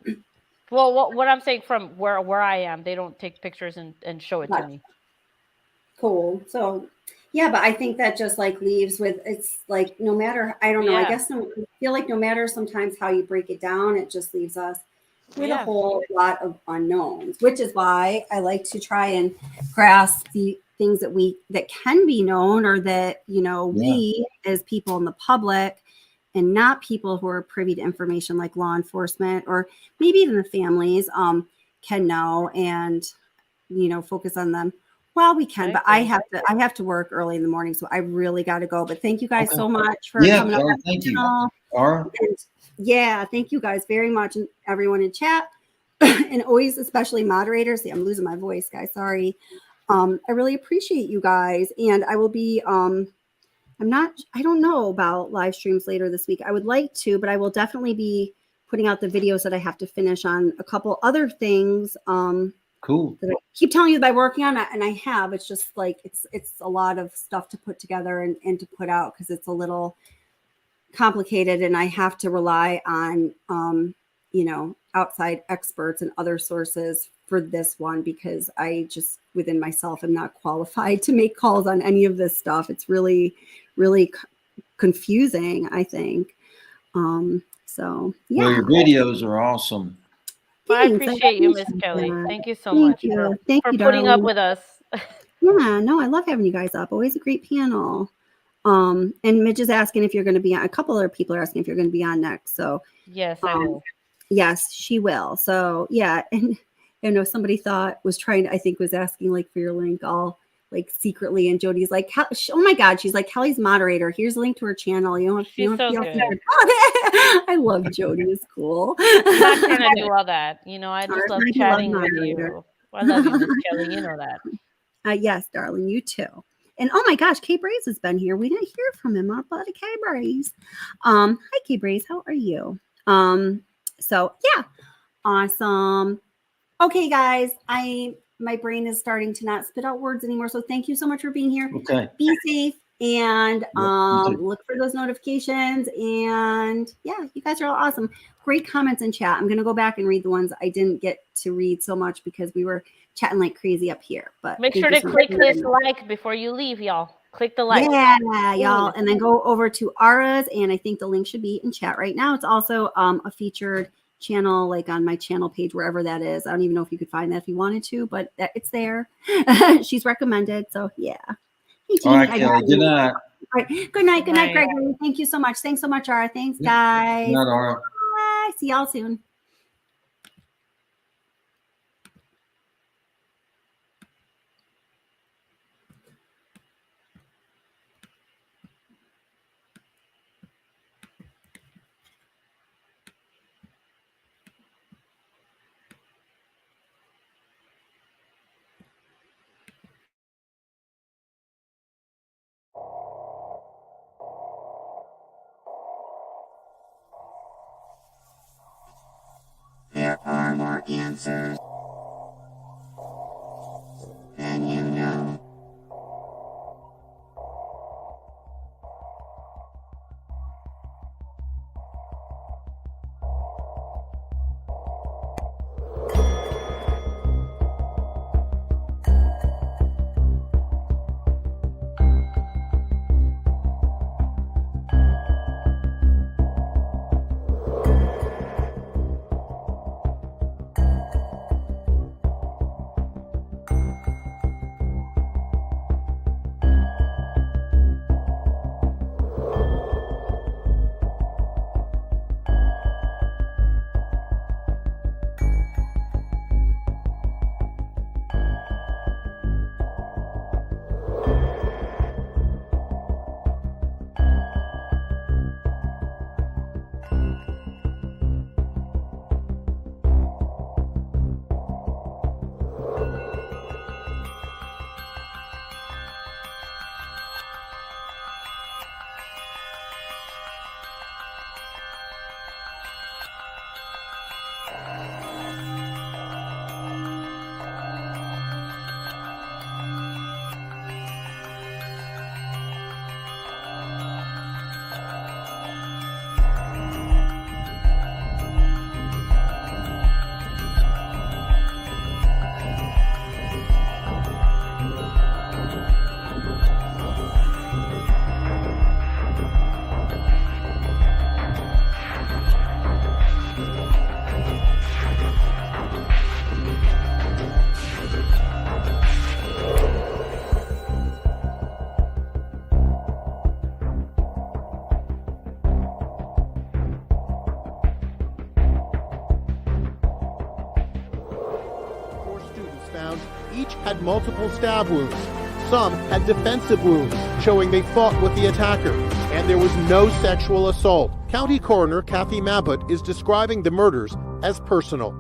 it. Well, what I'm saying from where I am, they don't take pictures and show it to me. Cool. So. Yeah, but I think that just like leaves with, it's like no matter, I don't know, I guess I feel like no matter sometimes how you break it down, it just leaves us with a whole lot of unknowns, which is why I like to try and grasp the things that can be known, or that, we as people in the public and not people who are privy to information like law enforcement or maybe even the families can know and, focus on them. Well, we can, but I have to work early in the morning, so I really got to go. But thank you guys so much for coming up. Thank you. All right. Thank you guys very much, and everyone in chat, and always, especially moderators. See, I'm losing my voice, guys. Sorry. I really appreciate you guys, and I will be. I don't know about live streams later this week. I would like to, but I will definitely be putting out the videos that I have to finish on a couple other things. Cool. That I keep telling you that I'm working on, and I have. It's just like it's a lot of stuff to put together and to put out, because it's a little complicated, and I have to rely on outside experts and other sources for this one, because I just within myself am not qualified to make calls on any of this stuff. It's really, really confusing, I think. So yeah. Well, your videos are awesome. Well, I Thanks. appreciate you, Miss appreciate Kelly. that. Thank you so Thank much you. Thank for you, putting up darling. with us. Yeah, no, I love having you guys up. Always a great panel. And Midge is asking if you're going to be on. A couple other people are asking if you're going to be on next. So Yes, I will. yes, she will. So yeah, and I know somebody was asking like for your link all like secretly, and Jody's like, oh my God, she's like, Kelly's moderator. Here's a link to her channel. She's so good. I love Jody. It's cool. I'm not trying to do all that. I just love chatting with you. I love you, Miss Kelly. You know that. Yes, darling, you too. And oh my gosh, K Braze has been here. We didn't hear from him. Our buddy K Braze. Hi K Braze, how are you? So yeah, awesome. Okay, guys, my brain is starting to not spit out words anymore. So thank you so much for being here. Okay. Be safe and look for those notifications. And yeah, you guys are all awesome. Great comments in chat. I'm gonna go back and read the ones I didn't get to read so much because we were chatting like crazy up here. But make sure to click this like before you leave, y'all. Click the like. Yeah, y'all. And then go over to Ara's, and I think the link should be in chat right now. It's also a featured channel, like on my channel page, wherever that is. I don't even know if you could find that if you wanted to, but it's there. She's recommended. So yeah. Hey, All right, Kelly. Good night. All right. Good night. Good night, Gregory. Thank you so much. Thanks so much, Ara. Thanks, guys. Good night, Ara. Bye. See y'all soon. There are more answers than you know. Each had multiple stab wounds. Some had defensive wounds, showing they fought with the attacker. And there was no sexual assault. County Coroner Kathy Mabbutt is describing the murders as personal.